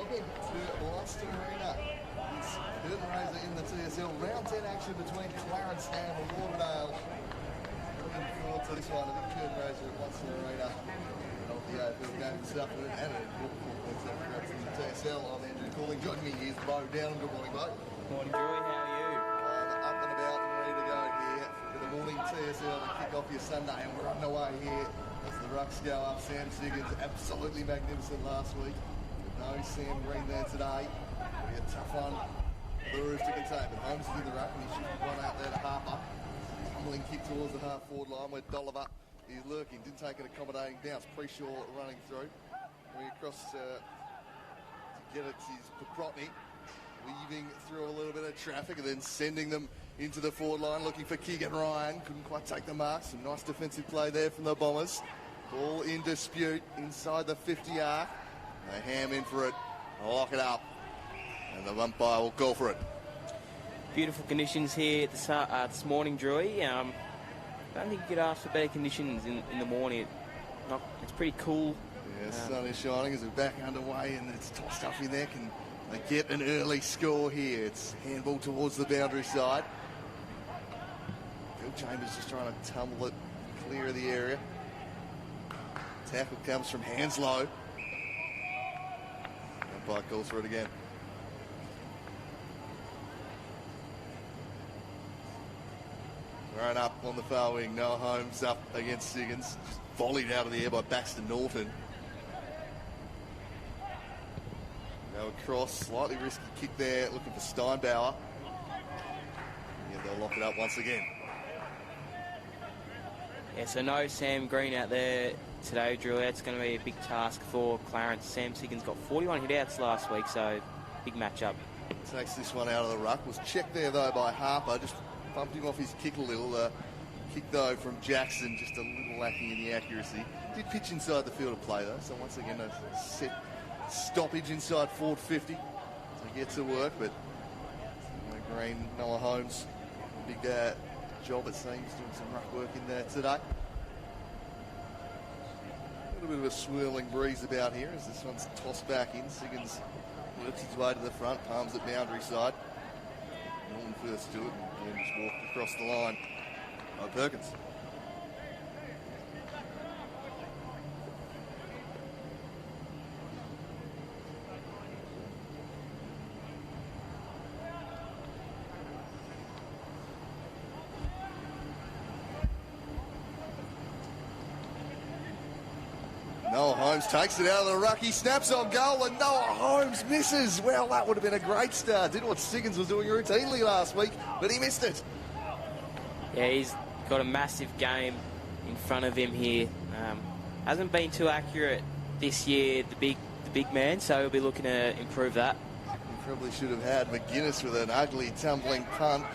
head to Blundstone Arena. It's curtain raiser in the TSL. Round 10 action between Clarence and Lauderdale. Looking forward to this one. A big curtain raiser at Blundstone Arena. Of the AFL game this afternoon and a good points out from the TSL. I'm Andrew Calling. Joining me is Bo Down. Good morning, Bo. Morning, Joy. How are you? I'm up and about and ready to go here for the morning TSL to kick off your Sunday, and we're underway here as the rucks go up. Sam Siggins, absolutely magnificent last week. But no Sam Green there today. It'll be a tough one for the Roos to contain. But Holmes is in the ruck and he shifted one out there to Harper. Tumbling kick towards the half-forward line where Dolliver is lurking. Didn't take an accommodating bounce. Preshaw running through. Going across to get it to Pakrotny. Weaving through a little bit of traffic and then sending them into the forward line, looking for Keegan Ryan. Couldn't quite take the mark. Some nice defensive play there from the Bombers. Ball in dispute inside the 50 arc. They ham in for it, lock it up, and the umpire will go for it. Beautiful conditions here this morning, Joy. I don't think you could ask for better conditions in the morning. It's pretty cool. Yeah, sun is shining as we're back underway, and it's tossed up in there. Can they get an early score here? It's handball towards the boundary side. Phil Chambers just trying to tumble it clear of the area. Tackle comes from Hanslow. Umpire calls for it again. Thrown up on the far wing. Noah Holmes up against Siggins. Just volleyed out of the air by Baxter Norton. Go across, slightly risky kick there, looking for Steinbauer. Yeah, they'll lock it up once again. Yeah, so no Sam Green out there today, Drew. That's going to be a big task for Clarence. Sam Siggins got 41 hit-outs last week, so big matchup. Takes this one out of the ruck. Was checked there, though, by Harper. Just bumped him off his kick a little. Kick, though, from Jackson, just a little lacking in the accuracy. Did pitch inside the field of play, though, so once again a set stoppage inside forward 50 to get to work, but Green, Noah Holmes, big job it seems, doing some ruck work in there today. A little bit of a swirling breeze about here as this one's tossed back in. Siggins works his way to the front, palms at boundary side. Norton first to it, and then just walked across the line by Perkins. Noah Holmes takes it out of the ruck. He snaps on goal and Noah Holmes misses. Well, that would have been a great start. Did what Siggins was doing routinely last week, but he missed it. Yeah, he's got a massive game in front of him here. Hasn't been too accurate this year, the big man, so he'll be looking to improve that. He probably should have had McGuinness with an ugly tumbling punt.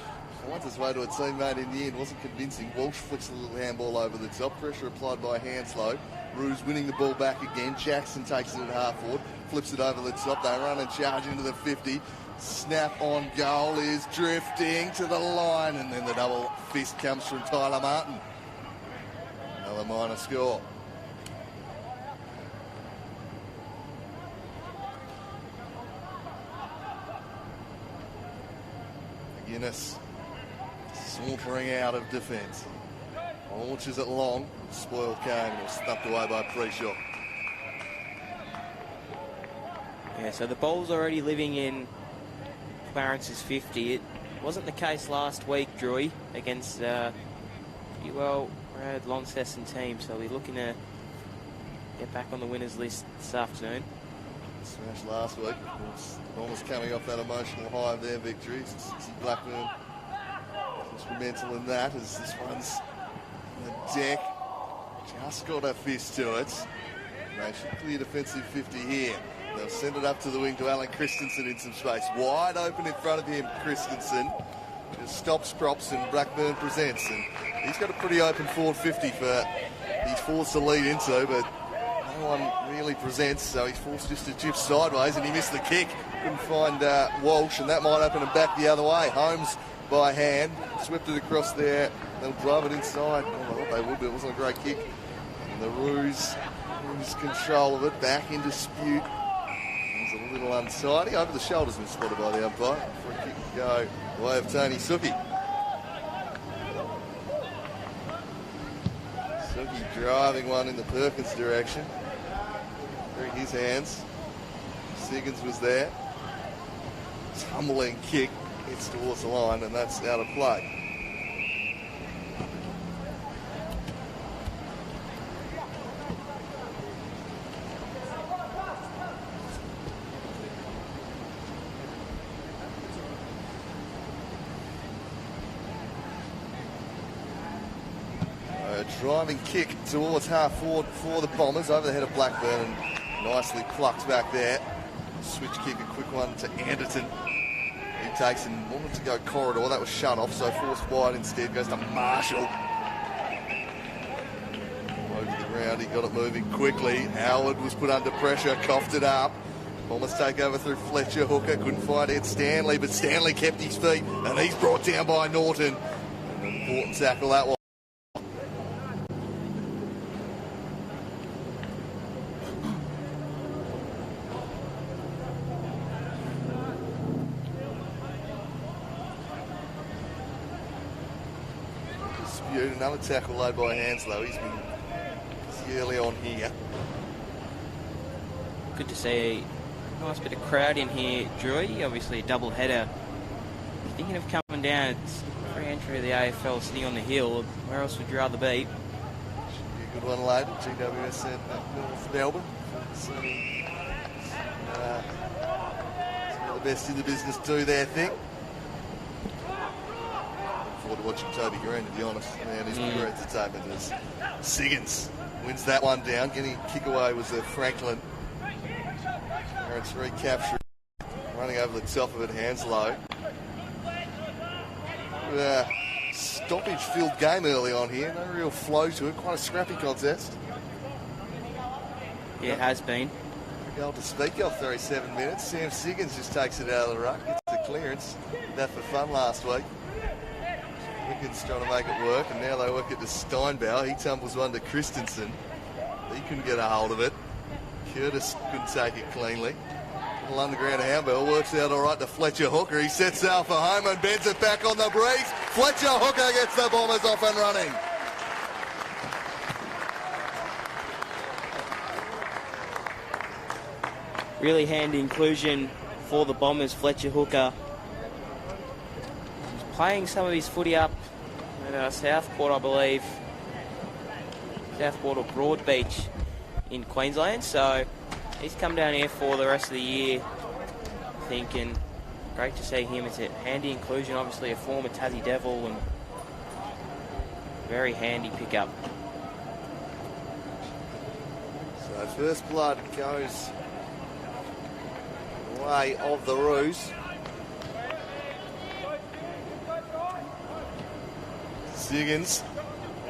Finds his way to a teammate in the end. Wasn't convincing. Walsh flicks a little handball over the top. Pressure applied by Hanslow. Roos winning the ball back again. Jackson takes it at half forward. Flips it over the top. They run and charge into the 50. Snap on goal is drifting to the line. And then the double fist comes from Tyler Martin. Another minor score. McGuinness sauntering out of defence. Launches it long. Spoiled game and was stuffed away by Preshaw. Yeah, so the ball's already living in Clarence's 50. It wasn't the case last week, Drew, against pretty well rad Launceston team, so we're looking to get back on the winners list this afternoon. Smashed last week, of course. The Bombers coming off that emotional high of their victory. See Blackburn instrumental in that as this one's on the deck. Just got a fist to it. They should clear defensive 50 here. They'll send it up to the wing to Alan Christensen in some space. Wide open in front of him, Christensen. Just stops props and Blackburn presents. And he's got a pretty open forward 50 for he's forced to lead into, but no one really presents, so he's forced just to chip sideways and he missed the kick. Couldn't find Walsh, and that might open him back the other way. Holmes by hand, swept it across there. They'll drive it inside. Oh, I thought they would, but it wasn't a great kick. And the Roos control of it, back in dispute. He's a little untidy. Over the shoulders been spotted by the umpire. Free kick to go the way of Tony Suki. Suki driving one in the Perkins direction. Through his hands. Siggins was there. Tumbling kick hits towards the line, and that's out of play. Driving kick towards half forward for the Bombers over the head of Blackburn, and nicely plucked back there. Switch kick, a quick one to Anderton. He takes and wanted to go corridor. That was shut off, so forced wide instead. Goes to Marshall. Over the ground, he got it moving quickly. Howard was put under pressure, coughed it up. Bombers take over through Fletcher. Hooker couldn't find Ed Stanley, but Stanley kept his feet, and he's brought down by Norton. An important tackle that was. Another tackle laid by Hanslow. He's been busy early on here. Good to see a nice bit of crowd in here, Drewy. Obviously a double header. Thinking of coming down, it's free entry of the AFL sitting on the hill. Where else would you rather be? Should be a good one later. GWS at North Melbourne. Some of the best in the business do their thing. To watching Toby Green, to be honest. Man, he's been great to take it as Siggins wins that one down. Getting a kick away was Franklin. Clarence recapturing, running over the top of it, Hanslow. Stoppage-filled game early on here. No real flow to it. Quite a scrappy contest. Yeah, it has been. A goal to speak of, 37 minutes. Sam Siggins just takes it out of the ruck. Gets the clearance. Did that for fun last week. Wickens trying to make it work, and now they work it to Steinbauer. He tumbles one to Christensen. He couldn't get a hold of it. Curtis couldn't take it cleanly. Little underground handball works out all right to Fletcher Hooker. He sets out for home and bends it back on the breeze. Fletcher Hooker gets the Bombers off and running. Really handy inclusion for the Bombers, Fletcher Hooker. Playing some of his footy up at Southport, I believe. Southport or Broadbeach in Queensland. So he's come down here for the rest of the year, thinking great to see him. It's a handy inclusion, obviously a former Tassie Devil, and very handy pickup. So first blood goes the way of the Roos. Siggins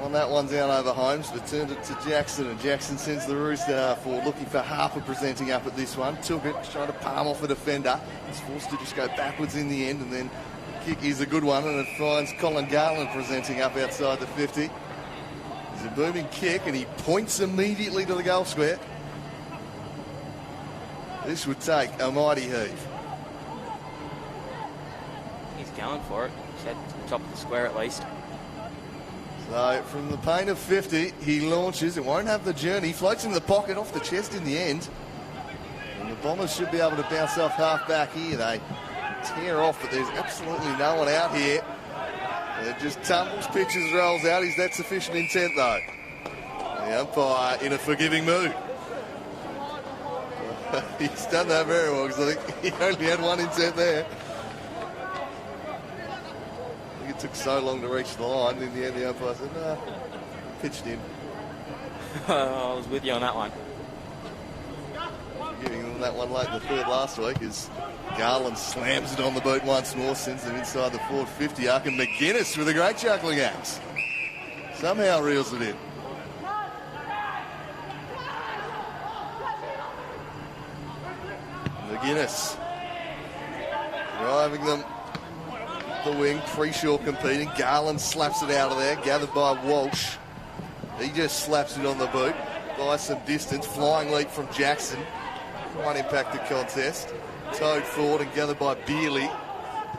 won that one down over Holmes, but turned it to Jackson, and Jackson sends the Roos to half forward, looking for Harper presenting up at this one. Took it, trying to palm off a defender. He's forced to just go backwards in the end, and then the kick is a good one, and it finds Colin Garland presenting up outside the 50. It's a booming kick, and he points immediately to the goal square. This would take a mighty heave. He's going for it. He's at the top of the square at least. So from the paint of 50, he launches. It won't have the journey. Floats in the pocket, off the chest in the end. And the Bombers should be able to bounce off half back here. They tear off, but there's absolutely no one out here. It just tumbles, pitches, rolls out. Is that sufficient intent, though? The umpire in a forgiving mood. He's done that very well, because I think he only had one intent there. It took so long to reach the line. In the end, the umpire said, "No, pitched in." I was with you on that one. Giving them that one late in the third last week as Garland slams it on the boot once more, sends them inside the forward 50 arc, and McGuinness with a great juggling axe. Somehow reels it in. McGuinness driving them the wing, Preshaw competing. Garland slaps it out of there, gathered by Walsh. He just slaps it on the boot by some distance. Flying leap from Jackson. quite impacted contest. Towed forward and gathered by Beerley.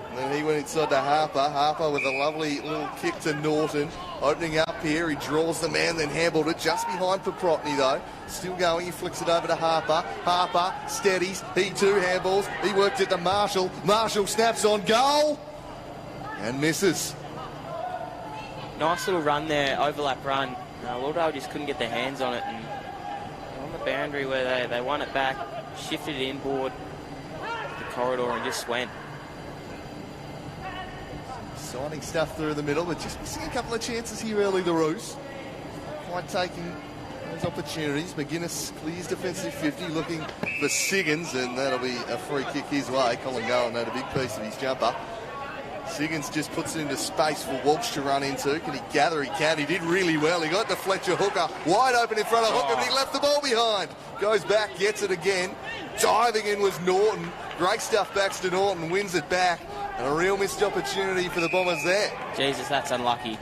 And then he went inside to Harper. Harper with a lovely little kick to Norton. Opening up here, he draws the man, then handled it just behind Paprotny though. Still going, he flicks it over to Harper. Harper steadies, he too handballs. He worked it to Marshall. Marshall snaps on goal and misses. Nice little run there, overlap run. Lauderdale just couldn't get their hands on it, and on the boundary where they won it back, shifted it inboard the corridor and just went. Signing stuff through the middle, but just missing a couple of chances here early, the Roos. Quite taking those opportunities. McGuinness clears defensive 50, looking for Siggins, and that'll be a free kick his way. Colin Garland had a big piece of his jumper. Siggins just puts it into space for Walsh to run into. Can he gather? He can. He did really well. He got to Fletcher Hooker, wide open in front of Hooker, but he left the ball behind. Goes back, gets it again. Diving in was Norton. Great stuff, Baxter Norton wins it back. And a real missed opportunity for the Bombers there. Jesus, that's unlucky.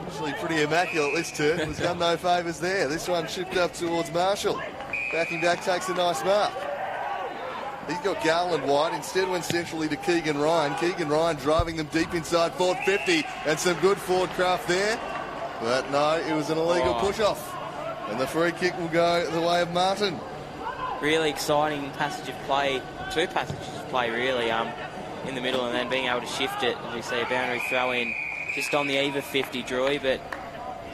Actually pretty immaculate this turn. Was done no favours there. This one chipped up towards Marshall. Backing back takes a nice mark. He's got Garland wide. Instead went centrally to Keegan Ryan. Keegan Ryan driving them deep inside forward 50. And some good forward craft there. But no, it was an illegal push-off. And the free kick will go the way of Martin. Really exciting passage of play. Two passages of play, really. In the middle, and then being able to shift it. And we see a boundary throw in just on the eve of 50, Drewy, but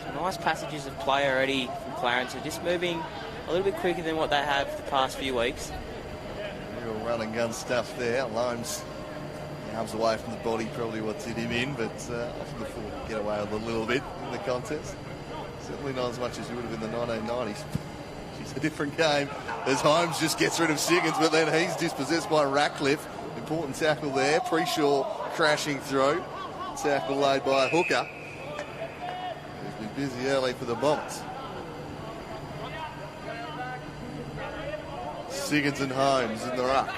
some nice passages of play already from Clarence. They're just moving a little bit quicker than what they have the past few weeks. Real run and gun stuff there. Loams arms away from the body, probably what did him in, but often the forward get away with a little bit in the contest. Certainly not as much as you would have in the 1990s. It's a different game as Holmes just gets rid of Siggins, but then he's dispossessed by Ratcliffe. Important tackle there. Preshaw crashing through. Tackle laid by Hooker. He's been busy early for the Bombers. Siggins and Holmes in the ruck.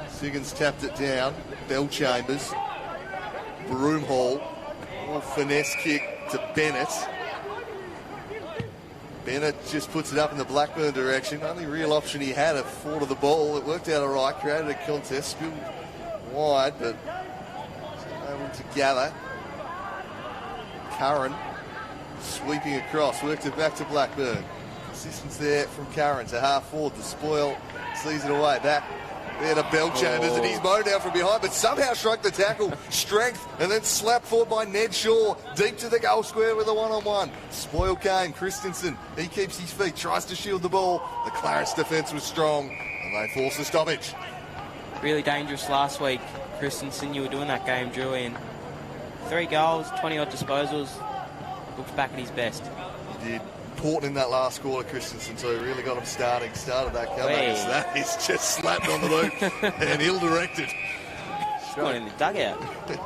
Siggins tapped it down. Bellchambers. Broomhall. Little finesse kick to Bennett. Bennett just puts it up in the Blackburn direction. Only real option he had, a fall to the ball. It worked out all right, created a contest, spilled wide, but able to gather. Curran sweeping across, worked it back to Blackburn. Assistance there from Curran to half forward. The spoil sees it away. Back there to Bellchambers, and he's mowed down from behind, but somehow struck the tackle. Strength, and then slapped forward by Ned Shaw. Deep to the goal square with a one-on-one. Spoil came. Christensen, he keeps his feet, tries to shield the ball. The Clarence defence was strong, and they force a stoppage. Really dangerous last week. Christensen, you were doing that game, Drew, in 3 goals, 20-odd disposals. Looks back at his best. He did. Important in that last quarter, Christensen too. Really got him started that comeback. That is just slapped on the boot and ill-directed. Going in the dugout. That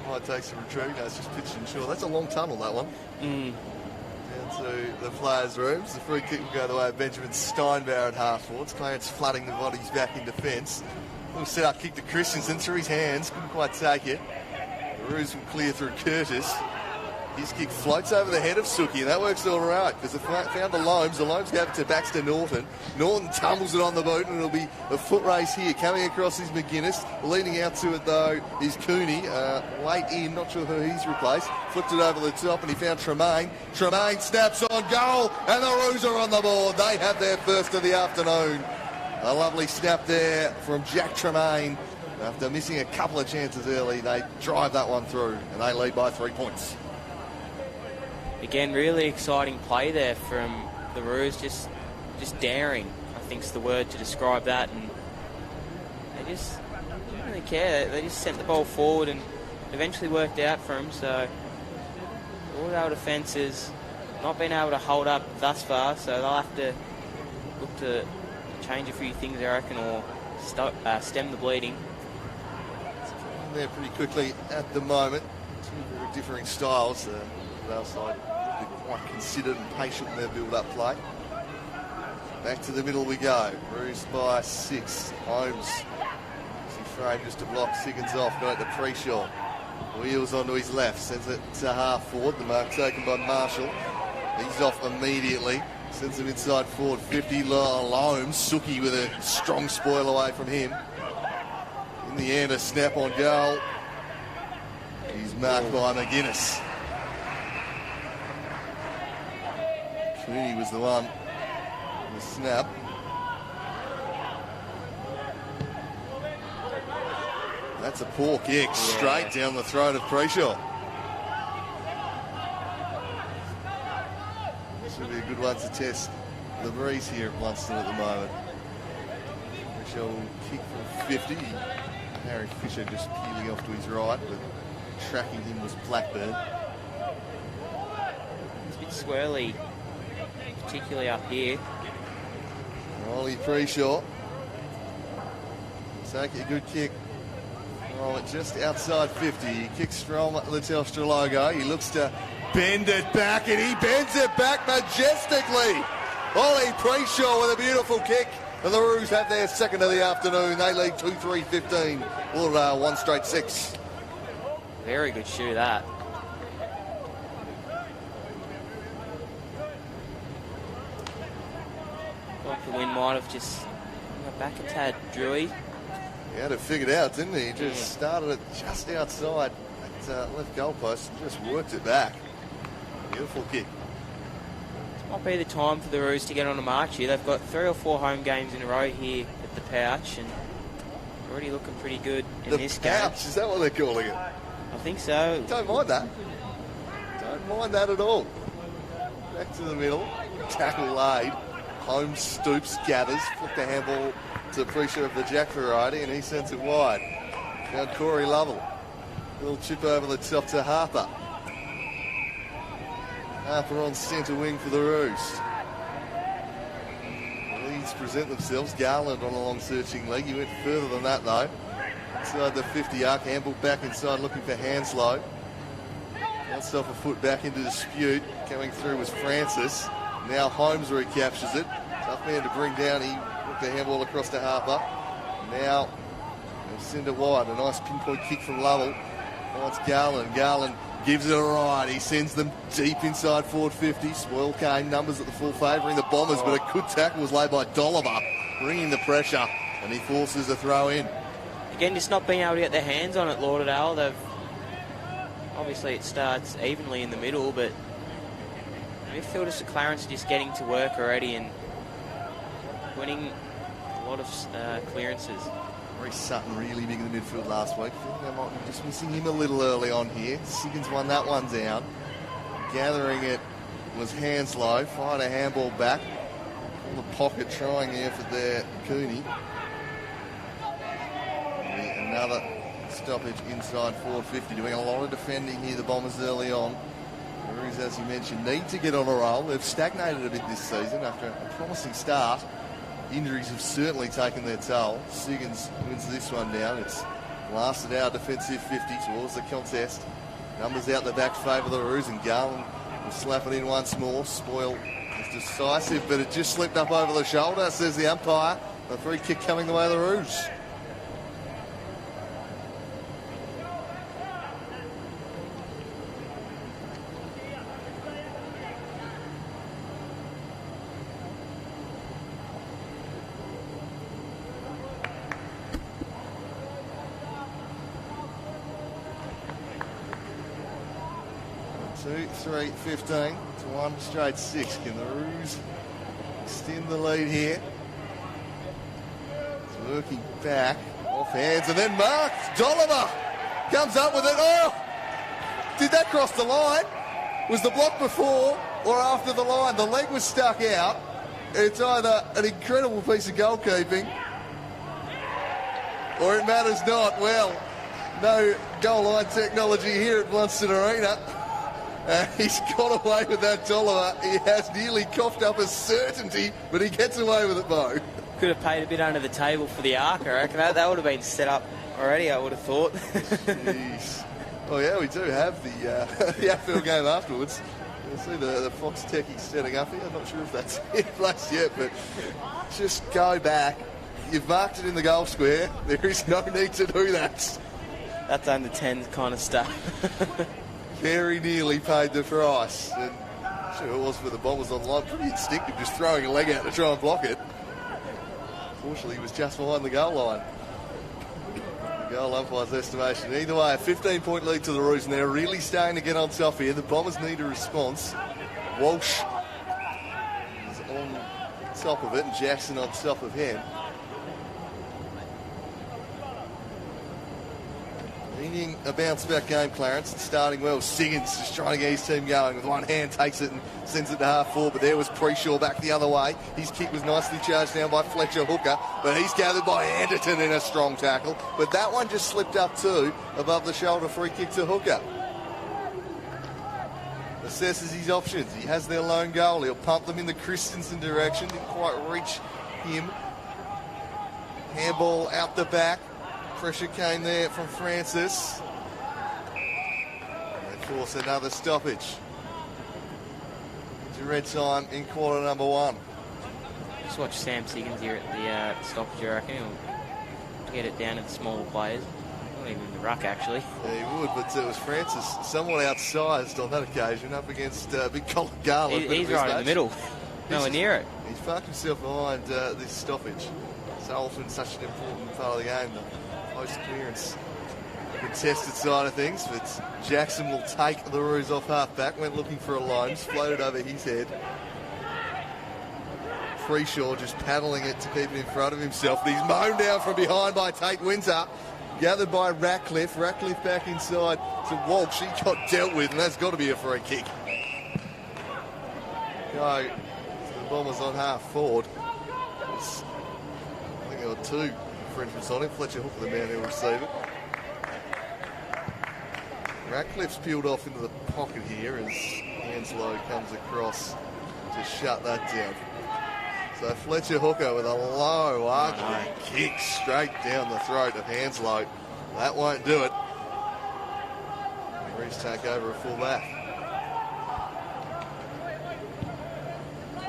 might take some retrieving. No, it's just pitched in short. That's a long tunnel, that one. Down to the players' rooms. The free kick will go the way of Benjamin Steinbauer at half-forwards. Clarence flooding the bodies back in defence. Little set-up kick to Christensen through his hands. Couldn't quite take it. The Roos will clear through Curtis. His kick floats over the head of Suki, and that works all right because it found the Loams. The Loams gave it to Baxter Norton. Norton tumbles it on the boot, and it'll be a foot race here. Coming across is McGuinness. Leading out to it, though, is Cooney. Late in, not sure who he's replaced. Flipped it over the top, and he found Tremaine. Tremaine snaps on goal, and the Roos are on the board. They have their first of the afternoon. A lovely snap there from Jack Tremaine. After missing a couple of chances early, they drive that one through, and they lead by 3 points. Again, really exciting play there from the Roos, just daring, I think is the word to describe that, and they just didn't really care. They just sent the ball forward and eventually worked out for them, so all our defences not been able to hold up thus far, so they'll have to look to change a few things, I reckon, or stem the bleeding. It's going there pretty quickly at the moment. Two very differing styles. Our side quite considered and patient in their build-up play. Back to the middle we go. Roos by 6. Holmes. He framed just to block Siggins off. Got it to Preshaw. Wheels onto his left. Sends it to half forward. The mark taken by Marshall. He's off immediately. Sends him inside forward 50. Loam, Suki with a strong spoil away from him. In the end, a snap on goal. He's marked by McGuinness. Cooney was the one. The snap. That's a poor kick, straight down the throat of Preshaw. Should be a good one to test the breeze here at Blundstone at the moment. Preshaw will kick from 50. Harry Fisher just peeling off to his right, but tracking him was Blackburn. It's a bit swirly, particularly up here. Ollie Preshaw. Take a good kick. Oh, just outside 50. He kicks from the Telstra logo. He looks to bend it back, and he bends it back majestically. Ollie Preshaw with a beautiful kick. And the Roos have their second of the afternoon. They lead 2-3-15. Lauderdale 1 straight 6. Very good shoe, that. Like the wind might have just got back a tad, Drewy. He had it figured out, didn't he? He just started it just outside that left goalpost and just worked it back. Beautiful kick. This might be the time for the Roos to get on a march here. They've got 3 or 4 home games in a row here at the Pouch, and already looking pretty good in this game. The Pouch, is that what they're calling it? I think so. Don't mind that. Don't mind that at all. Back to the middle. Tackle laid. Holmes stoops, gathers, flicked the handball to Preshaw of the Jack variety, and he sends it wide. Now Corey Lovell. Little chip over the top to Harper. Harper on centre wing for the Roos. Leeds present themselves. Garland on a long searching leg. He went further than that though. Inside the 50 arc. Handball back inside looking for Hanslow. Bounced off a foot back into dispute. Coming through was Francis. Now Holmes recaptures it. Tough man to bring down. He hooked the handball across to Harper. Now they'll send it wide. A nice pinpoint kick from Lovell. Oh, it's Garland. Garland gives it a ride. He sends them deep inside forward 50. Spoil came. Numbers at the full favouring the Bombers, but a good tackle was laid by Dolliver, bringing the pressure, and he forces a throw in. Again, just not being able to get their hands on it, Lauderdale. They've obviously it starts evenly in the middle, but midfielders for Clarence are just getting to work already and winning a lot of clearances. Maurice Sutton really big in the midfield last week. I think they might be dismissing him a little early on here. Siggins won that one down. Gathering it was Hanslow. Fired a handball back. From the pocket, trying the effort there, Cooney. Another stoppage inside forward 50. Doing a lot of defending here, the Bombers early on. The Roos, as you mentioned, need to get on a roll. They've stagnated a bit this season after a promising start. Injuries have certainly taken their toll. Siggins wins this one down. It's lasted our defensive 50 towards the contest. Numbers out the back favour the Roos, and Garland will slap it in once more. Spoil is decisive, but it just slipped up over the shoulder, says the umpire. A free kick coming the way of the Roos. Two, 3, 15 to 1 straight 6. Can the Roos extend the lead here? It's working back, off hands, and then marked. Dolliver comes up with it. Oh! Did that cross the line? Was the block before or after the line? The leg was stuck out. It's either an incredible piece of goalkeeping or it matters not. Well, no goal line technology here at Blundstone Arena. He's got away with that, Dolliver. He has nearly coughed up a certainty, but he gets away with it, Mo. Could have paid a bit under the table for the arc, I reckon. That would have been set up already, I would have thought. Jeez. Oh, yeah, we do have the outfield game afterwards. You'll see the Fox techie setting up here. I'm not sure if that's in place yet, but just go back. You've marked it in the goal square. There is no need to do that. That's under 10 kind of stuff. Very nearly paid the price. And Sure it was for the Bombers on the line. Pretty instinctive, just throwing a leg out to try and block it. Fortunately, he was just behind the goal line. The goal umpire's estimation. Either way, a 15-point lead to the Roos, and they're really starting to get on top here. The Bombers need a response. Walsh is on top of it, and Jackson on top of him. Needing a bounce-back game, Clarence. It's starting well. Siggins just trying to get his team going. With one hand, takes it and sends it to half-forward. But there was Preshaw back the other way. His kick was nicely charged down by Fletcher Hooker. But he's gathered by Anderton in a strong tackle. But that one just slipped up too, above the shoulder free kick to Hooker. Assesses his options. He has their lone goal. He'll pump them in the Christensen direction. Didn't quite reach him. Handball out the back. Pressure came there from Francis. And they force another stoppage. Into red time in quarter number 1. Just watch Sam Siggins here at the stoppage, I reckon. He'll get it down to the smaller players. Not even the ruck, actually. Yeah, he would, but it was Francis somewhat outsized on that occasion up against big Colin Garland. He's right in the middle. Nowhere near it. He's parked himself behind this stoppage. So often such an important part of the game, the post-clearance contested side of things. But Jackson will take the Roos off half-back, went looking for a line, floated over his head. Preshaw just paddling it to keep it in front of himself. He's mown down from behind by Tate Winter. Gathered by Ratcliffe. Ratcliffe back inside to Walsh. He got dealt with, and that's got to be a free kick. Go to the Bombers on half-forward. I think there were 2 infringements on him. Fletcher Hooker, the man who will receive it. Ratcliffe's peeled off into the pocket here as Hanslow comes across to shut that down. So Fletcher Hooker with a low, ugly kick straight down the throat of Hanslow. That won't do it. Reese take over a full back.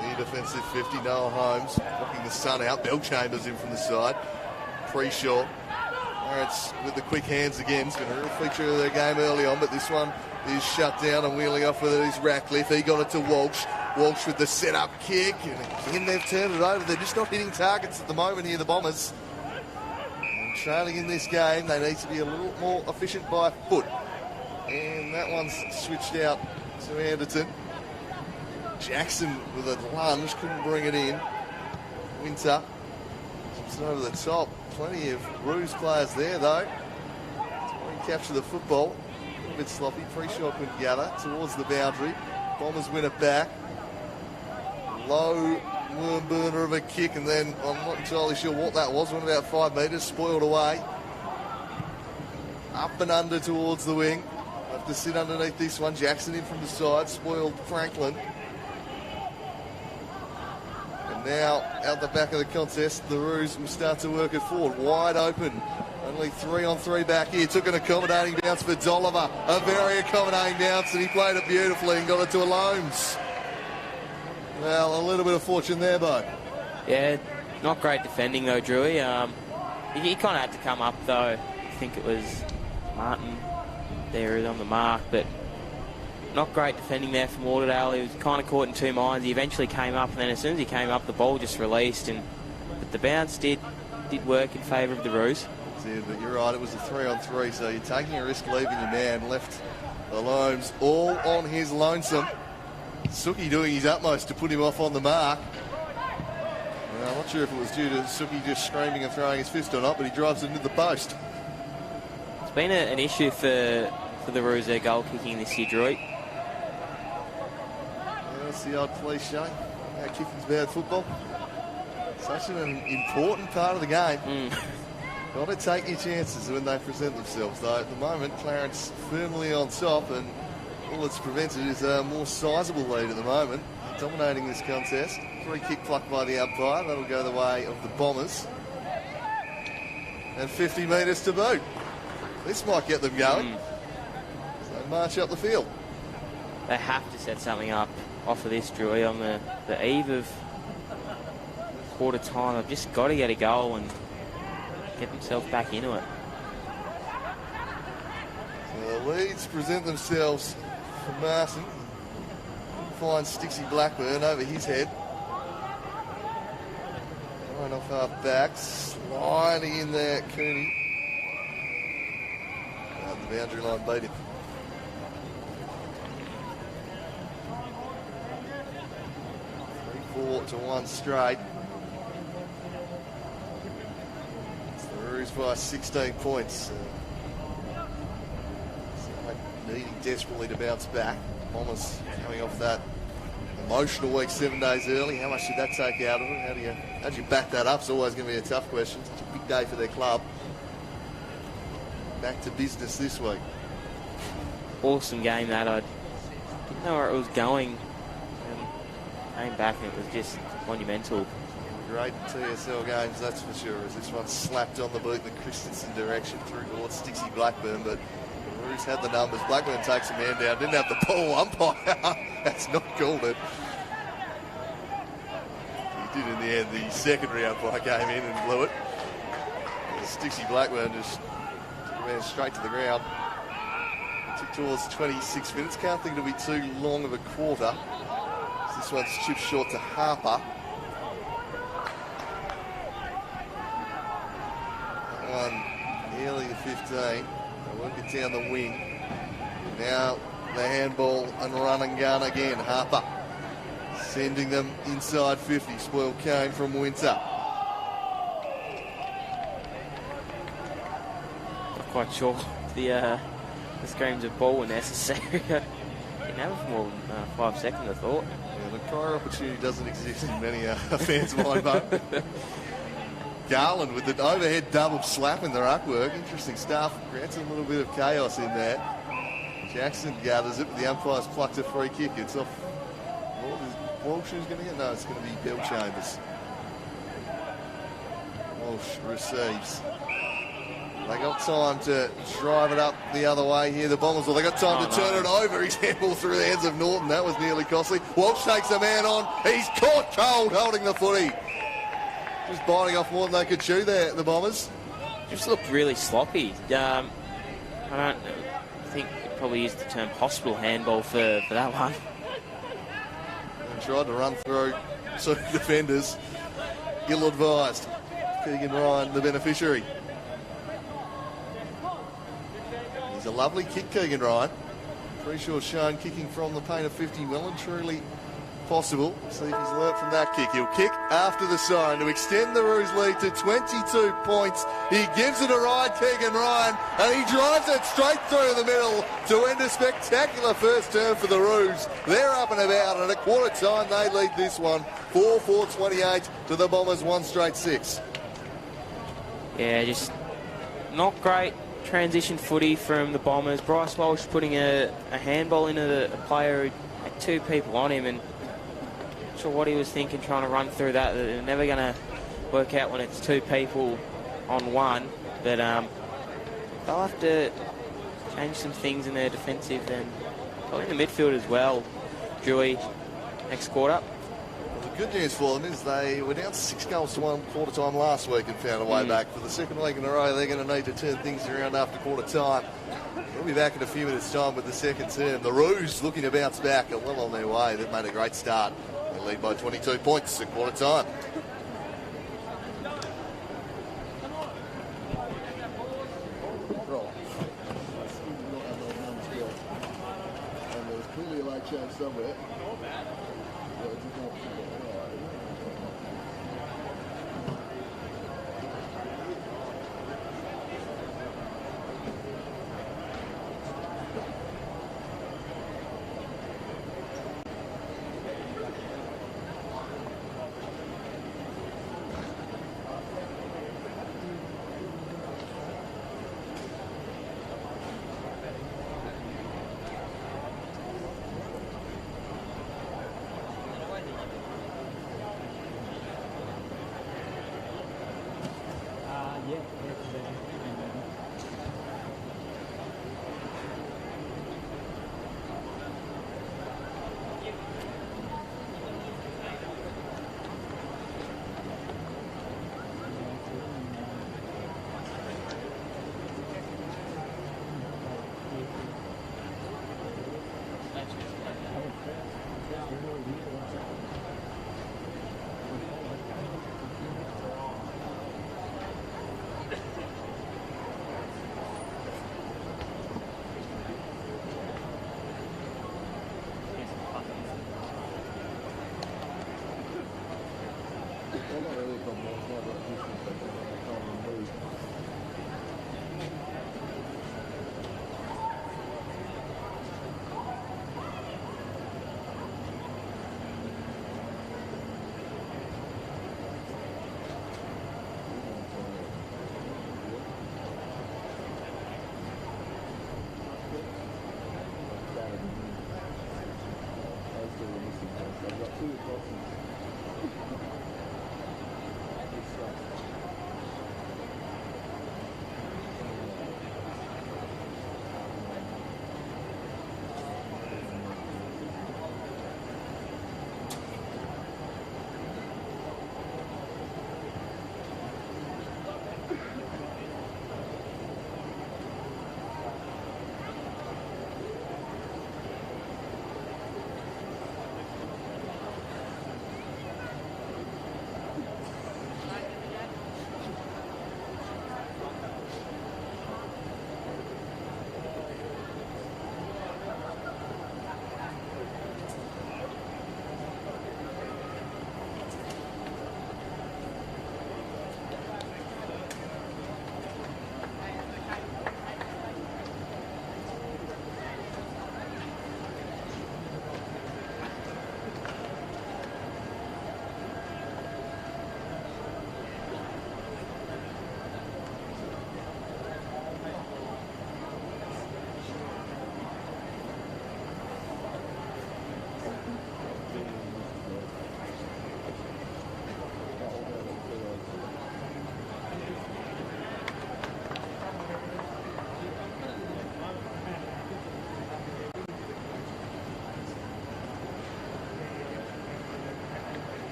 The defensive 50, Noah Holmes blocking the sun out. Bell Chambers in from the side. Preshaw. Clarence with the quick hands again. It's been a real feature of their game early on, but this one is shut down, and wheeling off with it is Ratcliffe. He got it to Walsh. Walsh with the set-up kick, and again they've turned it over. They're just not hitting targets at the moment here, the Bombers. And trailing in this game, they need to be a little more efficient by foot. And that one's switched out to Anderton. Jackson with a lunge, couldn't bring it in. Winter jumps over the top. Plenty of Roos players there, though. He captured the football. A little bit sloppy. Preshaw couldn't gather towards the boundary. Bombers win it back. Low worm burner of a kick, and then I'm not entirely sure what that was. Went about 5 metres, spoiled away. Up and under towards the wing. Have to sit underneath this one. Jackson in from the side, spoiled Franklin. And now, out the back of the contest, the Roos will start to work it forward. Wide open. Only 3-on-3 back here. Took an accommodating bounce for Dolliver. A very accommodating bounce, and he played it beautifully and got it to Alomes. Well, a little bit of fortune there, Bo. Yeah, not great defending though, Drewy. He kind of had to come up though. I think it was Martin there on the mark, but not great defending there from Lauderdale. He was kind of caught in 2 minds. He eventually came up, and then as soon as he came up, the ball just released, but the bounce did work in favour of the Roos. Yeah, but you're right, it was a 3-on-3, so you're taking a risk leaving your man. Left Alomes all on his lonesome. Suki doing his utmost to put him off on the mark. I'm not sure if it was due to Suki just screaming and throwing his fist or not, but he drives it into the post. It's been an issue for the Roos, their goal kicking this year, Drew. Yeah, that's the old cliche. How kicking's bad football. Such an important part of the game. Got to take your chances when they present themselves, though. At the moment, Clarence firmly on top, and all that's prevented is a more sizable lead at the moment. Dominating this contest. Free kick plucked by the umpire. That'll go the way of the Bombers. And 50 metres to boot. This might get them going. So march up the field. They have to set something up off of this, Drewy, on the eve of quarter time. They've just got to get a goal and get themselves back into it. So the leads present themselves for Martin. finds Stixie Blackburn over his head. Right off half back, sliding in there, Cooney. The boundary line beat him. 3-4 to 1 straight. It's the Roos by 16 points. Needing desperately to bounce back. Bombers coming off that emotional week 7 days early. How much did that take out of them? How do you back that up? It's always going to be a tough question. It's a big day for their club. Back to business this week. Awesome game that. I didn't know where it was going. Came back and it was just monumental. Great TSL games, that's for sure. As this one slapped on the boot in the Christensen direction through towards Stixie Blackburn, but Roos had the numbers. Blackburn takes a man down, didn't have the ball umpire. That's not called it. He did in the end. The secondary umpire came in and blew it. Stixie Blackburn just ran straight to the ground. It took towards 26 minutes. Can't think it'll be too long of a quarter. This one's chipped short to Harper. That one nearly the 15. They work it down the wing. Now the handball and run and gun again. Harper sending them inside 50. Spoil came from Winter. Not quite sure the screams of ball were necessary. Didn't have it for more than 5 seconds, I thought. Yeah, the prior opportunity doesn't exist in many fans' mind, but Garland with the overhead double slap in the ruck work. Interesting stuff. Creates a little bit of chaos in there. Jackson gathers it, but the umpires plucked a free kick. It's off. Walsh who's going to get? No, it's going to be Bill Chambers. Walsh receives. They got time to drive it up the other way here. The Bombers, well, they got time to turn it over. He's handball through the hands of Norton. That was nearly costly. Walsh takes a man on. He's caught cold holding the footy. Just biting off more than they could chew there, the Bombers. Just looked really sloppy. I don't think it probably used the term hospital handball for that one. And tried to run through two defenders. Ill-advised. Keegan Ryan, the beneficiary. He's a lovely kick, Keegan Ryan. Pretty sure Sean kicking from the paint of 50 well and truly possible. See if he's learnt from that kick. He'll kick after the siren to extend the Roos lead to 22 points. He gives it a ride, Keegan Ryan, and he drives it straight through the middle to end a spectacular first term for the Roos. They're up and about, and at quarter time they lead this one 4-4-28 to the Bombers 1 straight 6. Yeah, just not great transition footy from the Bombers. Bryce Walsh putting a handball into a player who had 2 people on him, and not sure what he was thinking trying to run through that. They're never going to work out when it's 2 people on one, but they'll have to change some things in their defensive and probably in the midfield as well, Dewey, next quarter. Well, the good news for them is they were down 6 goals to 1 quarter time last week and found a way back. For the second week in a row, they're going to need to turn things around after quarter time. We'll be back in a few minutes' time with the second term. The Roos looking to bounce back, are well on their way. They've made a great start. They lead by 22 points at quarter time. Clearly a light change somewhere.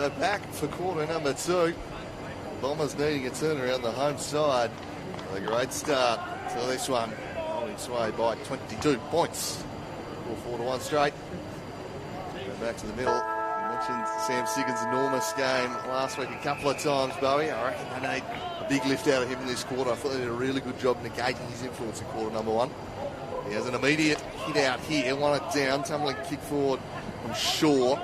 So back for quarter number two. Bombers needing a turnaround the home side. A great start to this one. Holding sway by 22 points. 4-1 straight. Go back to the middle. You mentioned Sam Siggins' enormous game last week a couple of times, Bowie. I reckon they need a big lift out of him in this quarter. I thought they did a really good job negating his influence in quarter number one. He has an immediate hit out here. Won it down. Tumbling kick forward from Shaw.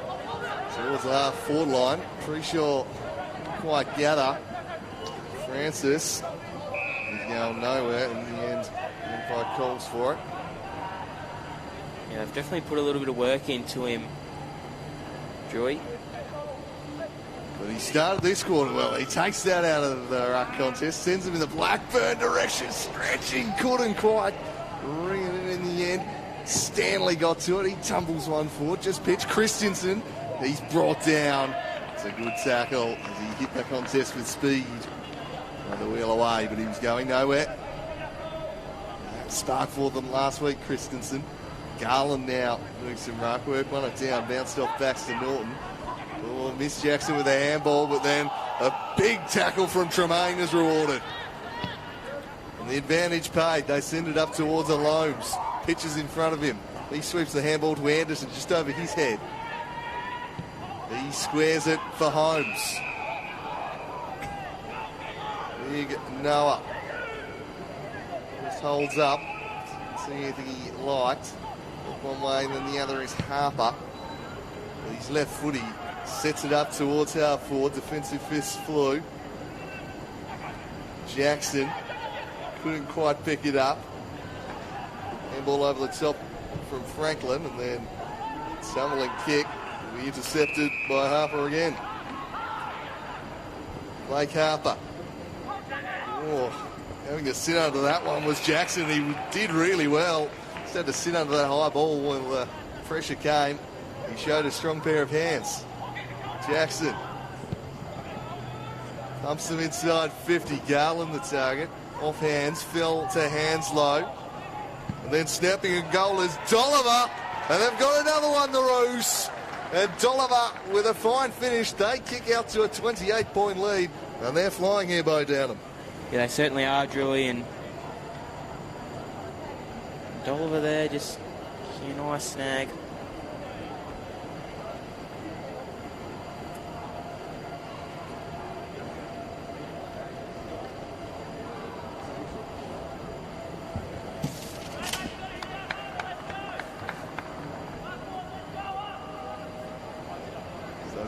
towards the half-forward line. Pretty sure quite gather. Francis is going nowhere. In the end, the umpire calls for it. Yeah, they've definitely put a little bit of work into him, Drewy. But he started this quarter well. He takes that out of the ruck contest, sends him in the Blackburn direction, stretching, couldn't quite ring it in the end. Stanley got to it. He tumbles one forward, just pitched. Christensen, he's brought down. It's a good tackle as he hit the contest with speed. Another wheel away, but he was going nowhere. That spark for them last week, Christensen. Garland now doing some ruck work. Won it down, bounced off backs to Norton. Oh, Miss Jackson with a handball, but then a big tackle from Tremaine is rewarded. And the advantage paid. They send it up towards the Loams. Pitches in front of him. He sweeps the handball to Anderson just over his head. He squares it for Holmes. Big Noah. Just holds up. Didn't see anything he liked. Look one way and then the other is Harper. With his left foot, he sets it up towards half forward. Defensive fist flew. Jackson couldn't quite pick it up. Handball over the top from Franklin, and then stumbling kick will be intercepted by Harper again. Blake Harper. Oh, having to sit under that one was Jackson. He did really well. Just had to sit under that high ball when the pressure came. He showed a strong pair of hands. Jackson pumps them inside 50. Garland the target. Off hands, fell to Hanslow. And then snapping a goal is Dolliver. And they've got another one, the Roos. And Dolliver with a fine finish. They kick out to a 28-point lead. And they're flying here, Bo Downham. Yeah, they certainly are, Drewy. And Dolliver there, just a nice snag.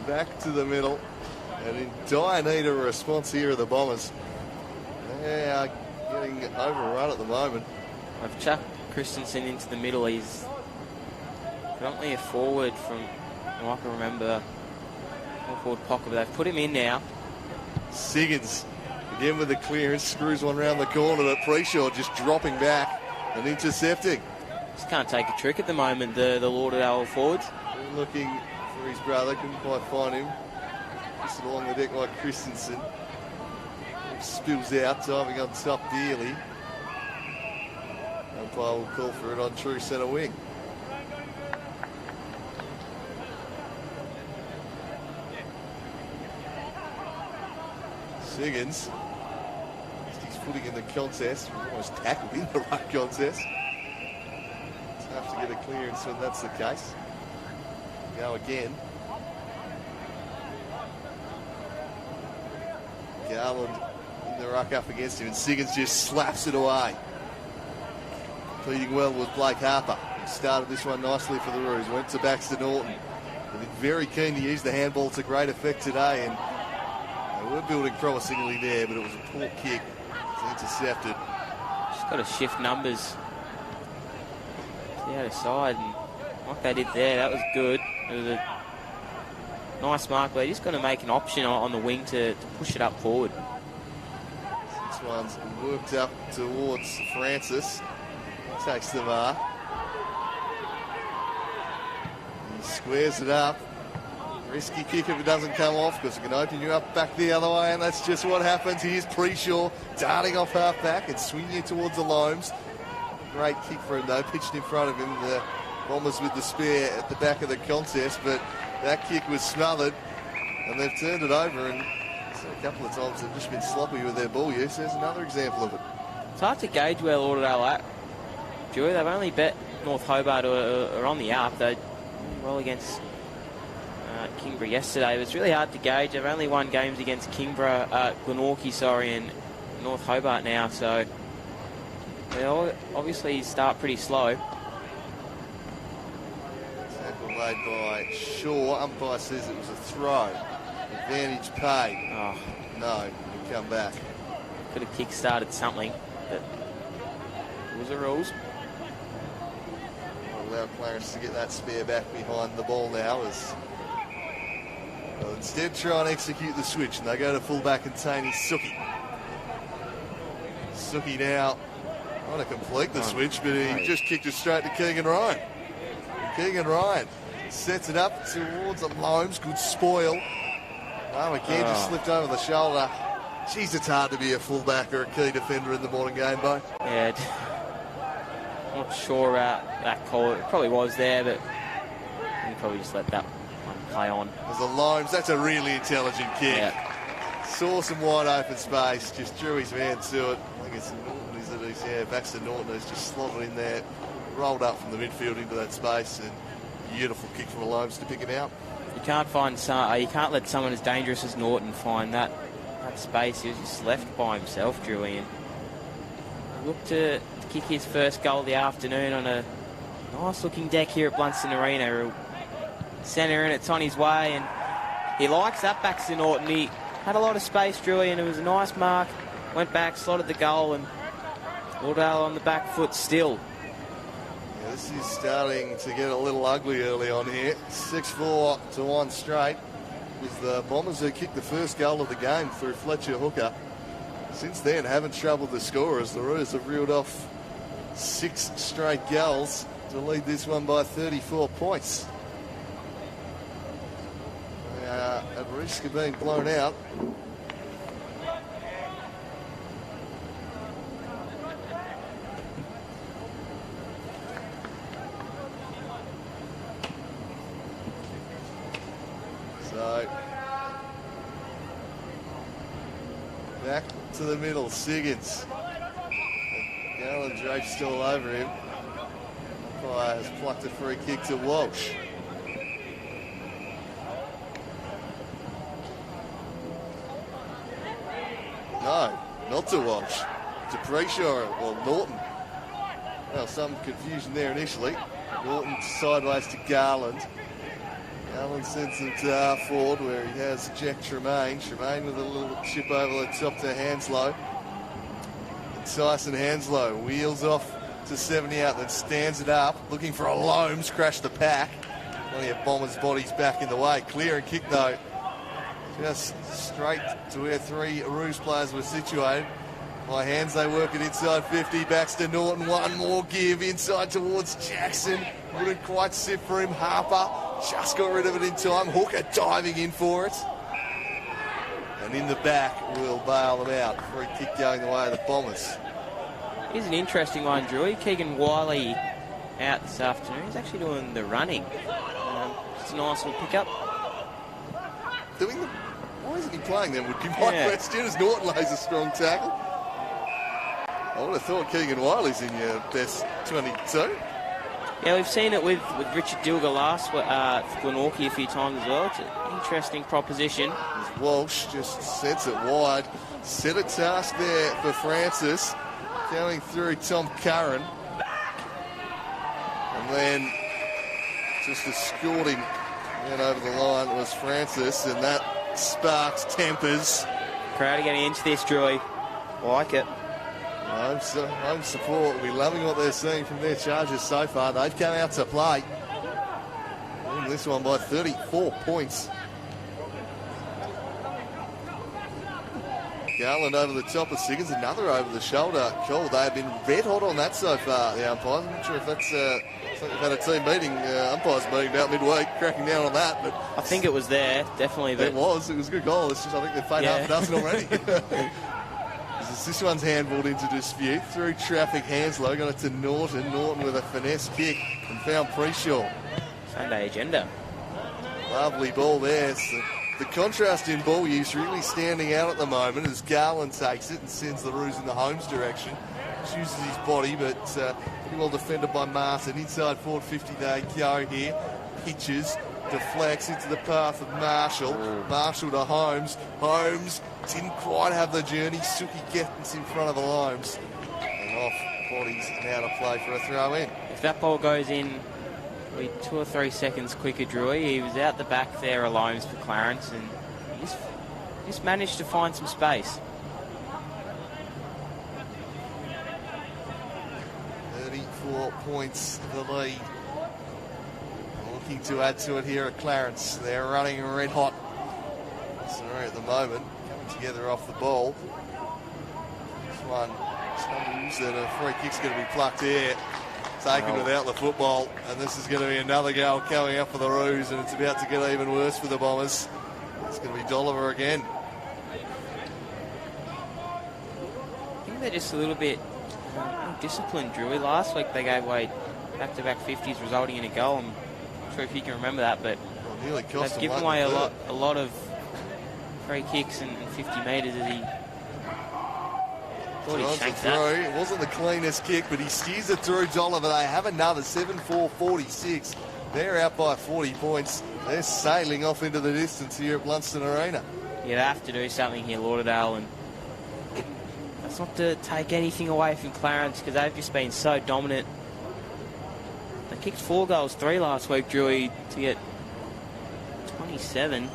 Back to the middle, and in dire need of a response here are the Bombers. They are getting overrun at the moment. I've chucked Christensen into the middle. He's predominantly a forward from what I can remember. Forward pocket, but they've put him in now. Siggins again with the clearance, screws one round the corner, but Preshaw just dropping back and intercepting. Just can't take a trick at the moment, the Lauderdale forwards. They're looking for his brother, couldn't quite find him. Just along the deck like Christensen. Spills out, diving on top dearly. Umpire will call for it on true centre wing. Siggins, his footing in the contest, was almost tackled in the right contest. Tough to get a clearance when that's the case. Go again. Garland in the ruck up against him, and Siggins just slaps it away. Pleading well with Blake Harper. He started this one nicely for the Roos. Went to Baxter Norton. They've been very keen to use the handball to great effect today, and they were building promisingly there, but it was a poor kick. It was intercepted. Just got to shift numbers to the other side, and like they did there, that was good. It was a nice mark, but he's got to make an option on the wing to push it up forward. This one's worked up towards Francis. Takes the mark. He squares it up. Risky kick if it doesn't come off, because it can open you up back the other way, and that's just what happens. Here's Preshaw darting off half back and swinging it towards the Loams. Great kick for him though, pitched in front of him. The Bombers with the spear at the back of the contest, but that kick was smothered, and they've turned it over, and so a couple of times they've just been sloppy with their ball use. There's another example of it. It's hard to gauge where Lauderdale are at. Drewy, they've only bet North Hobart are on the up. They well against Kingborough yesterday. It was really hard to gauge. They've only won games against Glenorchy, and North Hobart now, so they obviously start pretty slow. Tackle played by Shaw. Umpire says it was a throw. Advantage paid. Oh, No, he'll come back. could have kick-started something, but rules are rules. I'll allow Clarence to get that spare back behind the ball now as they'll instead try and execute the switch, and they go to fullback and Taney Suki. Suki now trying to complete the switch, but he just kicked it straight to Keegan Ryan. Keegan Ryan sets it up towards the Loams. Good spoil. Oh, again, just slipped over the shoulder. Jeez, it's hard to be a fullback or a key defender in the modern game, Bo. Yeah, not sure about that call. It probably was there, but you probably just let that one play on. There's the Loams. That's a really intelligent kick. Yeah. Saw some wide open space, just drew his man to it. I think it's Norton, is it? Yeah, Baxter Norton has just slotted in there, rolled up from the midfield into that space, and beautiful kick from the Loams to pick him out. You can't let someone as dangerous as Norton find that space. He was just left by himself, Drewy, and looked to kick his first goal of the afternoon on a nice looking deck here at Blundstone Arena. Centre, and it's on his way, and he likes that Baxter Norton. He had a lot of space, Drewy, and it was a nice mark. Went back, slotted the goal, and Lauderdale on the back foot still. Yeah, this is starting to get a little ugly early on here. 6-4 to 1 straight. It was the Bombers who kicked the first goal of the game through Fletcher Hooker. Since then, haven't troubled the scorers. The Roos have reeled off 6 straight goals to lead this one by 34 points. They are at risk of being blown out. So, back to the middle, Siggins. Gallon drapes still over him. Umpire has plucked a free kick to Walsh. No, not to Walsh. To Preshaw or Norton. Well, some confusion there initially. Norton sideways to Garland. Garland sends him to forward where he has Jack Tremaine. Tremaine with a little chip over the top to Hanslow. And Tyson Hanslow wheels off to 70 out, then stands it up, looking for a Loams, crash the pack. Plenty of Bombers' bodies back in the way. Clear and kick though. Just straight to where 3 Roos players were situated. By hands, they work it inside 50. Baxter Norton, one more give inside towards Jackson. Wouldn't quite sit for him. Harper just got rid of it in time. Hooker diving in for it. And in the back, will bail them out. Free kick going the way of the Bombers. Here's an interesting one, Drew. Keegan Wiley out this afternoon. He's actually doing the running. It's a nice little pickup. Why isn't he playing then, would be my question, as Norton lays a strong tackle. I would have thought Keegan Wiley's in your best 22. Yeah, we've seen it with Richard Dilger last for Glenorchy a few times as well. It's an interesting proposition. As Walsh just sets it wide. Set a task there for Francis. Going through Tom Curran. And then just escorting him over the line was Francis, and that sparks tempers. Crowd are getting into this, Drewy. Like it. Home support will be loving what they're seeing from their charges so far. They've come out to play. Winning this one by 34 points. Garland over the top of Siggins, another over the shoulder call. They have been red hot on that so far, the umpires. I'm not sure if that's something we've had a team meeting, umpires meeting about midweek, cracking down on that. But I think it was there, definitely. But it was a good goal. It's just, I think they've played half a dozen already. This one's handballed into dispute. Through traffic, Hanslow got it to Norton. Norton with a finesse kick and found Preshaw. Sunday agenda. Lovely ball there. So the contrast in ball use really standing out at the moment as Garland takes it and sends the Roos in the Holmes direction. Just uses his body, but pretty well defended by Martin. Inside forward 50 they go here. Pitches, deflects into the path of Marshall. Marshall to Holmes. Holmes didn't quite have the journey. Suki gets in front of the Loams. And off bodies now to play for a throw in. If that ball goes in probably 2 or 3 seconds quicker, Drew. He was out the back there alone for Clarence, and he just managed to find some space. 34 points the lead. Looking to add to it here at Clarence. They're running red hot. Sorry, at the moment, coming together off the ball. This one stumbles and a free kick's going to be plucked here. Taken without the football, and this is going to be another goal coming up for the Roos, and it's about to get even worse for the Bombers. It's going to be Dolliver again. I think they're just a little bit disciplined, Drew. Last week they gave away back-to-back 50s, resulting in a goal. I'm not sure if you can remember that, but nearly cost they've given away a lot of free kicks and 50 metres as he thought he shanked that. It wasn't the cleanest kick, but he steers it through Dolliver. They have another 7-4-46. They're out by 40 points. They're sailing off into the distance here at Blundstone Arena. Yeah, they have to do something here, Lauderdale, and that's not to take anything away from Clarence, because they've just been so dominant. They kicked 4 goals, 3 last week, Drewy, to get 27.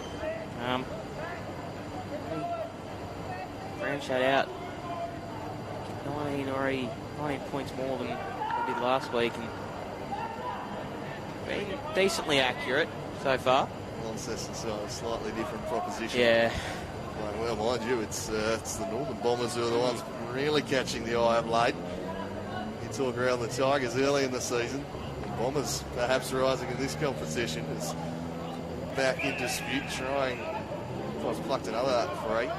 Brown shut out 19 points more than they did last week, and been decently accurate so far. Launceston's a slightly different proposition. Yeah. Well, mind you, it's the Northern Bombers who are the ones really catching the eye of late. You talk around the Tigers early in the season. The Bombers perhaps rising in this competition is back in dispute, trying. I've plucked another free.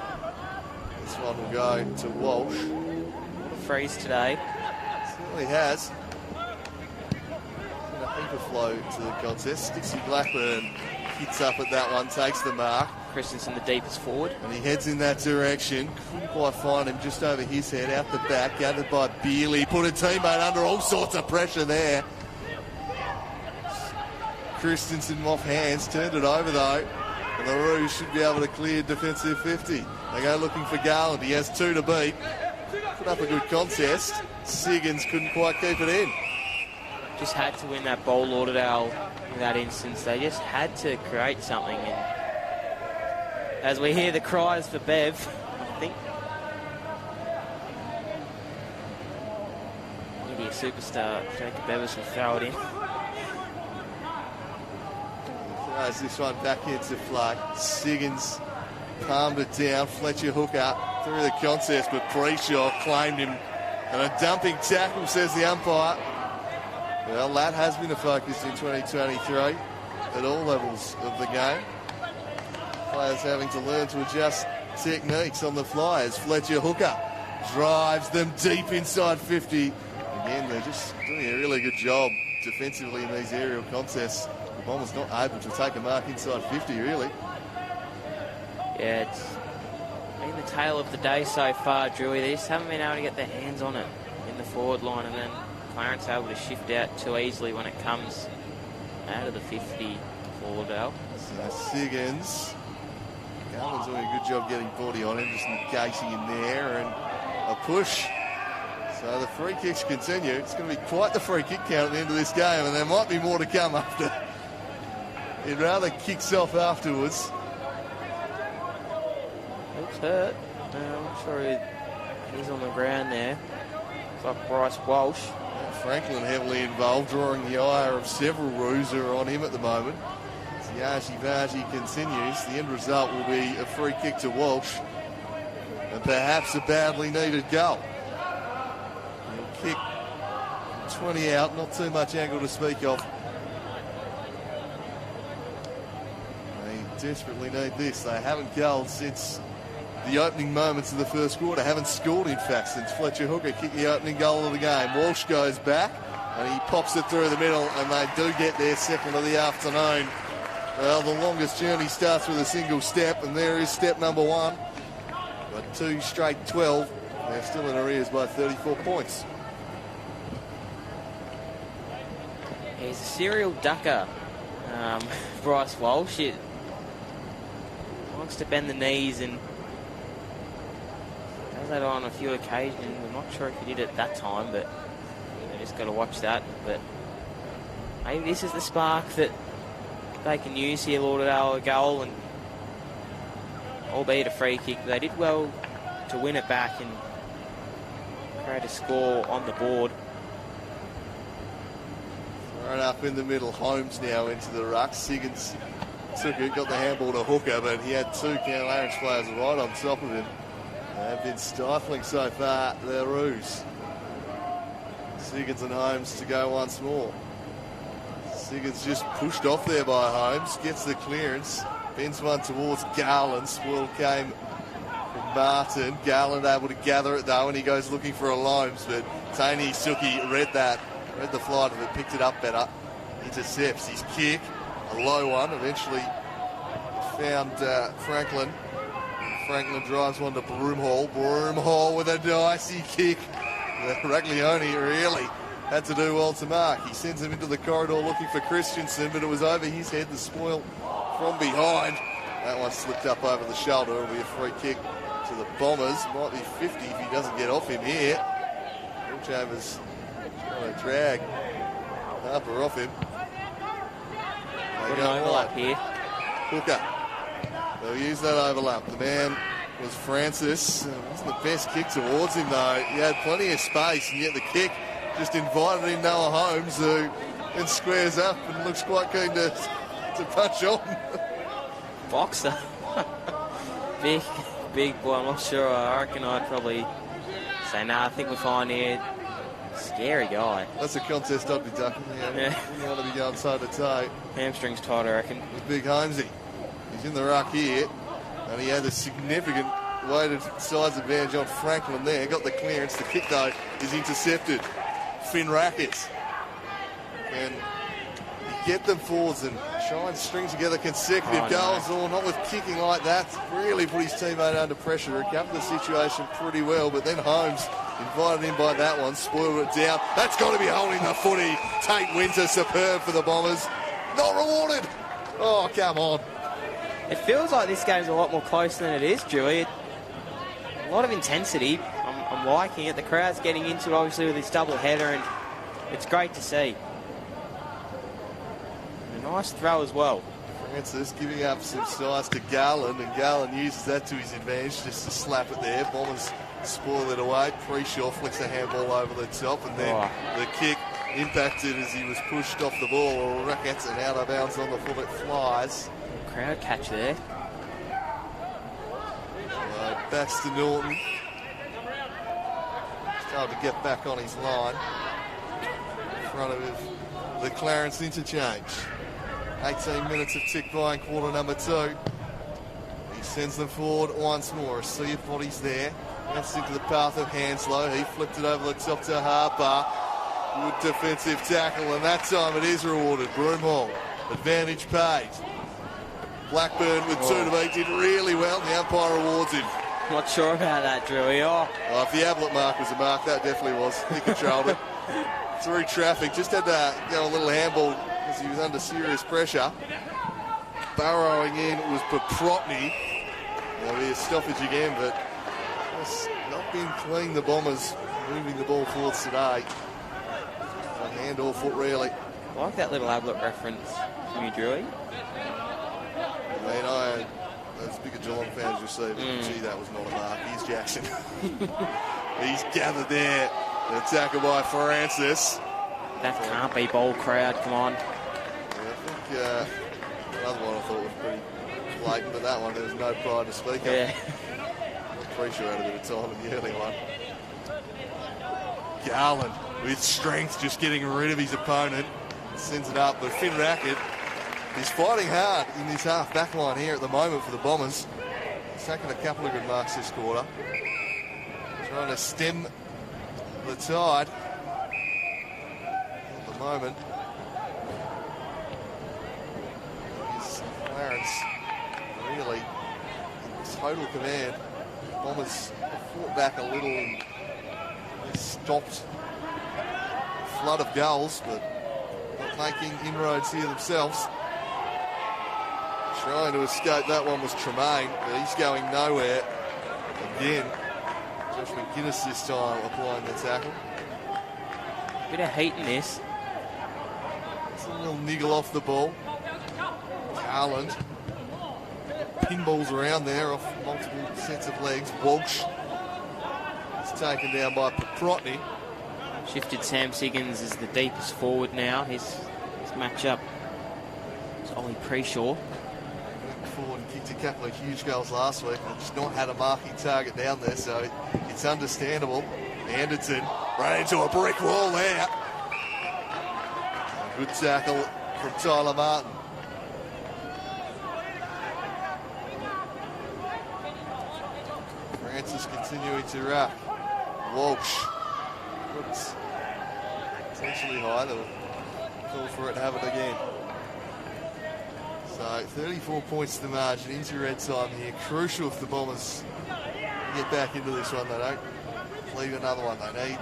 This one will go to Walsh. What a freeze today. Certainly has. Been a heap of flow to the contest. Dixie Blackburn hits up at that one, takes the mark. Christensen the deepest forward. And he heads in that direction. Couldn't quite find him, just over his head, out the back, gathered by Bealey. Put a teammate under all sorts of pressure there. Christensen off hands, turned it over though. And the Roos should be able to clear defensive 50. They go looking for Garland. He has 2 to beat. Put up a good contest. Siggins couldn't quite keep it in. Just had to win that ball, Lauderdale, in that instance. They just had to create something. And as we hear the cries for Bev, I think media superstar Jacob Bevis will throw it in. Throws this one back into play. Siggins palmed it down. Fletcher hooker through the contest, but Preshaw claimed him. And a dumping tackle, says the umpire. Well, that has been a focus in 2023 at all levels of the game. Players having to learn to adjust techniques on the fly as Fletcher hooker drives them deep inside 50. Again, they're just doing a really good job defensively in these aerial contests. The Bombers not able to take a mark inside 50, really. Yeah, it's been the tale of the day so far, Drewy. They just haven't been able to get their hands on it in the forward line, and then Clarence able to shift out too easily when it comes out of the 50 for Lauderdale. So Siggins, Garland's doing a good job getting body on him, just encasing him there, and a push. So the free kicks continue. It's going to be quite the free kick count at the end of this game, and there might be more to come after. He'd rather kicks off afterwards. Looks hurt. I'm not sure he's on the ground there. It's like Bryce Walsh. Franklin heavily involved, drawing the ire of several Roos who are on him at the moment. As the argy-bargy continues, the end result will be a free kick to Walsh and perhaps a badly needed goal. He'll kick 20 out, not too much angle to speak of. They desperately need this. They haven't goaled since the opening moments of the first quarter. Haven't scored, in fact, since Fletcher Hooker kicked the opening goal of the game. Walsh goes back and he pops it through the middle, and they do get their second of the afternoon. Well, the longest journey starts with a single step, and there is step number 1. But 2 straight 12. They're still in arrears by 34 points. He's a serial ducker, Bryce Walsh. He wants to bend the knees and does that on a few occasions. I'm not sure if he did it that time, but you just got to watch that. But maybe this is the spark that they can use here, Lauderdale, a goal, and albeit a free kick. They did well to win it back and create a score on the board. Right up in the middle, Holmes now into the ruck. Siggins took it, got the handball to Hooker, but he had two Clarence players right on top of him. They've been stifling so far, their Roos. Siggins and Holmes to go once more. Siggins just pushed off there by Holmes, gets the clearance, bends one towards Garland. Spoil came from Martin. Garland able to gather it though, and he goes looking for a Loams, but Tony Suki read the flight of it, picked it up better, intercepts his kick, a low one, eventually found Franklin. Franklin drives one to Broomhall. Broomhall with a dicey kick. Raglione really had to do well to mark. He sends him into the corridor looking for Christensen, but it was over his head, the spoil from behind. That one slipped up over the shoulder. It'll be a free kick to the Bombers. Might be 50 if he doesn't get off him here. Chambers trying to drag Harper off him. Got an overlap here. Hooker. They'll use that overlap. The man was Francis. It wasn't the best kick towards him though. He had plenty of space, and yet the kick just invited in Noah Holmes, who then squares up and looks quite keen to punch on. Boxer. big boy. I'm not sure. I reckon I'd probably say, nah, I think we're fine here. Scary guy. That's a contest I'd be ducking. Yeah. Wouldn't want to be going toe to toe. Hamstrings tight, I reckon. With Big Holmesy. He's in the ruck here, and he had a significant weighted size advantage on Franklin there. Got the clearance. The kick, though, is intercepted. Finn Rackets. And you get them forwards and try and string together consecutive goals, or not with kicking like that. Really put his teammate under pressure. Recovered the situation pretty well, but then Holmes invited in by that one, spoiled it down. That's got to be holding the footy. Tate Winter, superb for the Bombers. Not rewarded. Oh, come on. It feels like this game's a lot more close than it is, Dewey. A lot of intensity. I'm liking it. The crowd's getting into it, obviously, with this double header, and it's great to see. And a nice throw as well. Francis giving up some size to Garland, and Garland uses that to his advantage just to slap it there. Bombers spoil it away. Pre-Shaw flicks a handball over the top, and then the kick impacted as he was pushed off the ball, or rackets and out of bounds on the foot. It flies. Crowd catch there. Baxter Norton started to get back on his line in front of the Clarence interchange. 18 minutes have ticked by in quarter number 2. He sends them forward once more. A sea of bodies there. Gets into the path of Hanslow. He flipped it over the top to Harper. Good defensive tackle, and that time it is rewarded. Broomhall, advantage paid. Blackburn with 2 to beat did really well. The umpire awards him. Not sure about that, Drewy. If the Ablett mark was a mark, that definitely was. He controlled it. Through traffic. Just had to go a little handball because he was under serious pressure. Burrowing in was Paprotny. There'll be a stoppage again, but it's not been clean, the Bombers moving the ball forwards today. A hand or foot, really. I like that little Ablett reference from you, Drewy. I mean, as big a Geelong fan as you see, gee, that was not a mark. Here's Jackson. He's gathered there. The tackle by Francis. That can't be bold crowd, come on. Yeah, I think another one I thought was pretty blatant, but that one, there was no pride to speak of. Yeah. I'm pretty sure I had a bit of time in the early one. Garland with strength, just getting rid of his opponent. Sends it up, but Finn Rackett is fighting hard in this half-back line here at the moment for the Bombers. He's taken a couple of good marks this quarter. Trying to stem the tide at the moment. Is Clarence really in total command. Bombers fought back a little and stopped the flood of goals, but not making inroads here themselves. Trying to escape that one was Tremaine, but he's going nowhere. Again, Josh McGuinness this time applying the tackle. Bit of heat in this. It's a little niggle off the ball. Garland. Pinballs around there off multiple sets of legs. Walsh is taken down by Paprotny. Shifted Sam Siggins as the deepest forward now. His matchup is Ollie Preshaw. Went forward and kicked a couple of huge goals last week and just not had a marking target down there, so it's understandable. Anderton ran into a brick wall there. Good tackle from Tyler Martin. Francis continuing to ruck. Walsh. Looks potentially high. They'll call for it, have it again. So 34 points to the margin into red time here. Crucial if the Bombers get back into this one. They don't leave another one. They need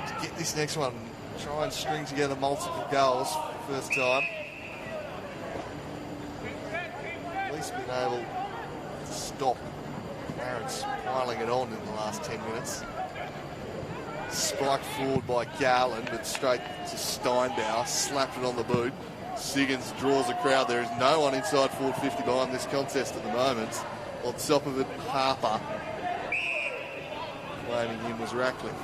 to get this next one. Try and string together multiple goals first time. At least been able to stop Clarence piling it on in the last 10 minutes. Spiked forward by Garland, but straight to Steinbauer. Slapped it on the boot. Siggins draws a crowd. There is no one inside forward 50 behind this contest at the moment. On top of it, Harper. Claiming him was Ratcliffe.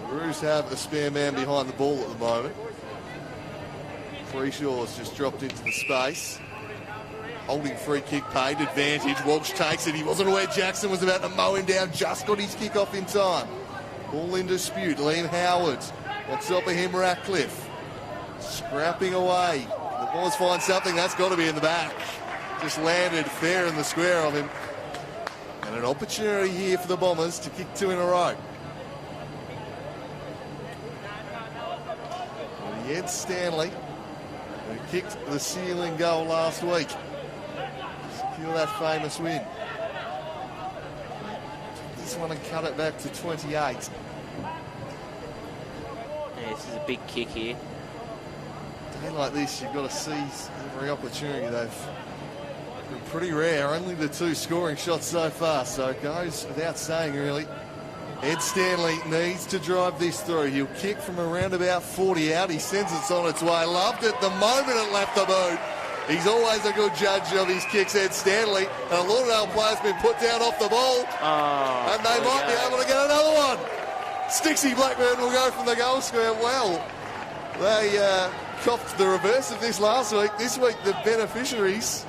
The Roos have a spare man behind the ball at the moment. Freeshaw's just dropped into the space. Holding free kick paid, advantage. Walsh takes it. He wasn't aware Jackson was about to mow him down. Just got his kick off in time. Ball in dispute. Liam Howard. On top of him, Ratcliffe. Scrapping away. The Bombers find something. That's got to be in the back. Just landed fair in the square of him. And an opportunity here for the Bombers to kick 2 in a row. And Ed Stanley, who kicked the ceiling goal last week. Secure that famous win. This one and cut it back to 28. Yeah, this is a big kick here. A day like this, you've got to seize every opportunity. They've been pretty rare. Only the 2 scoring shots so far, so it goes without saying, really. Ed Stanley needs to drive this through. He'll kick from around about 40 out. He sends it on its way. Loved it the moment it left the boot. He's always a good judge of his kicks, Ed Stanley. And a Lauderdale player's been put down off the ball. And they might be able to get another one. Stixie Blackburn will go from the goal square. Well, they copped the reverse of this last week. This week, the beneficiaries.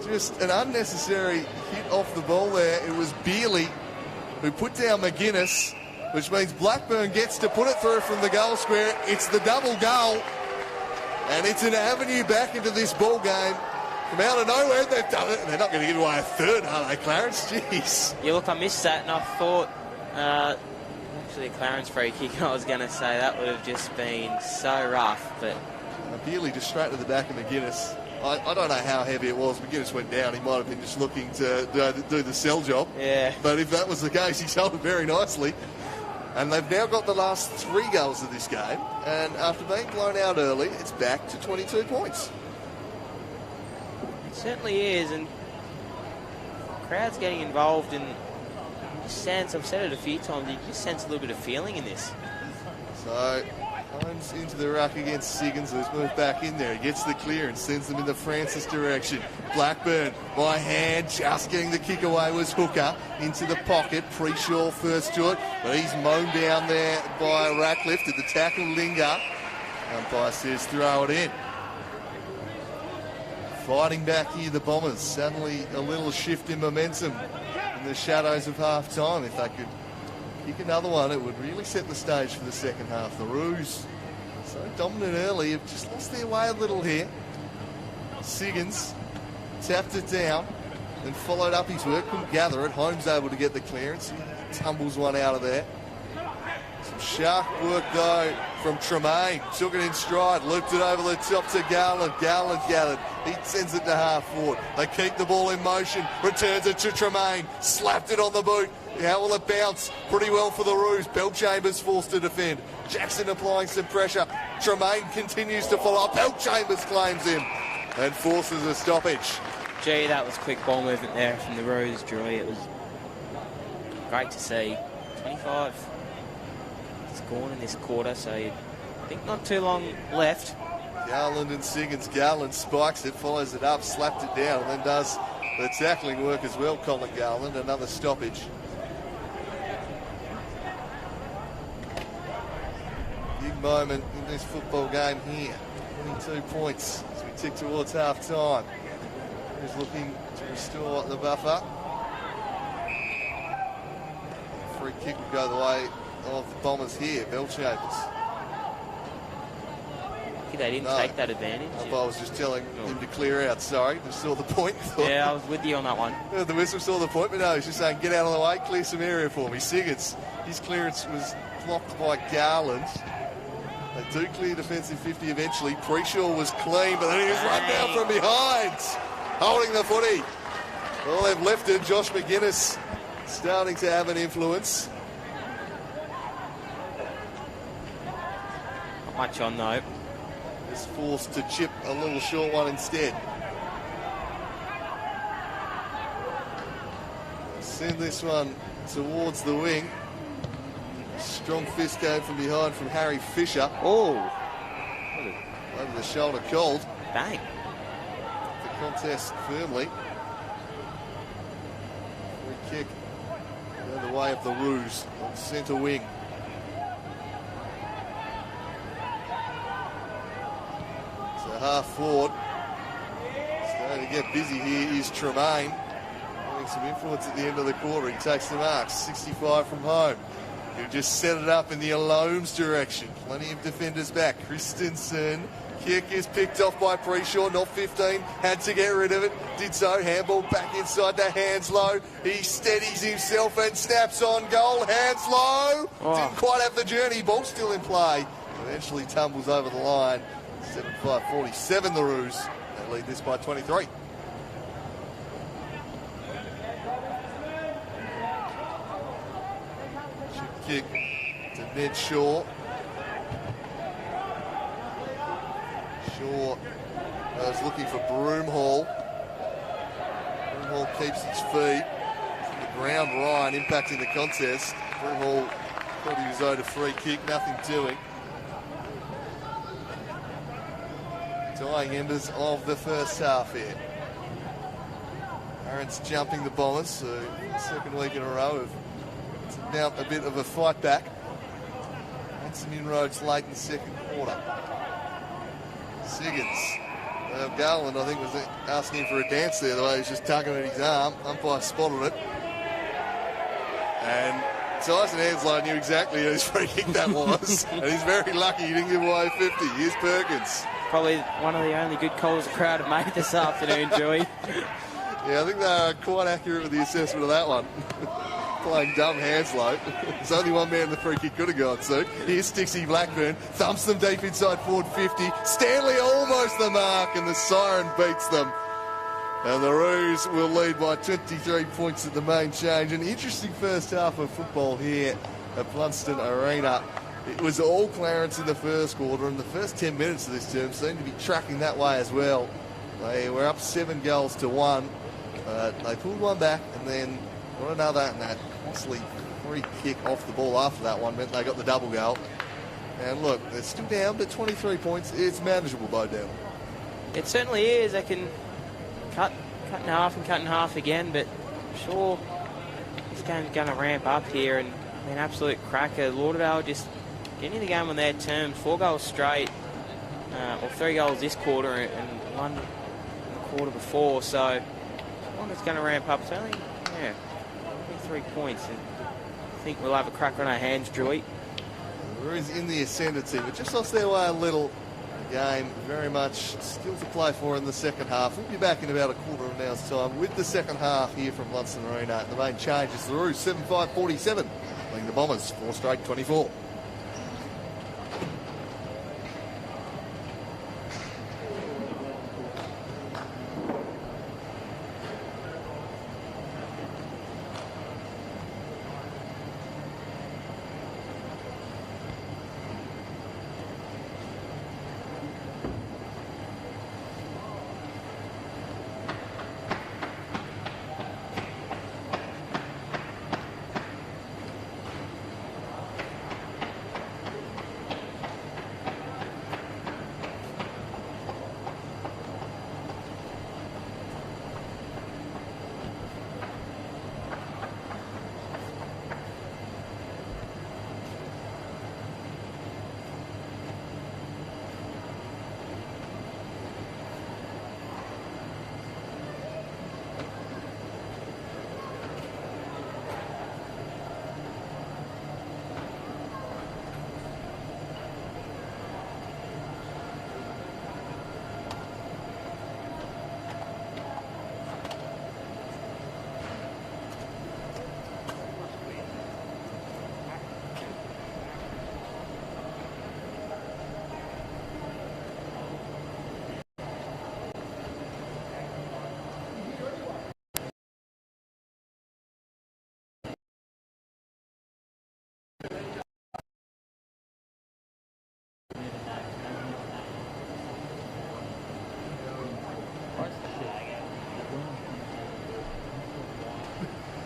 Just an unnecessary hit off the ball there. It was Bealey who put down McGuinness, which means Blackburn gets to put it through from the goal square. It's the double goal. And it's an avenue back into this ball game. From out of nowhere, they've done it. They're not going to give away a third, are they, Clarence? Jeez. Yeah, look, I missed that, and I thought, actually, a Clarence free kick, I was going to say that would have just been so rough, but... Bealey just straight to the back of McGuinness. I don't know how heavy it was. McGuinness went down. He might have been just looking to do the sell job. Yeah. But if that was the case, he sold it very nicely. And they've now got the last 3 goals of this game. And after being blown out early, it's back to 22 points. It certainly is, and the crowd's getting involved, and you just sense, I've said it a few times, you just sense a little bit of feeling in this. So, Holmes into the ruck against Siggins, who's moved back in there. He gets the clearance, sends them in the Francis direction. Blackburn by hand, just getting the kick away was Hooker into the pocket. Preshaw first to it, but he's mown down there by Ratcliffe. Did the tackle linger? Umpire says throw it in. Fighting back here, the Bombers. Suddenly a little shift in momentum in the shadows of half-time. If they could kick another one, it would really set the stage for the second half. The Roos, so dominant early, have just lost their way a little here. Siggins tapped it down, then followed up his work, couldn't gather it. Holmes able to get the clearance. He tumbles one out of there. Some sharp work, though, from Tremaine. Took it in stride, looped it over the top to Garland. Garland gathered. He sends it to half forward. They keep the ball in motion, returns it to Tremaine, slapped it on the boot. How will it bounce? Pretty well for the Roos. Bellchambers forced to defend. Jackson applying some pressure. Tremaine continues to follow up. Bellchambers claims him and forces a stoppage. Gee, that was quick ball movement there from the Roos, Joy. It was great to see. 25 it's gone in this quarter, so I think not too long left. Garland and Siggins. Garland spikes it, follows it up, slapped it down, and then does the tackling work as well, Colin Garland. Another stoppage. Big moment in this football game here. 22 points as we tick towards half-time. Who's looking to restore the buffer? Free kick will go the way of the Bombers here. Bellchambers. They didn't take that advantage. I was just telling him to clear out. Sorry, just saw the point. Yeah, I was with you on that one. The whistle saw the point, but no, he's just saying, get out of the way, clear some area for me. Siggins, his clearance was blocked by Garland. They do clear defensive 50 eventually. Preshaw was clean, but then he was run down from behind. Holding the footy. Well, they've left it. Josh McGuinness starting to have an influence. Not much on, though. Is forced to chip a little short one instead. Send this one towards the wing. Strong fist came from behind from Harry Fisher. Oh! Over the shoulder called. Bang. The contest firmly. Free kick going the way of the Roos on centre wing. So half forward. Starting to get busy here is Tremaine. Having some influence at the end of the quarter. He takes the marks. 65 from home. He'll just set it up in the Alomes direction. Plenty of defenders back. Christensen. Kick is picked off by Preshaw. Not 15. Had to get rid of it. Did so. Handball back inside to Hanslow. He steadies himself and snaps on goal. Hanslow didn't quite have the journey. Ball still in play. Eventually tumbles over the line. 7-5-47 the Roos. They lead this by 23. Kick to Ned Shaw. Shaw was looking for Broomhall. Broomhall keeps his feet. From the ground, Ryan impacting the contest. Broomhall thought he was owed a free kick, nothing doing. Dying embers of the first half here. Clarence jumping the Bombers, so second week in a row of now a bit of a fight back. And some inroads late in the second quarter. Siggins. Garland, I think, was asking for a dance there, the way he was just tugging at his arm. Umpire spotted it. And Tyson Hanslow knew exactly whose free kick that was. And he's very lucky he didn't give away 50. Here's Perkins. Probably one of the only good calls the crowd have made this afternoon, Joey. Yeah, I think they're quite accurate with the assessment of that one. Playing dumb Hanslow. There's only one man the free kick could have gone to. Here's Stixie Blackburn. Thumps them deep inside forward 50. Stanley almost the mark, and the siren beats them. And the Roos will lead by 23 points at the main change. An interesting first half of football here at Blundstone Arena. It was all Clarence in the first quarter, and the first 10 minutes of this term seemed to be tracking that way as well. They were up 7-1. They pulled one back and then got another, and that costly free kick off the ball after that one meant they got the double goal. And look, they're still down, but 23 points, it's manageable by down. It certainly is. They can cut in half and cut in half again, but I'm sure this game's going to ramp up here, and an absolute cracker. Lauderdale just getting the game on their terms. 4 goals straight, or 3 goals this quarter and 1 in the quarter before, so one that's going to ramp up. It's only 3 points, and I think we'll have a cracker on our hands, Drewy. Roos in the ascendancy, but just lost their way a little. Game very much still to play for in the second half. We'll be back in about a quarter of an hour's time with the second half here from Blundstone Arena. The main change is the Roos 7-5-47, leading the Bombers 4 straight 24.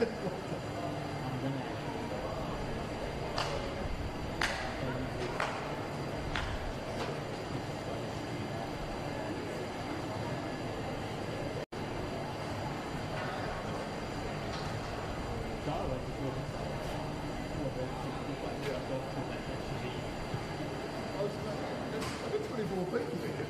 I've got 24 people here.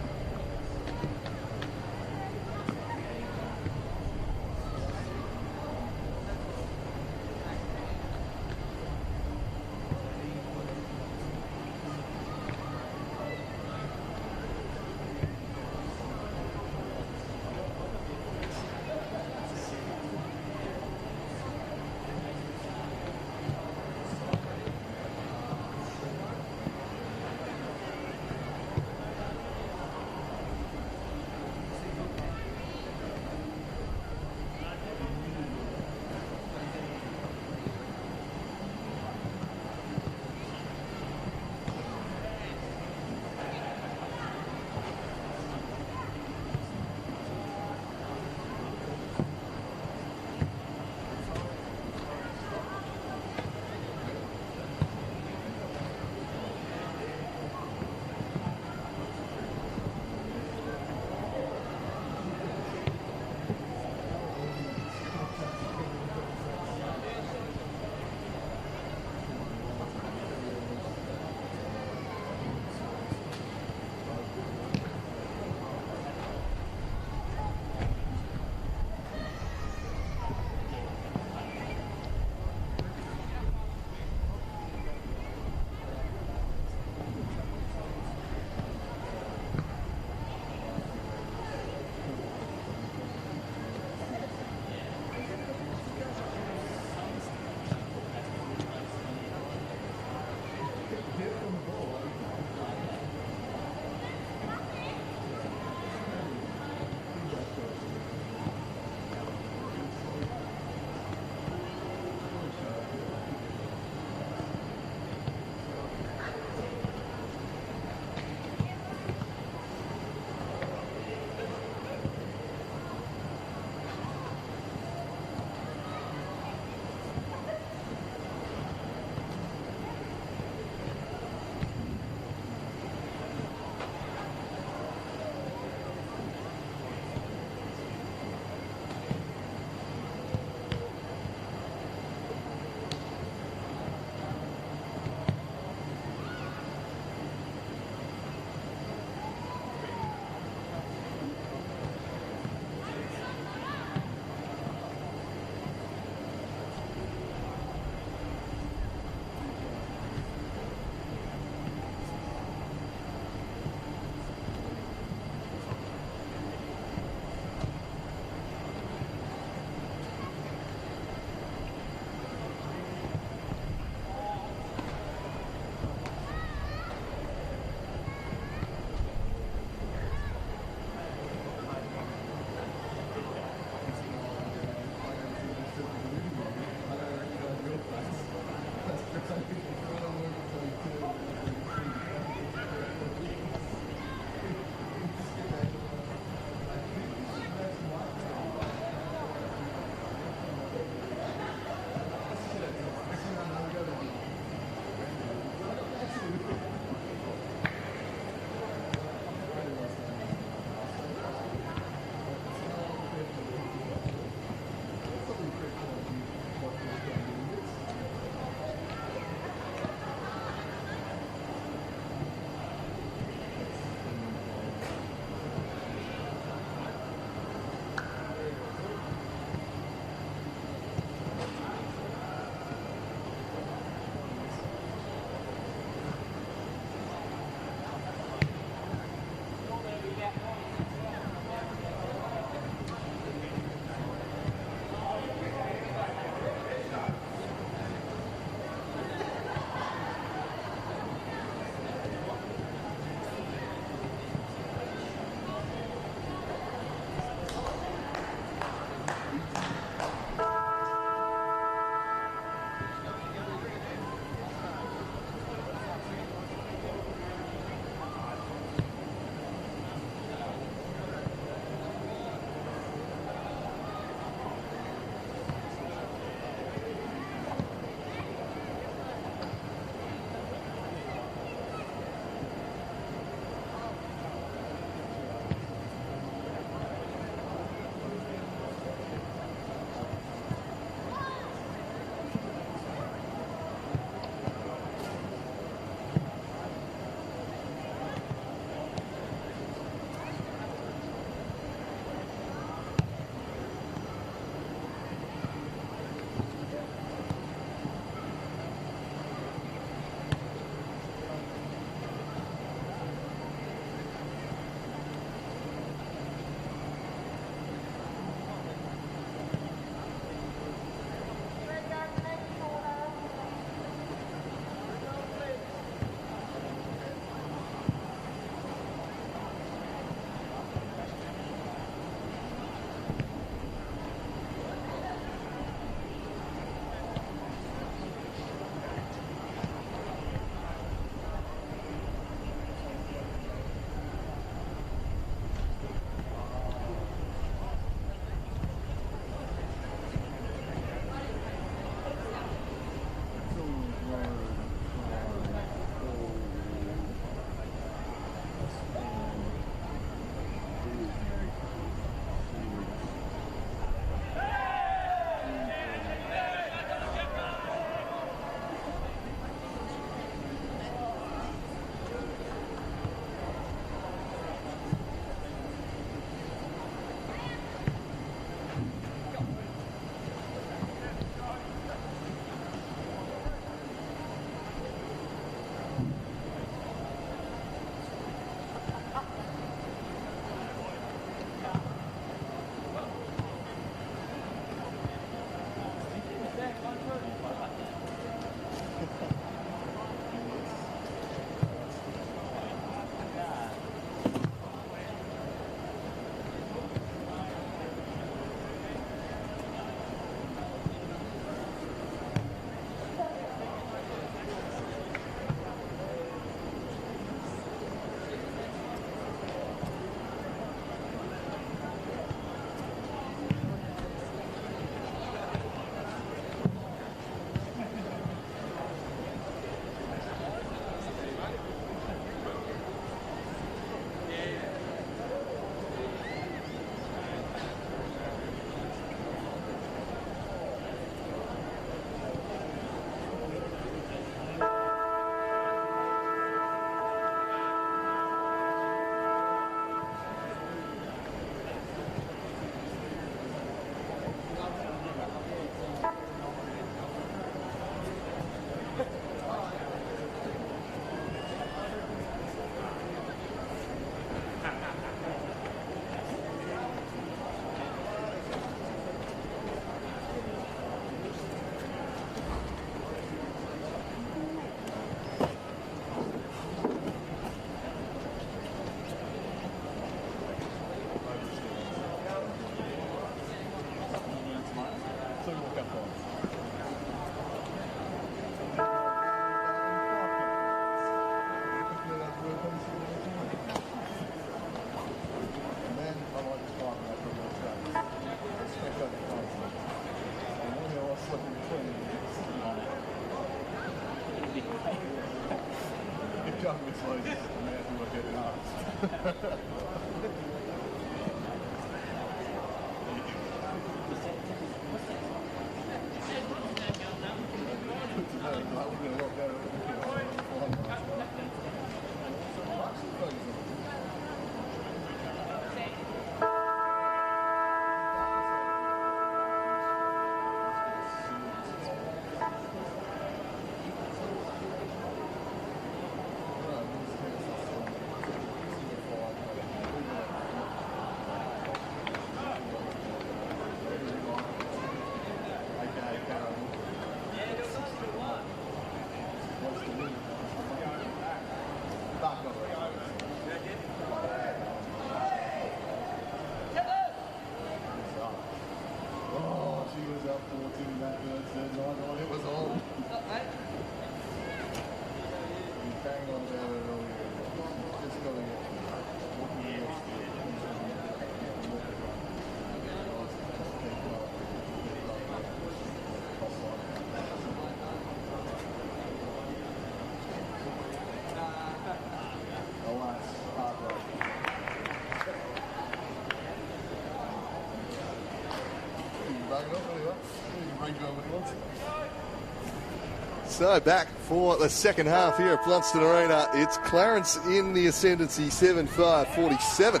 So back for the second half here at Blundstone Arena. It's Clarence in the ascendancy, 7-5-47.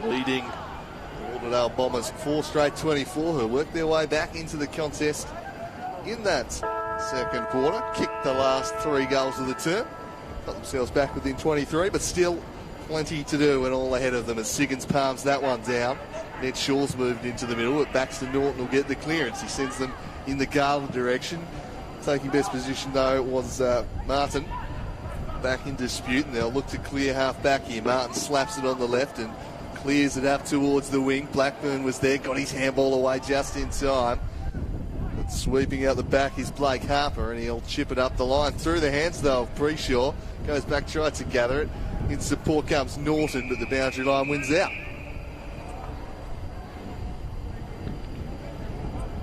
Leading the Lauderdale Bombers 4 straight 24, who worked their way back into the contest in that second quarter. Kicked the last 3 goals of the term. Got themselves back within 23, but still plenty to do and all ahead of them as Siggins palms that one down. Ned Shaw's moved into the middle, but Baxter Norton will get the clearance. He sends them in the Garland direction. Taking best position though was Martin. Back in dispute, and they'll look to clear half back here. Martin slaps it on the left and clears it up towards the wing. Blackburn was there, got his handball away just in time. But sweeping out the back is Blake Harper, and he'll chip it up the line. Through the hands though of Preshaw. Goes back, tried to gather it. In support comes Norton, but the boundary line wins out.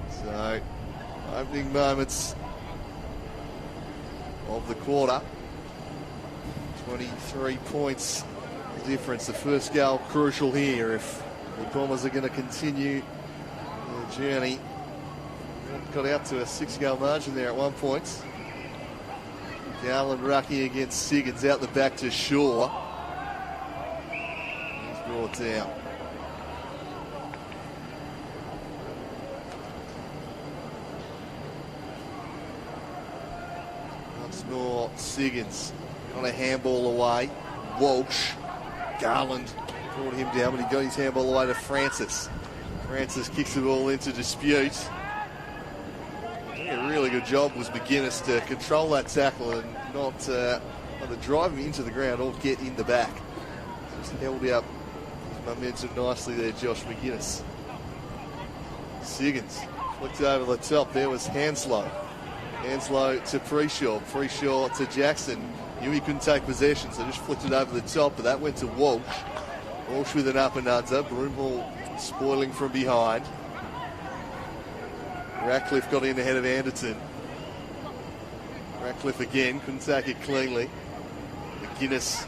So, opening moments of the quarter. 23 points difference. The first goal crucial here if the Bombers are going to continue their journey. Got out to a 6-goal margin there at one point. Garland rucky against Siggins, out the back to Shaw. He's brought down. Once more, Siggins on a handball away. Walsh, Garland brought him down, but he got his handball away to Francis. Francis kicks the ball into dispute. Doing a really good job was McGuinness to control that tackle and not either drive him into the ground or get in the back. Just held up his momentum nicely there, Josh McGuinness. Siggins flicked over the top. There was Hanslow. Hanslow to Preshaw. Preshaw to Jackson. Knew he couldn't take possession, so just flicked it over the top, but that went to Walsh. Walsh with an up and under. Broomhall spoiling from behind. Ratcliffe got in ahead of Anderton. Ratcliffe again, couldn't take it cleanly. McGuinness,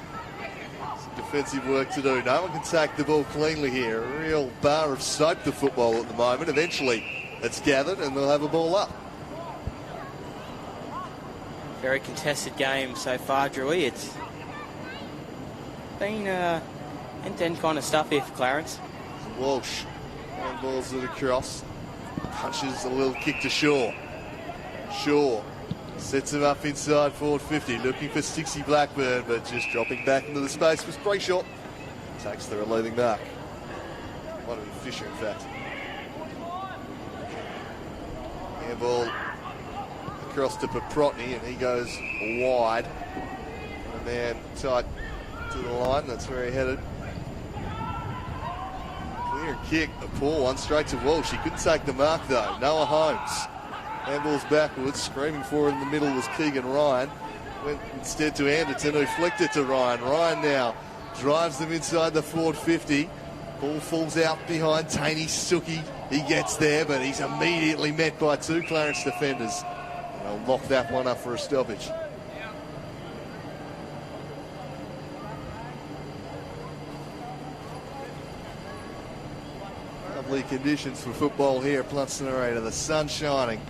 some defensive work to do. No one can take the ball cleanly here. A real bar of soap, the football at the moment. Eventually it's gathered and they'll have a ball up. Very contested game so far, Drewy. It's been end-to-end kind of stuff here for Clarence. Walsh, one balls to the cross. Punches a little kick to Shaw. Shaw sets him up inside forward 50, looking for Stixie Blackburn, but just dropping back into the space was Preshaw. Takes the relieving mark. Might have been Fisher, in fact. Handball across to Paprotny, and he goes wide. A man tight to the line, that's where he headed. Clear kick, a poor one, straight to Walsh. He couldn't take the mark though. Noah Holmes. Handballs backwards, screaming for it in the middle was Keegan Ryan. Went instead to Anderton, who flicked it to Ryan. Ryan now drives them inside the forward 50. Ball falls out behind Taney Suki. He gets there, but he's immediately met by 2 Clarence defenders. They'll lock that one up for a stoppage. Lovely conditions for football here at Blundstone Arena. The sun shining.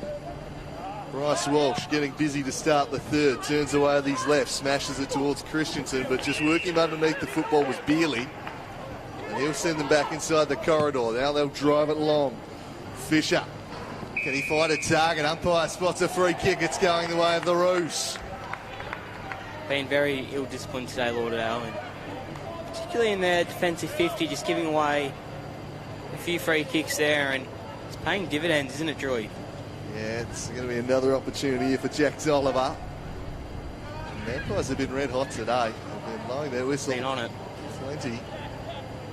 Bryce Walsh getting busy to start the third. Turns away with his left, smashes it towards Christensen, but just working underneath the football was Beerley. And he'll send them back inside the corridor. Now they'll drive it long. Fisher. Can he find a target? Umpire spots a free kick. It's going the way of the Roos. Been very ill-disciplined today, Lauderdale, and particularly in their defensive 50, just giving away a few free kicks there, and it's paying dividends, isn't it, Drew? Yeah, it's going to be another opportunity here for Jack Oliver. The Magpies have been red hot today. They've been blowing their whistle. Been on it. Plenty.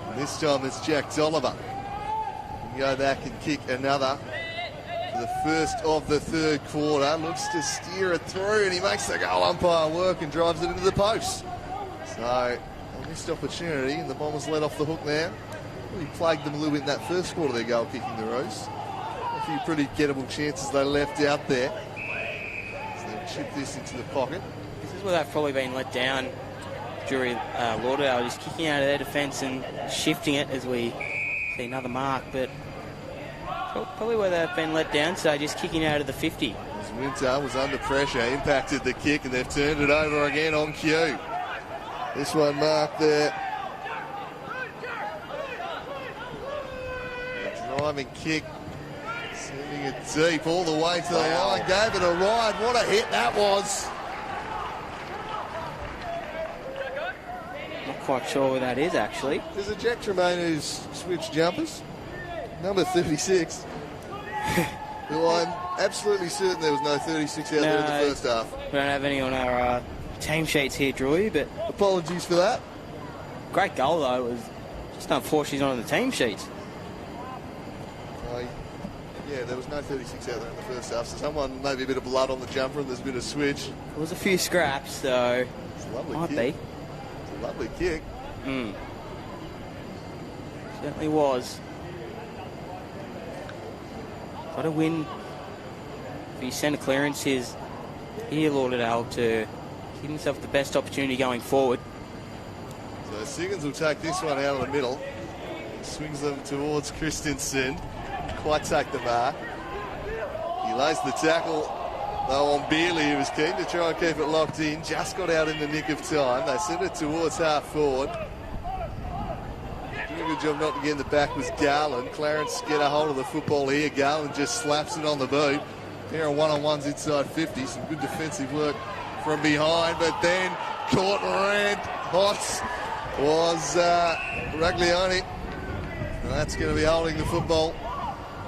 And this time it's Jack Oliver. Can go back and kick another for the first of the third quarter. Looks to steer it through, and he makes the goal umpire work and drives it into the post. So, a missed opportunity, and the Bombers let off the hook there. Really plagued them a little bit in that first quarter, their goal kicking the Roos. A few pretty gettable chances they left out there. So they'll chip this into the pocket. This is where they've probably been let down during Lauderdale, just kicking out of their defence and shifting it as we see another mark, but probably where they've been let down today, just kicking out of the 50. As Winter was under pressure, impacted the kick, and they've turned it over again on cue. This one marked there. A driving kick. Sending it deep all the way to the line. Gave it a ride. What a hit that was. Not quite sure where that is, actually. There's a Jack Tremaine who's switched jumpers. Number 36. Well, I'm absolutely certain there was no 36 out there in the first half. We don't have any on our team sheets here, Drew, but... Apologies for that. Great goal, though. It was just unfortunately he's not on the team sheets. Yeah, there was no 36 out there in the first half, so someone, maybe a bit of blood on the jumper and there's been a switch. There was a few scraps, so it's a lovely might kick. be. It's a lovely kick. Certainly was. Got a win for your centre clearances here, Lauderdale, to give himself the best opportunity going forward. So Siggins will take this one out of the middle. Swings them towards Christensen. Quite take the mark. He lays the tackle, though, on Beerley, who was keen to try and keep it locked in. Just got out in the nick of time. They sent it towards half forward. Doing a good job not to get in the back was Garland. Clarence get a hold of the football here. Garland just slaps it on the boot. Pair of one-on-ones inside 50. Some good defensive work from behind, but then caught and ran. Hot was Raglioni. And that's going to be holding the football.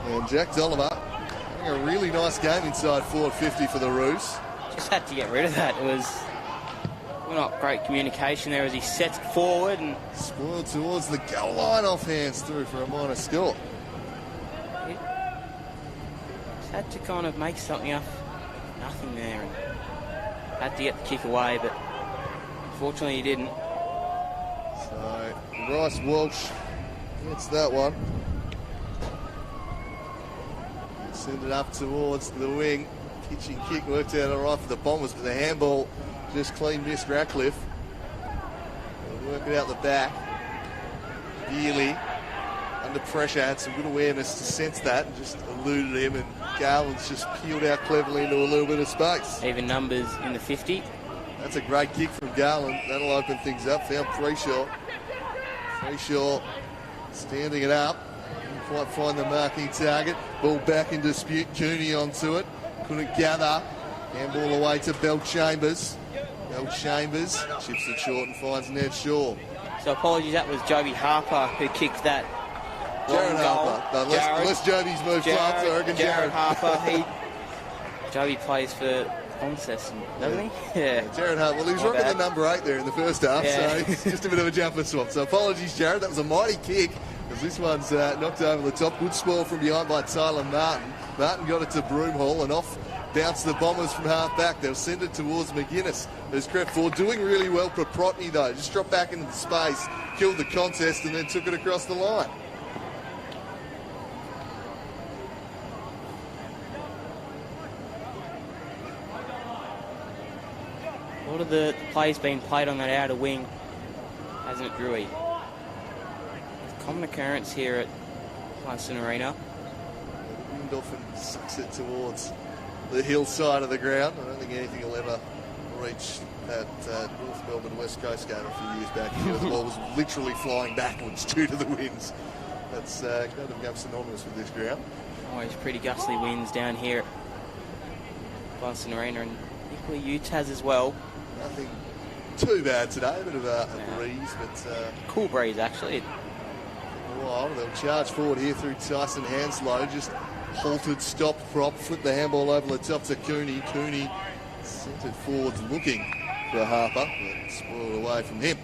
And Jack Oliver having a really nice game inside forward 50 for the Roos. Just had to get rid of that. It was not great communication there as he sets it forward and spoiled towards the goal line, off hands through for a minor score. Just had to kind of make something up. Nothing there, and had to get the kick away, but unfortunately he didn't. So Bryce Walsh gets that one. Send it up towards the wing. Pitching kick worked out all right for the Bombers, but the handball just clean missed Ratcliffe. They'll work it out the back. Beerley under pressure, had some good awareness to sense that and just eluded him, and Garland's just peeled out cleverly into a little bit of space. Even numbers in the 50. That's a great kick from Garland. That'll open things up. Found Freeshaw. Freeshaw standing it up. Didn't quite find the marking target. Ball back in dispute. Cooney onto it. Couldn't gather. Handball away to Bell Chambers. Bell Chambers chips it short and finds Ned Shaw. So apologies, that was Joby Harper who kicked that Jared long goal. Harper. No, unless Joby's moved fast, I reckon Jared Harper. Joby plays for Launceston, doesn't he? Yeah. Jared Harper. Well, he was rocking the number 8 there in the first half, so it's just a bit of a jumper swap. So apologies, Jared. That was a mighty kick, as this one's knocked over the top. Good spoil from behind by Tyler Martin. Martin got it to Broomhall, and off bounced the Bombers from half back. They'll send it towards McGuinness, who's crept forward. Doing really well for Protney, though. Just dropped back into the space, killed the contest, and then took it across the line. A lot of the plays being played on that outer wing, hasn't it, Drewy? Common occurrence here at Blundstone Arena. The wind often sucks it towards the hillside of the ground. I don't think anything will ever reach that North Melbourne West Coast game a few years back. The ball was literally flying backwards due to the winds. That's kind of become synonymous with this ground. Always pretty gustly winds down here at Blundstone Arena, and equally Utah's as well. Nothing too bad today, a bit of a breeze, but cool breeze actually. Well, they'll charge forward here through Tyson Hanslow, just halted, stopped, prop, flipped the handball over the top to Cooney. Cooney sent it forwards looking for Harper, but spoiled away from him.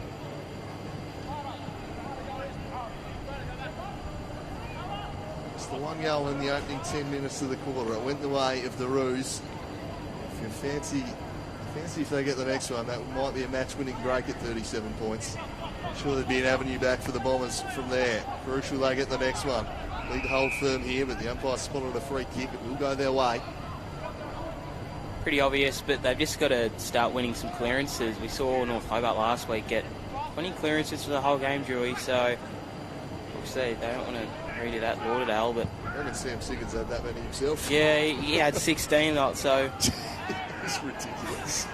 It's the one goal in the opening 10 minutes of the quarter. It went the way of the Roos. If you fancy if they get the next one, that might be a match-winning break at 37 points. I'm sure there'd be an avenue back for the Bombers from there. Crucial they get the next one. Need to hold firm here, but the umpire spotted a free kick. It will go their way. Pretty obvious, but they've just got to start winning some clearances. We saw North Hobart last week get 20 clearances for the whole game, Drewy, so obviously they don't want to redo that Lauderdale, but... I reckon Sam Siggins had that many himself. Yeah, he had 16, so... It's ridiculous.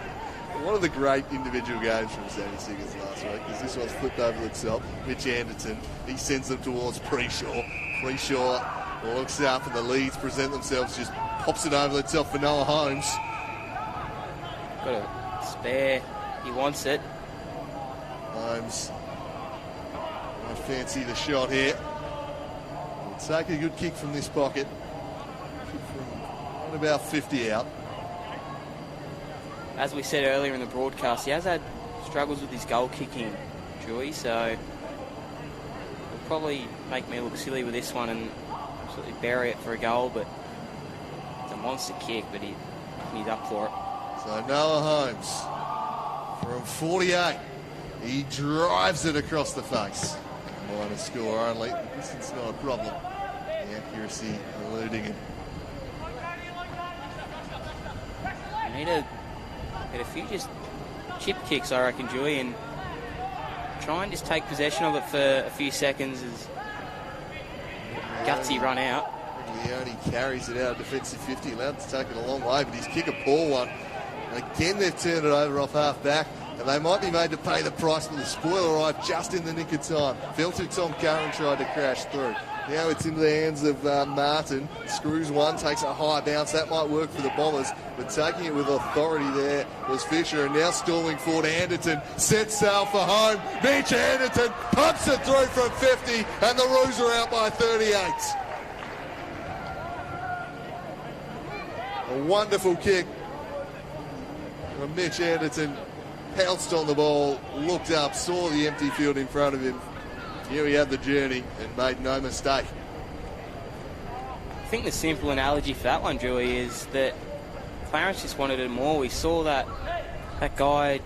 One of the great individual games from Sammy Siggins last week, because this one's flipped over the top. Mitch Anderton, he sends them towards Preshaw. Preshaw looks up and the leads present themselves, just pops it over the top for Noah Holmes. Got a spare. He wants it. Holmes might fancy the shot here. He'll take a good kick from this pocket. Kick from about 50 out. As we said earlier in the broadcast, he has had struggles with his goal kicking, Drewy, so it'll probably make me look silly with this one and absolutely bury it for a goal, but it's a monster kick, but he's up for it. So Noah Holmes from 48, he drives it across the face. Minor score only, the distance not a problem. The accuracy eluding him. You need to get a few just chip kicks, I reckon, Drewy, and try and just take possession of it for a few seconds as gutsy run out. Leone carries it out of defensive 50, allowed to take it a long way, but he's kick a poor one. And again, they've turned it over off half back, and they might be made to pay the price, but the spoil arrived just in the nick of time. Fell to Tom Curran, tried to crash through. Now it's into the hands of Martin. Screws one, takes a high bounce. That might work for the Bombers, but taking it with authority there was Fisher, and now storming forward, Anderton sets sail for home. Mitch Anderton pumps it through from 50, and the Roos are out by 38. A wonderful kick from Mitch Anderton. Pounced on the ball, looked up, saw the empty field in front of him. Here he had the journey and made no mistake. I think the simple analogy for that one, Drewy, is that Clarence just wanted it more. We saw that guy,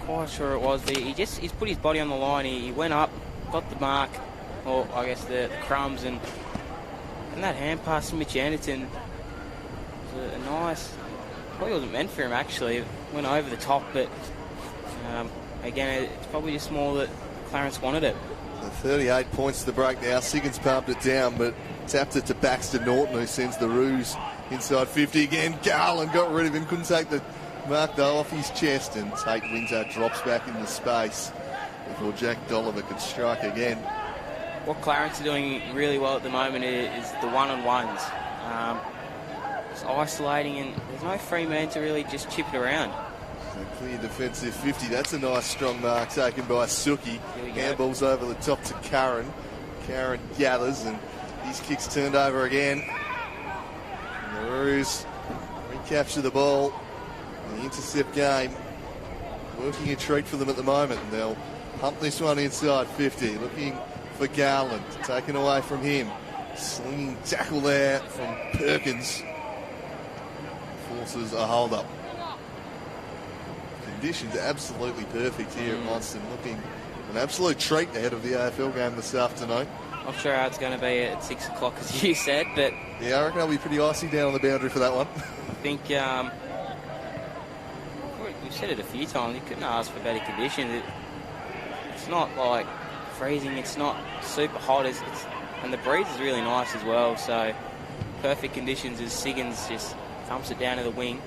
quite sure it was, but he's put his body on the line. He went up, got the mark, or I guess the crumbs, and that hand pass from Mitch Anderton was a nice. Probably wasn't meant for him actually. It went over the top, but again, it's probably just more that Clarence wanted it. The 38 points to the break now. Siggins pumped it down, but tapped it to Baxter Norton, who sends the Roos inside 50 again. Garland got rid of him, couldn't take the mark though off his chest, and Tate Winter drops back into space before Jack Dolliver could strike again. What Clarence are doing really well at the moment is the one-on-ones. Just isolating, and there's no free man to really just chip it around. A clear defensive 50. That's a nice strong mark taken by Suki. Handballs over the top to Curran. Curran gathers, and his kick's turned over again. And the Roos recapture the ball. The intercept game working a treat for them at the moment, and they'll pump this one inside 50. Looking for Garland, taken away from him. Slinging tackle there from Perkins. Forces a hold-up. Conditions absolutely perfect here at Blundstone. Looking an absolute treat ahead of the AFL game this afternoon. Not sure how it's going to be at 6 o'clock, as you said, but... Yeah, I reckon I'll be pretty icy down on the boundary for that one. I think, we've said it a few times, you couldn't ask for better conditions. It's not like freezing, it's not super hot, it's And the breeze is really nice as well, so perfect conditions as Siggins just thumps it down to the wing.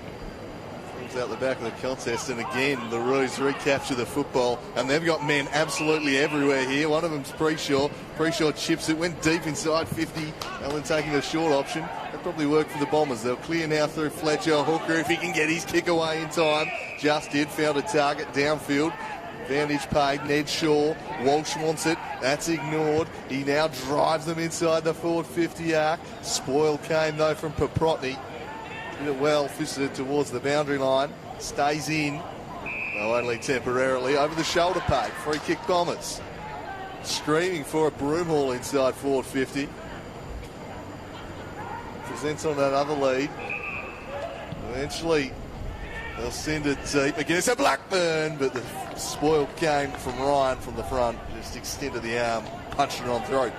Comes out the back of the contest, and again, the Roos recapture the football, and they've got men absolutely everywhere here. One of them's Preshaw. Preshaw chips it, went deep inside 50, Allen taking the short option. That probably worked for the Bombers. They'll clear now through Fletcher. Hooker, if he can get his kick away in time. Just did, found a target downfield. Vantage paid, Ned Shaw. Walsh wants it, that's ignored. He now drives them inside the forward 50 arc. Spoil came though from Paprotny. Did it well, fisted it towards the boundary line. Stays in, though only temporarily. Over the shoulder paid, free kick Bombers. Screaming for a Broomhall inside forward 50. Presents on that other lead. Eventually, they'll send it deep against a Blackburn, but the spoil came from Ryan from the front. Just extended the arm, punched it on throat.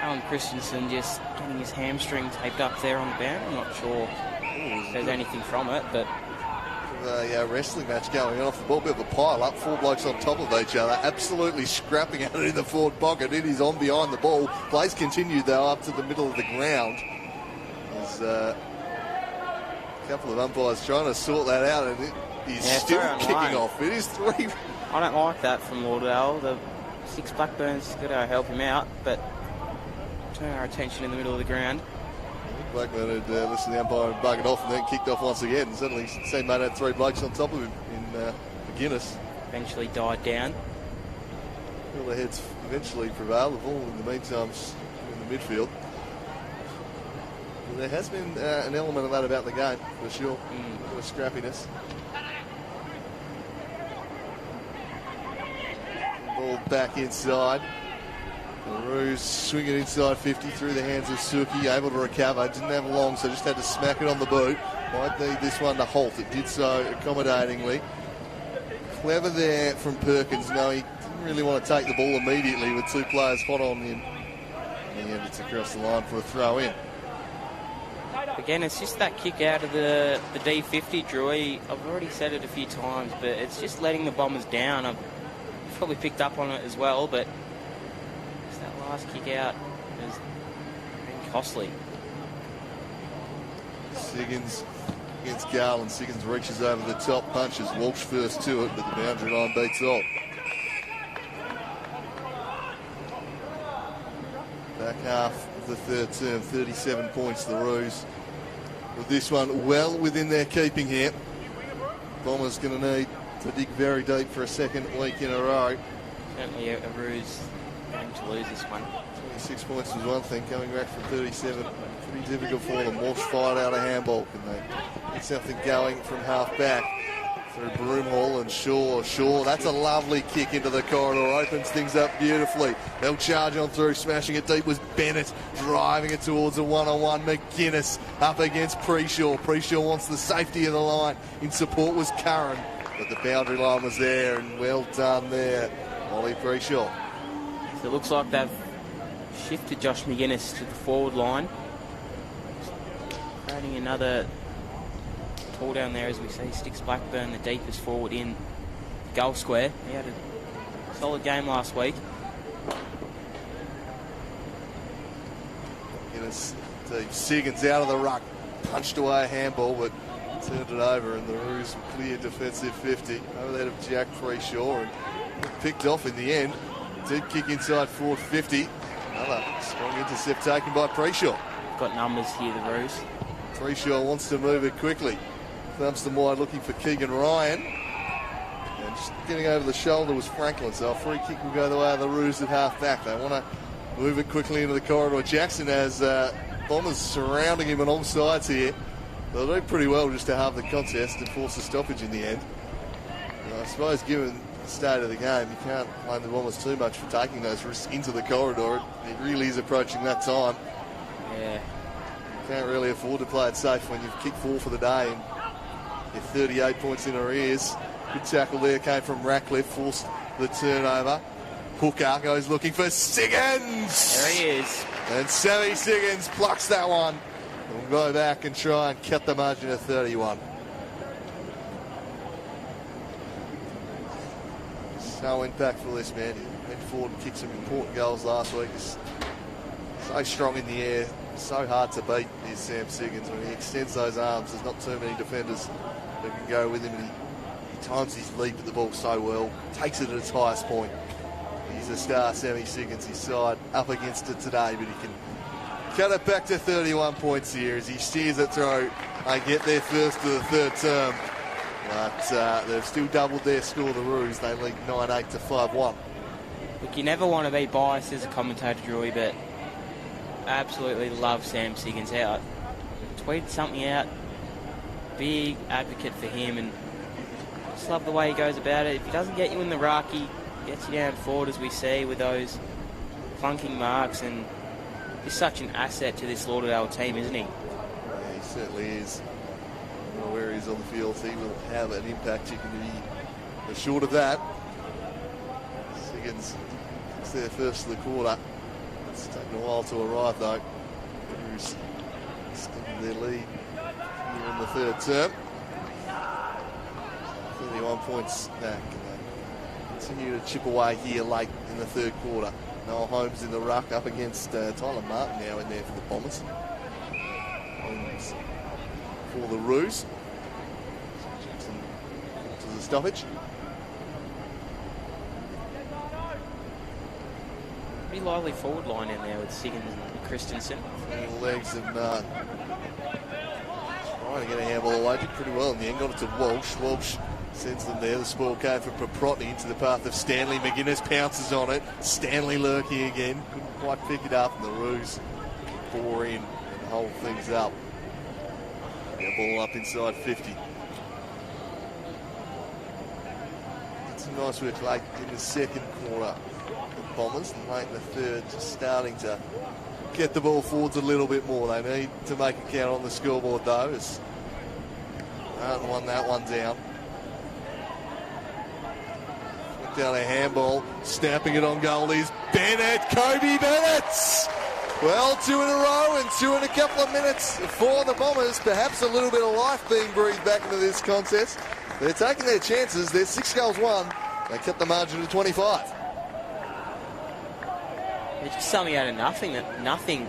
Alan Christensen just getting his hamstring taped up there on the bound. I'm not sure if there's anything from it, but a wrestling match going on off the ball. Bit of a pile up, 4 blokes on top of each other, absolutely scrapping at it in the forward pocket. It is on behind the ball. Plays continued though up to the middle of the ground. There's a couple of umpires trying to sort that out, and he's still kicking off. It is 3. I don't like that from Lauderdale. The 6 Blackburns got to help him out, but turn our attention in the middle of the ground. Blackburn had listened to the umpire and buggered off and then kicked off once again. And suddenly, same mate had 3 blokes on top of him in McGuinness. Eventually died down. All the heads eventually prevailed. The ball in the meantime in the midfield. But there has been an element of that about the game, for sure. A bit of scrappiness. Ball back inside. The Roos swing it inside 50 through the hands of Suki, able to recover. Didn't have long, so just had to smack it on the boot. Might need this one to halt. It did so accommodatingly. Clever there from Perkins. No, he didn't really want to take the ball immediately with 2 players hot on him. In the end, it's across the line for a throw in. Again, it's just that kick out of the D50, Drew. I've already said it a few times, but it's just letting the Bombers down. I've probably picked up on it as well, but that last kick out has been costly. Siggins against Garland. Siggins reaches over the top, punches Walsh first to it, but the boundary line beats off. Back half of the third term, 37 points the Roos. With this one well within their keeping here. Bombers going to need to dig very deep for a second week in a row. Certainly a Roos going to lose this one. 26 points was one thing, coming back from 37. Pretty difficult for them. Walsh fired out a handball. Can they get something going from half back? Through Broomhall and Shaw. That's a lovely kick into the corridor. Opens things up beautifully. They'll charge on through. Smashing it deep was Bennett. Driving it towards a one-on-one. McGuinness up against Preshaw. Preshaw wants the safety of the line. In support was Curran. But the boundary line was there, and well done there, Ollie Preshaw. So it looks like they've shifted Josh McGuinness to the forward line. Creating another pull down there as we see Sticks Blackburn, the deepest forward in goal square. He had a solid game last week. Siggins out of the ruck, punched away a handball, but turned it over, and the Roos were clear defensive 50 over that of Jack Preshaw, and picked off in the end. Deep kick inside forward 50. Another strong intercept taken by Preshaw. Got numbers here, the Roos. Preshaw wants to move it quickly. Thumps them wide, looking for Keegan Ryan. And just getting over the shoulder was Franklin. So a free kick will go the way of the Roos at half back. They want to move it quickly into the corridor. Jackson has Bombers surrounding him on all sides here. They'll do pretty well just to have the contest and force a stoppage in the end. I suppose given the state of the game, you can't blame the Bombers too much for taking those risks into the corridor. It really is approaching that time. Yeah. You can't really afford to play it safe when you've kicked 4 for the day and you're 38 points in arrears. Good tackle there came from Ratcliffe, forced the turnover. Hooker goes looking for Siggins. There he is. And Sammy Siggins plucks that one. We'll go back and try and cut the margin to 31. So impactful this man. He went forward and kicked some important goals last week. This So strong in the air, so hard to beat is Sam Siggins. When he extends those arms, there's not too many defenders that can go with him, and he times his leap at the ball so well, takes it at its highest point. He's a star, Sammy Siggins. His side up against it today, but he can cut it back to 31 points here as he steers it through. They get their first of the third term, but they've still doubled their score, the Roos. They lead 9-8 to 5-1. Look, you never want to be biased as a commentator, Drewy, but absolutely love Sam Siggins out. Tweeted something out, big advocate for him, and just love the way he goes about it. If he doesn't get you in the ruck, he gets you down forward, as we see, with those clunking marks, and he's such an asset to this Lauderdale team, isn't he? Yeah, he certainly is. I don't know where he's on the field, he will have an impact. You can be assured of that. Siggins is their first of the quarter. It's taken a while to arrive, though. Who's extending their lead here in the third term. 31 points back. Continue to chip away here late in the third quarter. Noel Holmes in the ruck up against Tyler Martin now in there for the Bombers. Holmes for the Roos. Jackson to the stoppage. Pretty lively forward line in there with Siggins and Christensen. The legs of Martin. Trying to get a handball away, did pretty well in the end. Got it to Walsh. Walsh sends them there. The spoil came for Proprotny into the path of Stanley. McGuinness pounces on it. Stanley lurking again. Couldn't quite pick it up, and the Roos bore in and hold things up. Get ball up inside 50. It's a nice work late in the second quarter. The Bombers, and late in the third, just starting to get the ball forwards a little bit more. They need to make a count on the scoreboard, though, as Martin won that one down. Down a handball, snapping it on goal is Bennett, Kobe Bennett! Well, 2 in a row and 2 in a couple of minutes for the Bombers. Perhaps a little bit of life being breathed back into this contest. They're taking their chances. They're 6 goals won. They kept the margin to 25. It's just something out of nothing.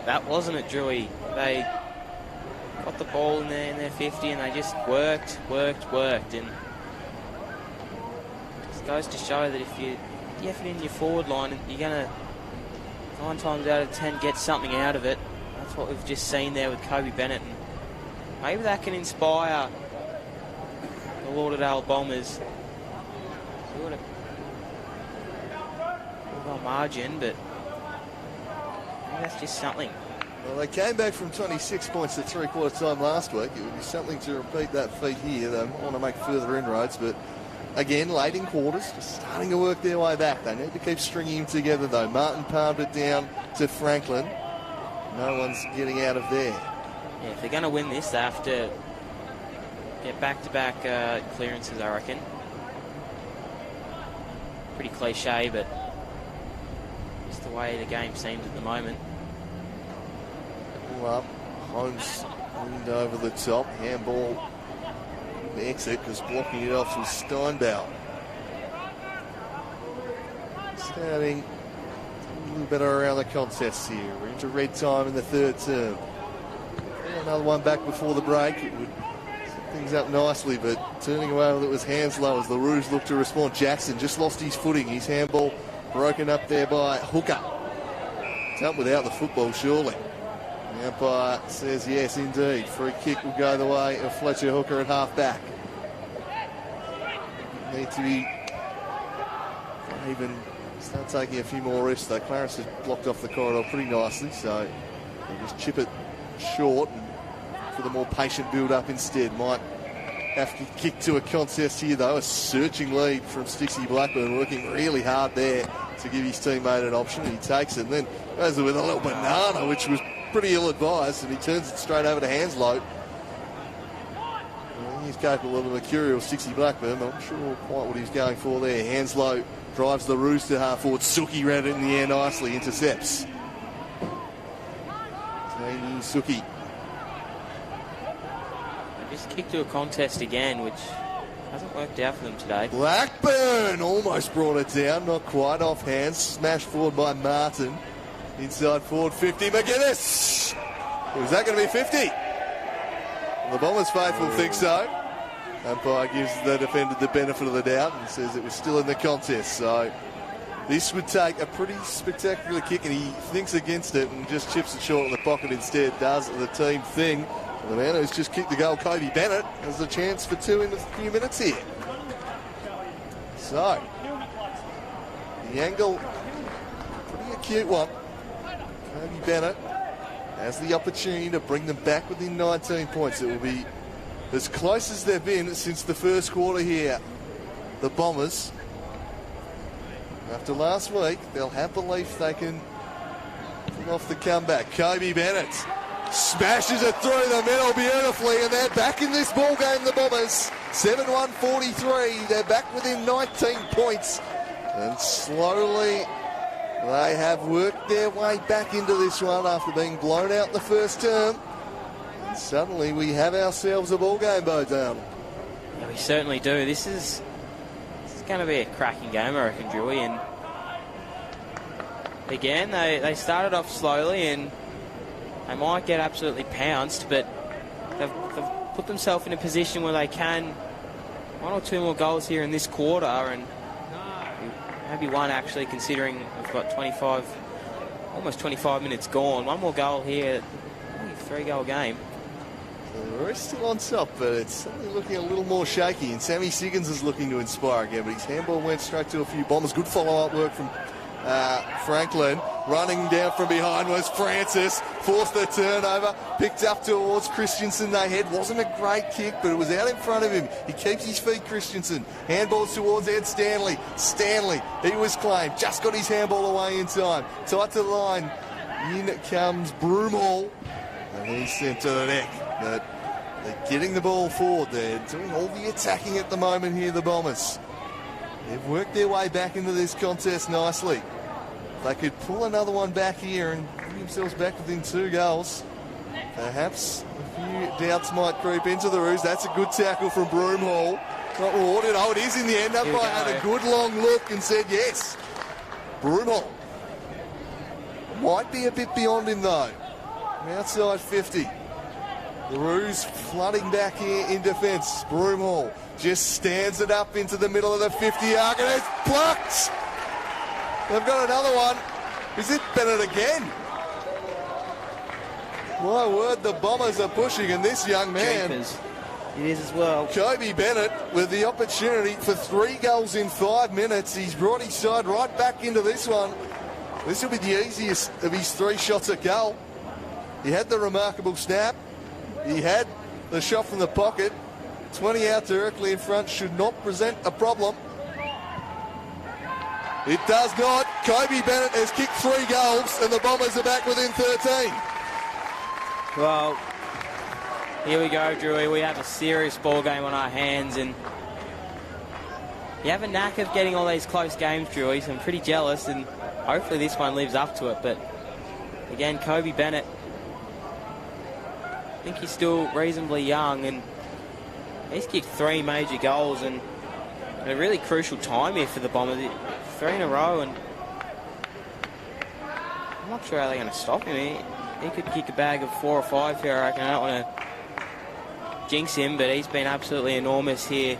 That wasn't it, Drewy. They got the ball in their 50 and they just worked, and goes to show that if you effort in your forward line, you're going to 9 times out of 10 get something out of it. That's what we've just seen there with Kobe Bennett, and maybe that can inspire the Lauderdale Bombers. Sort of on margin, but maybe that's just something. Well, they came back from 26 points at three-quarter time last week. It would be something to repeat that feat here. They want to make further inroads, but again, late in quarters, just starting to work their way back. They need to keep stringing them together, though. Martin palmed it down to Franklin. No one's getting out of there. Yeah, if they're going to win this, they have to get back-to-back clearances, I reckon. Pretty cliche, but just the way the game seems at the moment. Pull up. Holmes leaned over the top. Handball the exit, because blocking it off was Steinbauer. Starting a little better around the contest here. We're into red time in the third term. Another one back before the break. It would set things up nicely, but turning away with it was Hanslow as the Roos looked to respond. Jackson just lost his footing. His handball broken up there by Hooker. It's up without the football, surely. The umpire says yes, indeed. Free kick will go the way of Fletcher Hooker at half-back. Need to be even start taking a few more risks, though. Clarence has blocked off the corridor pretty nicely, so they'll just chip it short and for the more patient build-up instead. Might have to kick to a contest here, though. A searching lead from Stixie Blackburn, working really hard there to give his teammate an option. He takes it and then goes with a little banana, which was pretty ill-advised, and he turns it straight over to Hanslow. Well, he's capable of a mercurial Stixie Blackburn, but I'm not sure quite what he's going for there. Hanslow drives the Roos to half-forward. Suki ran it in the air nicely, intercepts. Tony Suki. Just kicked to a contest again, which hasn't worked out for them today. Blackburn almost brought it down, not quite off hands. Smashed forward by Martin. inside forward 50. McGuinness! Was that going to be 50? The Bombers faithful think so. Umpire gives the defender the benefit of the doubt and says it was still in the contest. So this would take a pretty spectacular kick, and he thinks against it and just chips it short in the pocket instead. Does the team thing. The man who's just kicked the goal, Kobe Bennett, has a chance for 2 in a few minutes here. So the angle, pretty acute one. Kobe Bennett has the opportunity to bring them back within 19 points. It will be as close as they've been since the first quarter here. The Bombers, after last week, they'll have belief they can pull off the comeback. Kobe Bennett smashes it through the middle beautifully, and they're back in this ball game, the Bombers. 7-1-43. They're back within 19 points. And slowly they have worked their way back into this one after being blown out the first term. And suddenly we have ourselves a ball game, Bodown. Yeah, we certainly do. This is going to be a cracking game, I reckon, Drewy. And again, they started off slowly and they might get absolutely pounced, but they've put themselves in a position where they can 1 or 2 more goals here in this quarter, and maybe one actually, considering we've got almost 25 minutes gone. 1 more goal here, only a 3-goal game. So we're still on top, but it's suddenly looking a little more shaky, and Sammy Siggins is looking to inspire again, but his handball went straight to a few Bombers. Good follow-up work from Franklin. Running down from behind was Francis, forced the turnover, picked up towards Christensen. They head, wasn't a great kick, but it was out in front of him. He keeps his feet, Christensen. Handballs towards Ed Stanley. Stanley, he was claimed, just got his handball away in time. Tight to the line, in comes Broomhall, and he's sent to the neck. But they're getting the ball forward. They're doing all the attacking at the moment here, the Bombers. They've worked their way back into this contest nicely. They could pull another one back here and bring themselves back within 2 goals. Perhaps a few doubts might creep into the Roos. That's a good tackle from Broomhall. Not rewarded. Oh, it is in the end. Umpire had a good long look and said yes. Broomhall might be a bit beyond him though. Outside 50. The Roos flooding back here in defence. Broomhall just stands it up into the middle of the 50 arc, and it's plucked. They've got another one. Is it Bennett again? My word, the Bombers are pushing, and this young man, Jeepers. It is as well. Kobe Bennett, with the opportunity for 3 goals in 5 minutes. He's brought his side right back into this one. This will be the easiest of his 3 shots at goal. He had the remarkable snap. He had the shot from the pocket. 20 out directly in front should not present a problem. It does not. Kobe Bennett has kicked 3 goals and the Bombers are back within 13. Well, here we go, Drewy. We have a serious ball game on our hands, and you have a knack of getting all these close games, Drewy, so I'm pretty jealous, and hopefully this one lives up to it. But again, Kobe Bennett, I think he's still reasonably young, and he's kicked 3 major goals, and at a really crucial time here for the Bombers. 3 in a row, and I'm not sure how they're going to stop him. He could kick a bag of 4 or 5 here, I reckon. I don't want to jinx him, but he's been absolutely enormous here.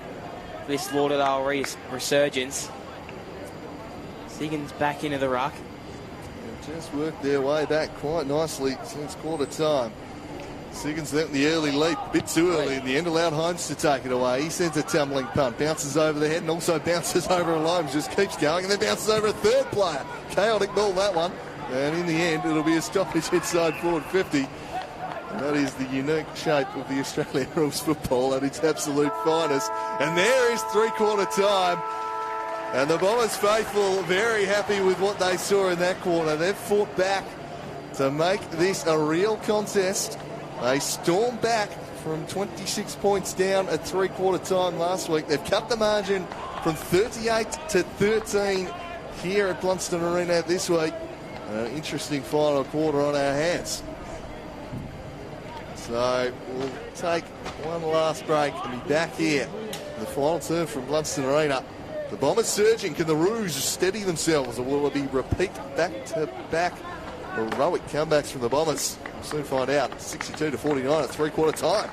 This Lauderdale resurgence. Siggins back into the ruck. They've just worked their way back quite nicely since quarter time. Siggins left the early leap, a bit too early in the end, allowed Holmes to take it away. He sends a tumbling punt, bounces over the head and also bounces over a line, just keeps going and then bounces over a 3rd player. Chaotic ball, that one. And in the end, it'll be a stoppage inside forward 50. And that is the unique shape of the Australian rules football at its absolute finest. And there is 3-quarter time. And the Bombers faithful very happy with what they saw in that quarter. They've fought back to make this a real contest. They stormed back from 26 points down at 3-quarter time last week. They've cut the margin from 38 to 13 here at Blundstone Arena this week. An interesting final quarter on our hands. So we'll take one last break and be back here in the final term from Blundstone Arena. The Bombers surging. Can the Roos steady themselves, or will it be repeat back-to-back Heroic comebacks from the Bombers. We'll soon find out. 62-49 at three-quarter time.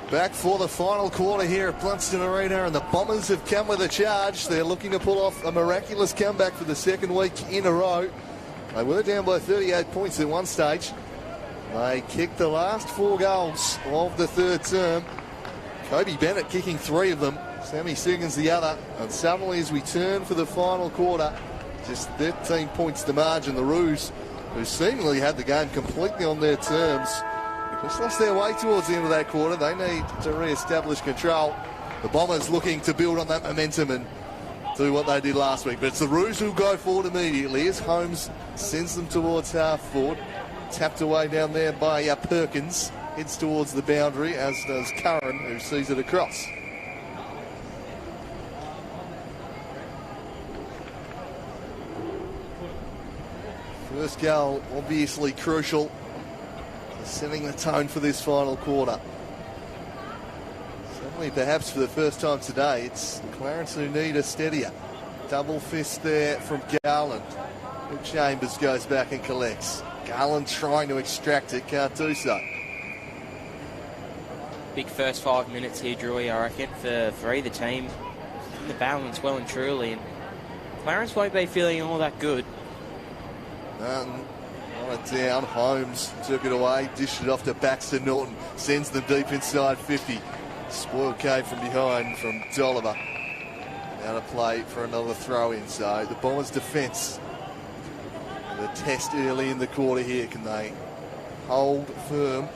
Back for the final quarter here at Blundstone Arena, and the Bombers have come with a charge. They're looking to pull off a miraculous comeback for the second week in a row. They were down by 38 points at one stage. They kicked the last 4 goals of the third term. Kobe Bennett kicking 3 of them, Sammy Siggins the other. And suddenly as we turn for the final quarter, just 13 points to margin, the Roos, who seemingly had the game completely on their terms, just lost their way towards the end of that quarter. They need to re-establish control. The Bombers looking to build on that momentum and do what they did last week. But it's the Roos who go forward immediately as Holmes sends them towards half forward. Tapped away down there by Perkins. Heads towards the boundary, as does Curran, who sees it across. First goal, obviously crucial, setting the tone for this final quarter. Certainly, perhaps for the first time today, it's Clarence who need a steadier. Double fist there from Garland. Chambers goes back and collects. Garland trying to extract it, can't do so. Big first 5 minutes here, Drewy, I reckon, for either team. The balance well and truly, and Clarence won't be feeling all that good. On it down, Holmes took it away, dished it off to Baxter Norton, sends them deep inside 50. Spoiled came from behind from Dolliver. Now to play for another throw in, so the Bombers' defence. The test early in the quarter here, can they hold firm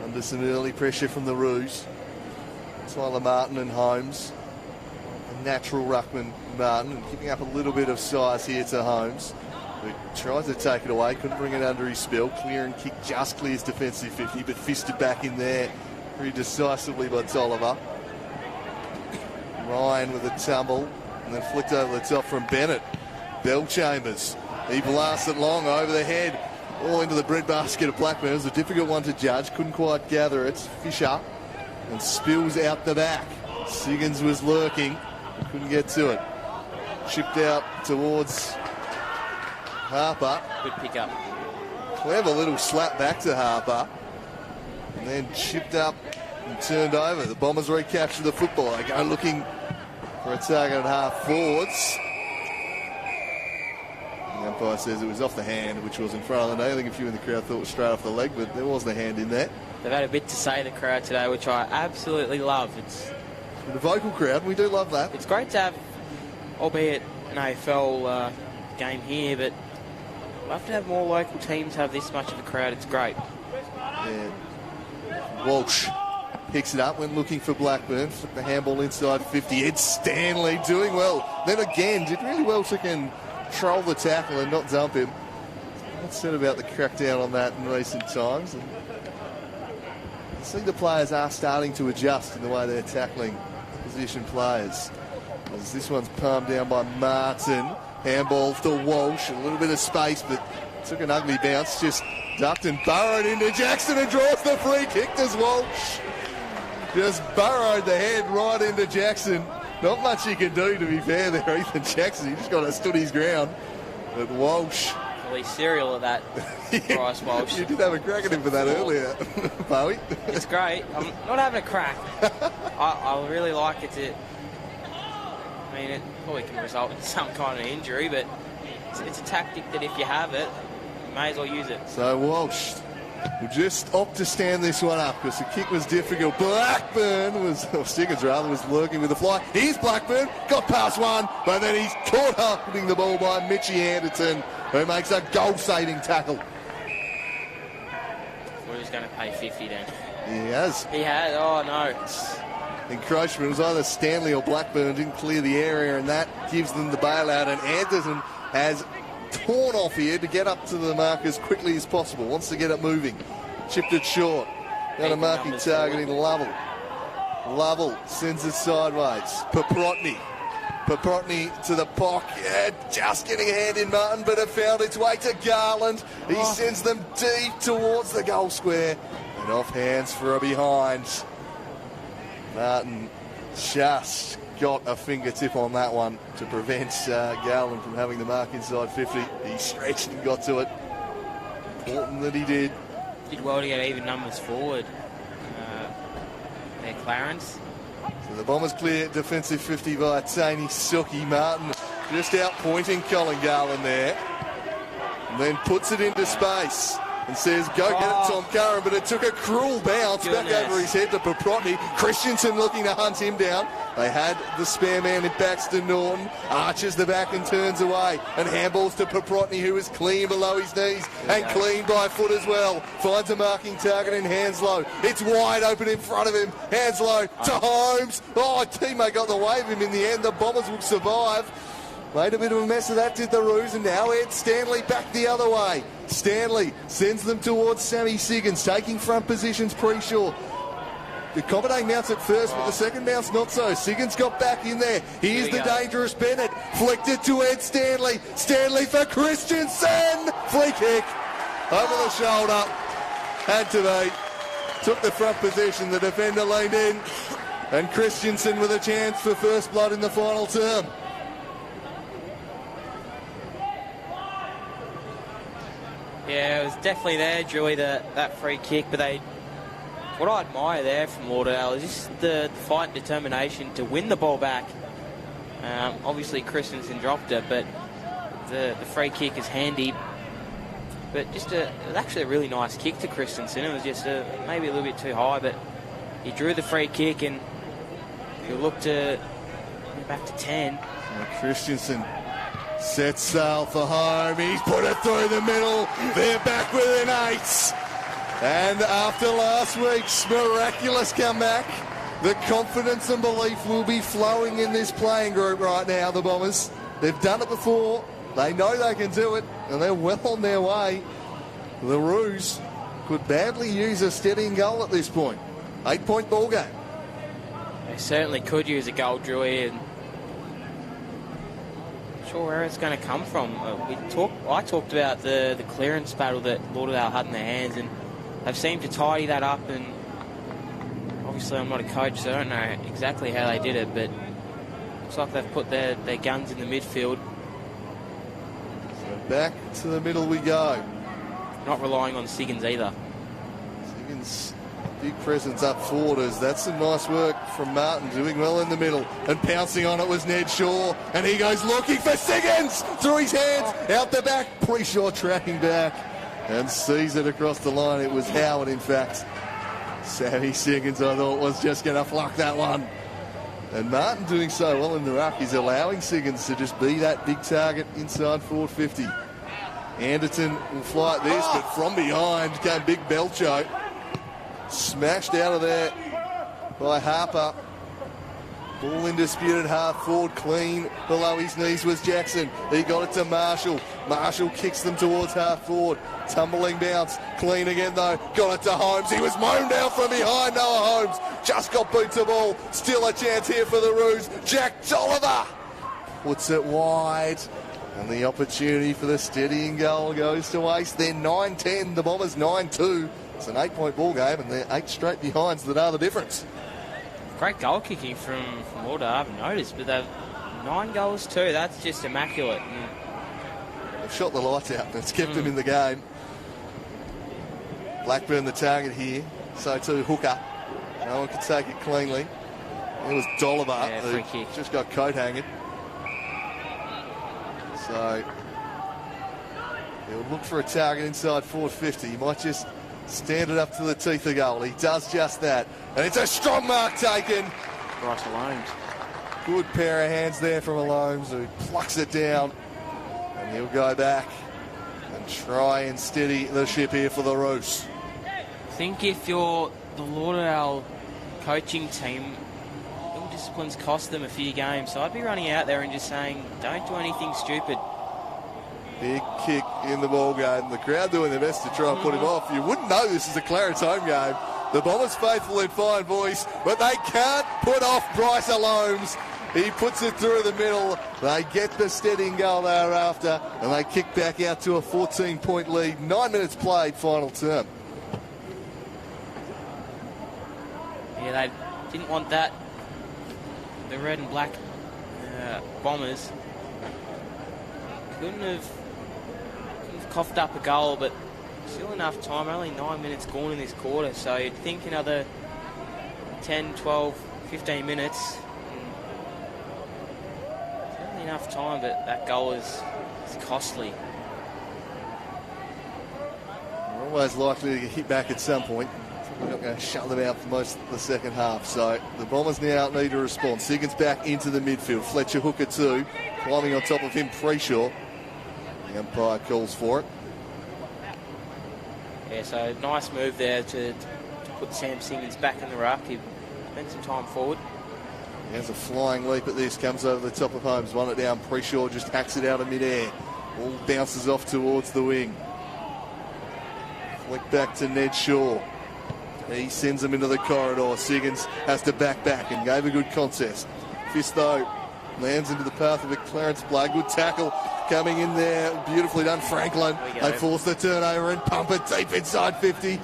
under some early pressure from the Roos? Tyler Martin and Holmes. A natural ruckman Martin, and giving up a little bit of size here to Holmes, who tries to take it away, couldn't bring it under his spell. Clear and kick just clears defensive 50, but fisted back in there very decisively by Tolliver. Ryan with a tumble, and then flicked over the top from Bennett. Bell Chambers, he blasts it long over the head, all into the breadbasket of Blackburn. It was a difficult one to judge, couldn't quite gather it. Fisher, and spills out the back. Siggins was lurking, but couldn't get to it. Chipped out towards Harper. Good pick up. Clever little slap back to Harper, and then chipped up and turned over. The Bombers recapture the football. They go looking for a target at half forwards. The umpire says it was off the hand, which was in front of the knee. I think a few in the crowd thought it was straight off the leg, but there wasn't a hand in there. They've had a bit to say, the crowd today, which I absolutely love. It's the vocal crowd, we do love that. It's great to have, albeit an AFL game here, but love to have more local teams have this much of a crowd. It's great. Yeah. Walsh picks it up when looking for Blackburn. Flick the handball inside 50. It's Stanley doing well. Then again, did really well to control the tackle and not dump him. What's said about the crackdown on that in recent times? And I see the players are starting to adjust in the way they're tackling position players. As this one's palmed down by Martin. Handball to Walsh. A little bit of space, but took an ugly bounce. Just ducked and burrowed into Jackson and draws the free kick as Walsh. Just burrowed the head right into Jackson. Not much he can do, to be fair there, Ethan Jackson. He just got to stood his ground. But Walsh. Really serial at that, Bryce Walsh. You did have a crack at him for that earlier, Bowie. It's great. I'm not having a crack. I really like it. I mean, it probably can result in some kind of injury, but it's a tactic that if you have it, you may as well use it. So Walsh will just opt to stand this one up because the kick was difficult. Siggins was lurking with the fly. Here's Blackburn, got past one, but then he's caught holding the ball by Mitchie Anderton, who makes a goal-saving tackle. He was going to pay 50 then. He has. He had, oh no. Encroachment. It was either Stanley or Blackburn didn't clear the area, and that gives them the bailout. And Anderson has torn off here to get up to the mark as quickly as possible. Wants to get it moving. Chipped it short. Got a marking target in Lovell. Lovell sends it sideways. Paprotny to the pock. Yeah, just getting a hand in Martin, but it found its way to Garland. He sends them deep towards the goal square. And off hands for a behind. Martin just got a fingertip on that one to prevent Garland from having the mark inside 50. He stretched and got to it. Important that he did. Did well to get even numbers forward. There, Clarence. So the Bombers clear defensive 50 by Taney Suki. Martin just out-pointing Colin Garland there. And then puts it into space. And says, go get it, Tom Curran, but it took a cruel bounce back over his head to Paprotny. Christensen looking to hunt him down. They had the spare man in Baxter Norton. Arches the back and turns away. And handballs to Paprotny, who is clean below his knees and clean by foot as well. Finds a marking target in Hanslow. It's wide open in front of him. Hanslow to Holmes. Oh, a teammate got the way of him in the end. The Bombers will survive. Made a bit of a mess of that, did the Roos, and now Ed Stanley back the other way. Stanley sends them towards Sammy Siggins, taking front positions pre-shore. The Commodore mounts at first, but the second bounce not so. Siggins got back in there. Here's the dangerous Bennett. Flicked it to Ed Stanley. Stanley for Christensen. Free kick. Over the shoulder. Had to be. Took the front position. The defender leaned in. And Christensen with a chance for first blood in the final term. Yeah, it was definitely there, Joey, that free kick. But what I admire there from Lauderdale is just the fight and determination to win the ball back. Obviously, Christensen dropped it, but the free kick is handy. But it was actually a really nice kick to Christensen. It was just maybe a little bit too high, but he drew the free kick, and he'll look to go back to 10. And Christensen sets sail for home. He's put it through the middle. They're back with an 8. And after last week's miraculous comeback, the confidence and belief will be flowing in this playing group right now, the Bombers. They've done it before. They know they can do it, and they're well on their way. The Roos could badly use a steadying goal at this point. 8-point ball game. They certainly could use a goal, Drewy, and sure where it's going to come from. I talked about the clearance battle that Lauderdale had in their hands, and they've seemed to tidy that up. And obviously, I'm not a coach, so I don't know exactly how they did it, but looks like they've put their guns in the midfield. So back to the middle we go. Not relying on Siggins either. Siggins, big presence up forward. That's some nice work from Martin, doing well in the middle. And pouncing on it was Ned Shaw. And he goes looking for Siggins through his hands, out the back. Pre-Shaw tracking back and sees it across the line. It was Howard, in fact. Sammy Siggins, I thought, was just going to flock that one. And Martin doing so well in the ruck is allowing Siggins to just be that big target inside forward 50. Anderton will fly at this, but from behind came Big Belcho. Smashed out of there by Harper. Ball in disputed half forward, clean. Below his knees was Jackson. He got it to Marshall. Marshall kicks them towards half forward. Tumbling bounce. Clean again though. Got it to Holmes. He was mown down from behind. Noah Holmes just got beat to ball. Still a chance here for the Roos. Jack Tolliver puts it wide. And the opportunity for the steadying goal goes to waste. They're 9-10. The Bombers 9-2. It's an 8-point ball game, and they're 8 straight behinds that are the difference. Great goal kicking from Lauderdale, I haven't noticed, but they've 9 goals too. That's just immaculate. They've shot the lights out, and it's kept them in the game. Blackburn the target here, so too Hooker. No one could take it cleanly. It was Dolliver, free who kick. just got coat hanging. So he'll look for a target inside forward 50. He might just stand it up to the teeth of goal. He does just that. And it's a strong mark taken. Bryce Alomes. Good pair of hands there from Alomes, who plucks it down. And he'll go back and try and steady the ship here for the Roos. I think if you're the Lauderdale coaching team, ill discipline's cost them a few games. So I'd be running out there and just saying, don't do anything stupid. Big kick in the ball game. The crowd doing their best to try and put him off. You wouldn't know this is a Clarence home game. The Bombers faithful in fine voice, but they can't put off Bryce Alomes. He puts it through the middle. They get the steadying goal thereafter, and they kick back out to a 14-point lead. 9 minutes played, final term. Yeah, they didn't want that. The red and black Bombers couldn't have coughed up a goal, but still enough time. Only 9 minutes gone in this quarter, so you'd think another 10, 12, 15 minutes. Certainly enough time, but that goal is costly. We're always likely to get hit back at some point. We're not going to shut them out for most of the second half. So the Bombers now need to respond. Siggins back into the midfield. Fletcher hooker too. Climbing on top of him, Preshaw. The umpire calls for it. Yeah, so nice move there to put Sam Siggins back in the ruck. He spent some time forward. He has a flying leap at this. Comes over the top of Holmes. Won it down. Preshaw just hacks it out of midair. All bounces off towards the wing. Flick back to Ned Shaw. He sends him into the corridor. Siggins has to back and gave a good contest. Fist though lands into the path of a Clarence Blade. Good tackle coming in there. Beautifully done, Franklin. They force the turnover and pump it deep inside 50.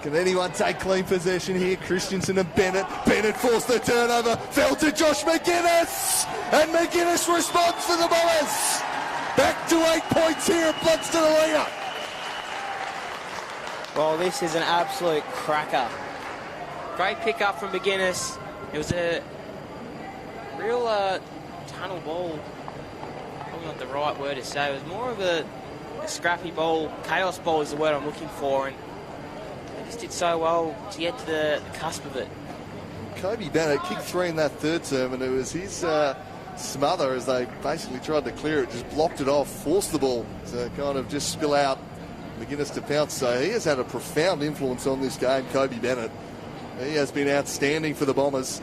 Can anyone take clean possession here? Christensen and Bennett. Bennett forced the turnover. Fell to Josh McGuinness. And McGuinness responds for the Bombers. Back to 8 points here at Blundstone Arena. Well, this is an absolute cracker. Great pick-up from McGuinness. It was a real tunnel ball. Probably not the right word to say. It was more of a scrappy ball. Chaos ball is the word I'm looking for. And they just did so well to get to the cusp of it. Kobe Bennett kicked 3 in that third term, and it was his smother as they basically tried to clear it. Just blocked it off, forced the ball to kind of just spill out. McGuinness to pounce, so he has had a profound influence on this game, Kobe Bennett. He has been outstanding for the Bombers.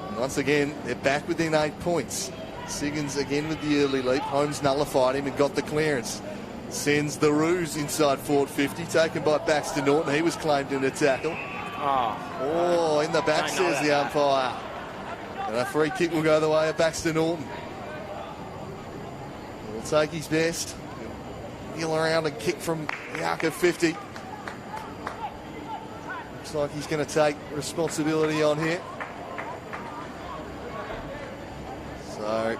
And once again, they're back within 8 points. Siggins again with the early leap. Holmes nullified him and got the clearance. Sends the Roos inside forward 50, taken by Baxter Norton. He was claimed in a tackle. In the back, says the umpire. And a free kick will go the way of Baxter Norton. He'll take his best. He'll around and kick from the arc of 50. Looks like he's going to take responsibility on here. So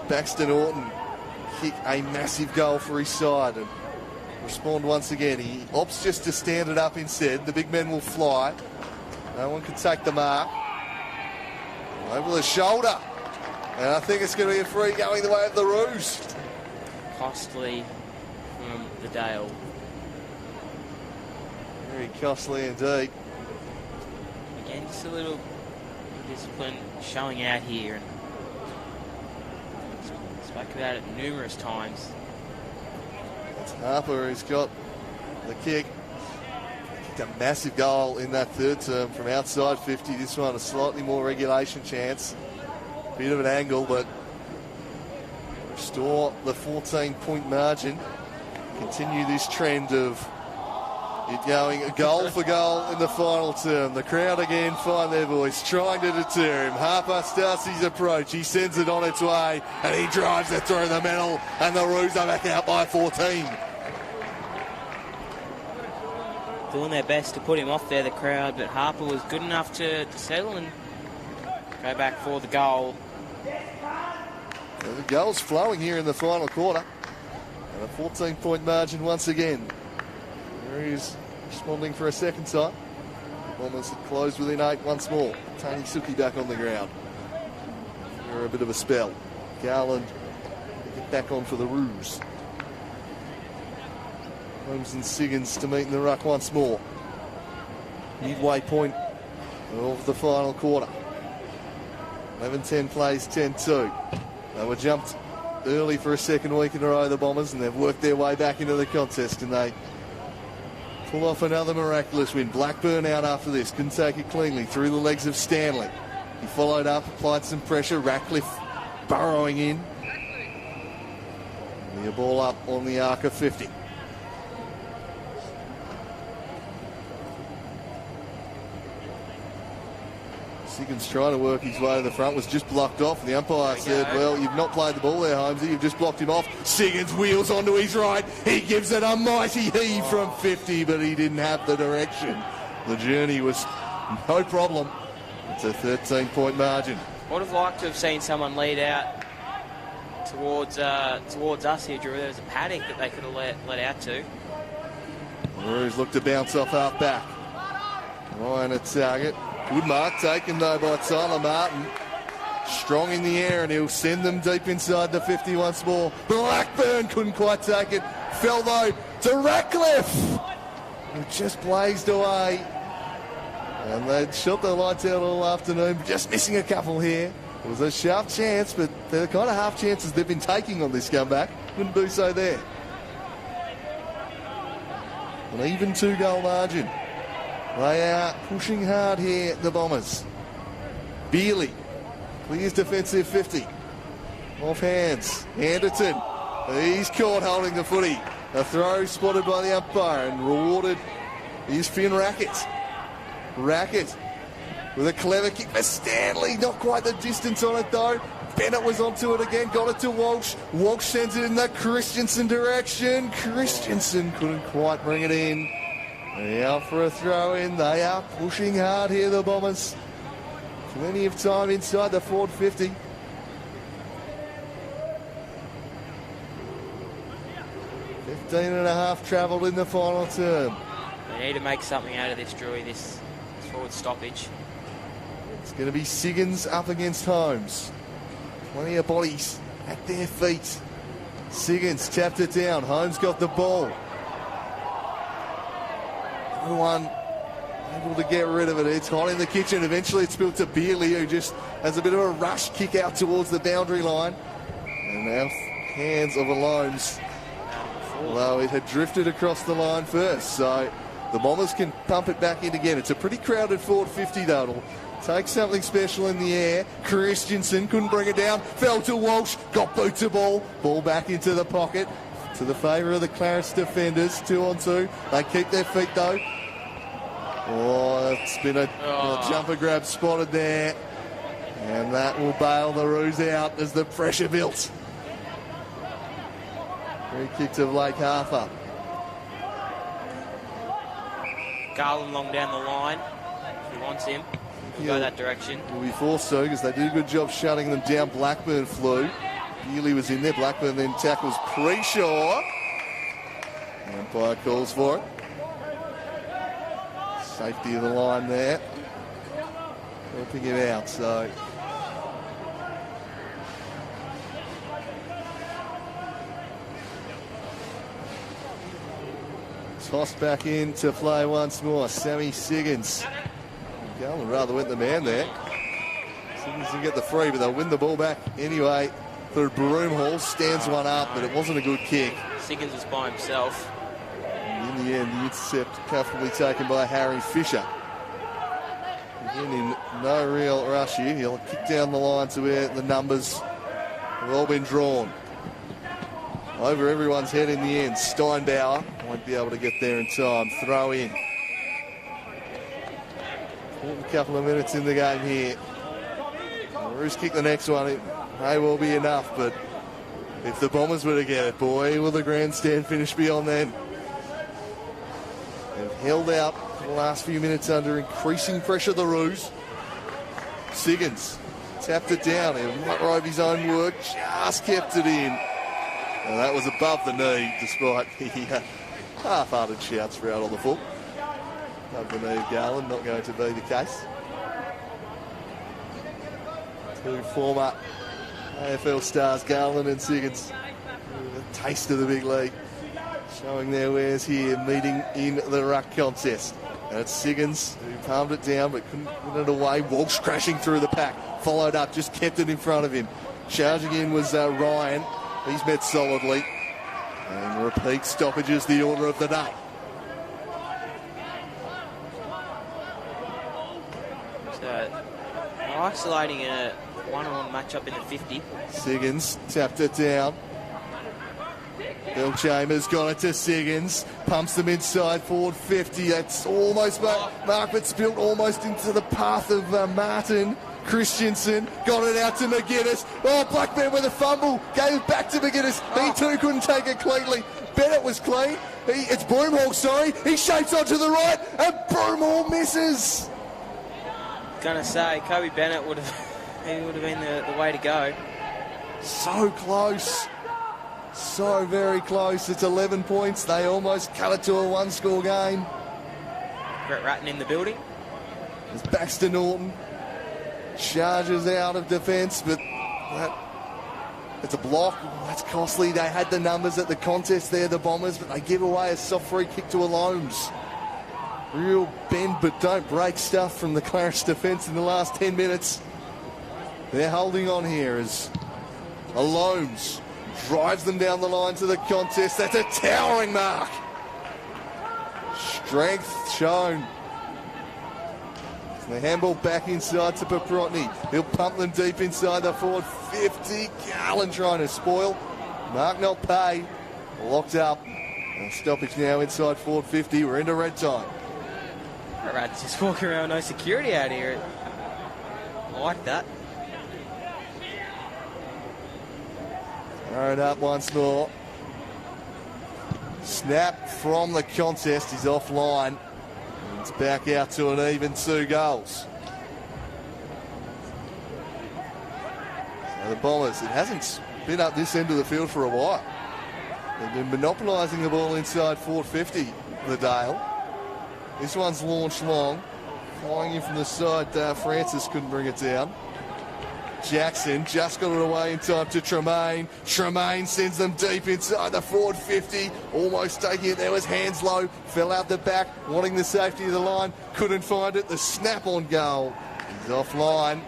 Baxter Norton kick a massive goal for his side and respond once again. He opts just to stand it up instead. The big men will fly. No one can take the mark. Over the shoulder. And I think it's going to be a free going the way of the Roos. Costly from the Dale. Very costly indeed. Again, just a little discipline showing out here. And spoke about it numerous times. It's Harper who's got the kick. He kicked a massive goal in that third term from outside 50. This one a slightly more regulation chance. Bit of an angle, but restore the 14-point margin. Continue this trend of it going goal for goal in the final term. The crowd again find their voice, trying to deter him. Harper starts his approach. He sends it on its way, and he drives it through the middle, and the Roos are back out by 14. Doing their best to put him off there, the crowd, but Harper was good enough to settle and go back for the goal. The goal's flowing here in the final quarter. And a 14-point margin once again. There he is responding for a second time. Bombers have closed within 8 once more. Tony Suki back on the ground for a bit of a spell. Garland get back on for the Roos. Holmes and Siggins to meet in the ruck once more. Midway point of the final quarter. 11-10 plays 10-2. They were jumped early for a second week in a row, the Bombers, and they've worked their way back into the contest, and they pull off another miraculous win. Blackburn out after this, couldn't take it cleanly, through the legs of Stanley. He followed up, applied some pressure, Ratcliffe burrowing in. And the ball up on the arc of 50. Siggins trying to work his way to the front, was just blocked off, and the umpire said, well, you've not played the ball there, Holmesy, you've just blocked him off. Siggins wheels onto his right, he gives it a mighty heave from 50, but he didn't have the direction. The journey was no problem. It's a 13-point margin. Would have liked to have seen someone lead out towards us here, Drew. There was a paddock that they could have let out to. Roos looked to bounce off half back. Ryan at target. Good mark taken though by Tyler Martin. Strong in the air, and he'll send them deep inside the 50 once more. Blackburn couldn't quite take it. Fell though to Ratcliffe, who just blazed away. And they'd shot the lights out all afternoon, just missing a couple here. It was a sharp chance, but they're the kind of half chances they've been taking on this comeback. Couldn't do so there. An even 2-goal margin. They are pushing hard here, the Bombers. Bealey clears defensive 50. Off hands. Anderton. He's caught holding the footy. A throw spotted by the umpire and rewarded is Finn Rackett. Rackett with a clever kick for Stanley. Not quite the distance on it though. Bennett was onto it again. Got it to Walsh. Walsh sends it in the Christensen direction. Christensen couldn't quite bring it in. They're out for a throw in. They are pushing hard here, the Bombers. Plenty of time inside the forward 50. .15.5 travelled in the final term. They need to make something out of this, Drewy, this forward stoppage. It's going to be Siggins up against Holmes. Plenty of bodies at their feet. Siggins tapped it down. Holmes got the ball. No one able to get rid of it. It's hot in the kitchen. Eventually it's built to Bealey, who just has a bit of a rush kick out towards the boundary line. And now hands of Alones. Although it had drifted across the line first. So the Bombers can pump it back in again. It's a pretty crowded forward 50 though. It'll take something special in the air. Christensen couldn't bring it down. Fell to Walsh. Got boot to ball. Ball back into the pocket. To the favour of the Clarence defenders. 2-on-2. They keep their feet though. Oh, it's been a jumper grab spotted there. And that will bail the Roos out as the pressure built. Free kick to Blake Harper. Garland long down the line. If he wants him, he'll go that direction. Will be forced to, because they did a good job shutting them down. Blackburn flew. Bealey was in there. Blackburn then tackles Preshaw. Umpire calls for it. Safety of the line there. Helping him out, so. Tossed back in to play once more. Sammy Siggins. Garland rather went the man there. Siggins didn't get the free, but they'll win the ball back anyway. Through Broomhall, stands one up, but it wasn't a good kick. Siggins was by himself. And in the end, the intercept comfortably taken by Harry Fisher. Again, in no real rush here. He'll kick down the line to where the numbers have all been drawn. Over everyone's head in the end. Steinbauer won't be able to get there in time. Throw in. A couple of minutes in the game here. Roos kick the next one. It may well be enough, but if the Bombers were to get it, boy, will the grandstand finish beyond then. They've held out for the last few minutes under increasing pressure, the Roos. Siggins tapped it down. He might rove his own work. Just kept it in. And that was above the knee, despite the half-hearted shouts for out on the full. Above the knee of Garland, not going to be the case. Two former AFL stars Garland and Siggins. A taste of the big league. Showing their wares here, meeting in the ruck contest. And it's Siggins who palmed it down but couldn't put it away. Walsh crashing through the pack. Followed up, just kept it in front of him. Charging in was Ryan. He's met solidly. And repeat stoppages, the order of the day. So, isolating a one-on-one matchup in the 50. Siggins tapped it down. Bill Chambers got it to Siggins. Pumps them inside forward 50. That's almost Mark, but spilled almost into the path of Martin. Christensen got it out to McGuinness. Oh, Blackburn with a fumble. Gave it back to McGuinness. He too couldn't take it cleanly. Bennett was clean. It's Broomhall, sorry. He shapes onto the right, and Broomhall misses. Gonna say, Kobe Bennett would have been the way to go. So close. So very close. It's 11 points. They almost cut it to a one-score game. Brett Ratton in the building. It's Baxter Norton. Charges out of defence, but it's a block. That's costly. They had the numbers at the contest there, the Bombers, but they give away a soft free kick to Alomes. Real bend but don't break stuff from the Clarence defence in the last 10 minutes. They're holding on here as Alomes drives them down the line to the contest. That's a towering mark. Strength shown. The handball back inside to Paprotny. He'll pump them deep inside the forward 50. Garland trying to spoil. Mark not pay. Locked up. And stoppage now inside forward 50. We're into red time. Rat's just walking around, no security out here. I like that. Throw it up once more. Snap from the contest. He's offline. It's back out to an even 2 goals. So the Bombers, it hasn't been up this end of the field for a while. They've been monopolising the ball inside 450, the Dale. This one's launched long. Flying in from the side, Francis couldn't bring it down. Jackson just got it away in time to Tremaine. Tremaine sends them deep inside the forward 50. Almost taking it. There was Hanslow. Fell out the back, wanting the safety of the line. Couldn't find it. The snap on goal. He's offline.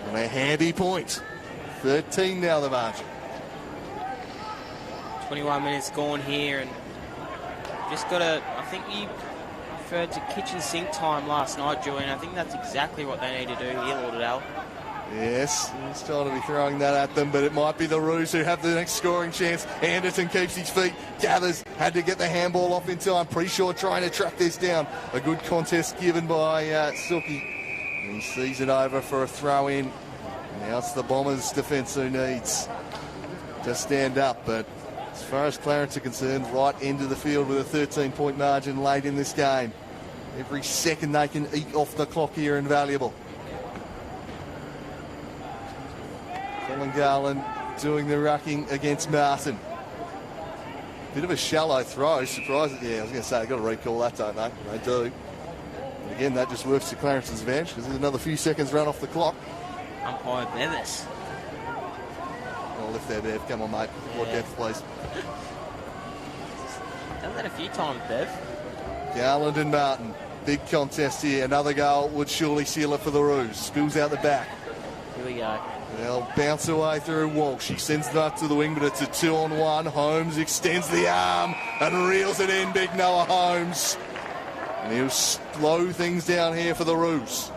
And a handy point. 13 now the margin. 21 minutes gone here, and just got to, I think you referred to kitchen sink time last night, Julian. I think that's exactly what they need to do here, Lauderdale. Yes, he's trying to be throwing that at them, but it might be the Roos who have the next scoring chance. Anderson keeps his feet, gathers, had to get the handball off in time. Pretty sure trying to track this down. A good contest given by Silky. He sees it over for a throw in. Now it's the Bombers' defence who needs to stand up, but as far as Clarence are concerned, right into the field with a 13-point margin late in this game. Every second they can eke off the clock here invaluable. Colin Garland doing the rucking against Martin. Bit of a shallow throw, surprising. Yeah, I was going to say, they've got to recall that, don't they? They do. And again, that just works to Clarence's advantage because there's another few seconds run off the clock. Umpire Bevis. I'll lift there, Bev. Come on, mate. More depth, please. Done that a few times, Bev. Garland and Martin. Big contest here. Another goal would surely seal it for the Roos. Spills out the back. Here we go. They'll bounce away through Walsh. He sends it up to the wing, but it's a 2-on-1. Holmes extends the arm and reels it in, big Noah Holmes. And he'll slow things down here for the Roos.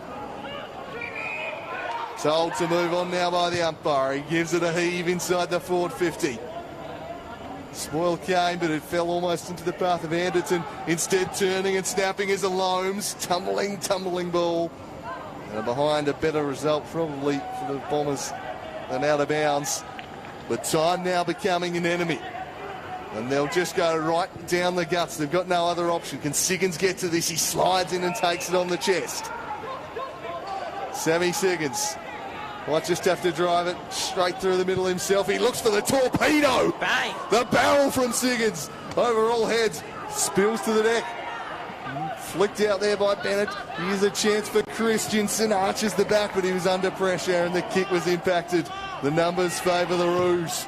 Told to move on now by the umpire. He gives it a heave inside the forward 50. Spoil came, but it fell almost into the path of Anderton. Instead, turning and snapping is a Loams. Tumbling ball. And behind a better result probably for the Bombers than out of bounds. But time now becoming an enemy. And they'll just go right down the guts. They've got no other option. Can Siggins get to this? He slides in and takes it on the chest. Sammy Siggins might just have to drive it straight through the middle himself. He looks for the torpedo. Bang! The barrel from Siggins over all heads. Spills to the deck. Flicked out there by Bennett. Here's a chance for Christensen. Arches the back, but he was under pressure and the kick was impacted The numbers favour the Roos.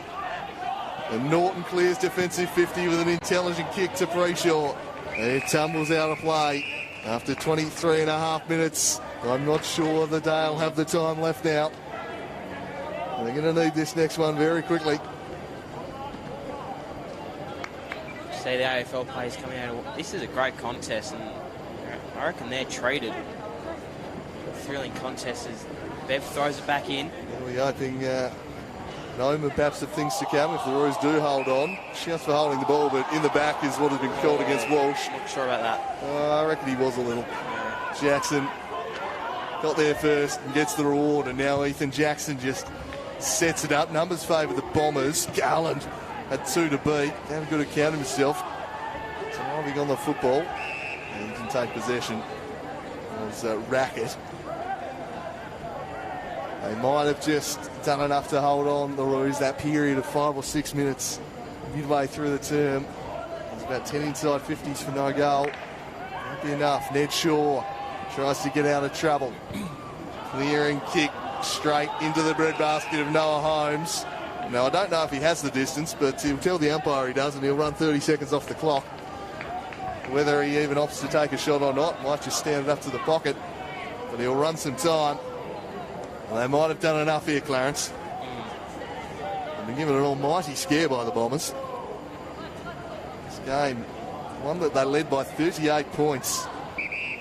And Norton clears defensive 50 with an intelligent kick to Preshaw. It tumbles out of play after 23 and a half minutes. I'm not sure the Dale have the time left now. They're going to need this next one very quickly. See the AFL players coming out. This is a great contest, and I reckon they're treated. Thrilling contest as Bev throws it back in. We're hoping Noma perhaps of things to come if the Roos do hold on. Shouts for holding the ball, but in the back is what has been called against Walsh. Not sure about that. I reckon he was a little. Jackson got there first and gets the reward, and now Ethan Jackson just sets it up. Numbers favour the Bombers. Garland had 2 to beat. Had a good account of himself. Driving on the football. And he can take possession. It was a racket. They might have just done enough to hold on, the Roos, that period of 5 or 6 minutes midway through the term. There's about 10 inside 50s for no goal. Won't be enough. Ned Shaw tries to get out of trouble. Clearing kick straight into the breadbasket of Noah Holmes. Now, I don't know if he has the distance, but he'll tell the umpire he does, and he'll run 30 seconds off the clock. Whether he even opts to take a shot or not, might just stand it up to the pocket, but he'll run some time. Well, they might have done enough here, Clarence. They've been given an almighty scare by the Bombers. This game, one that they led by 38 points.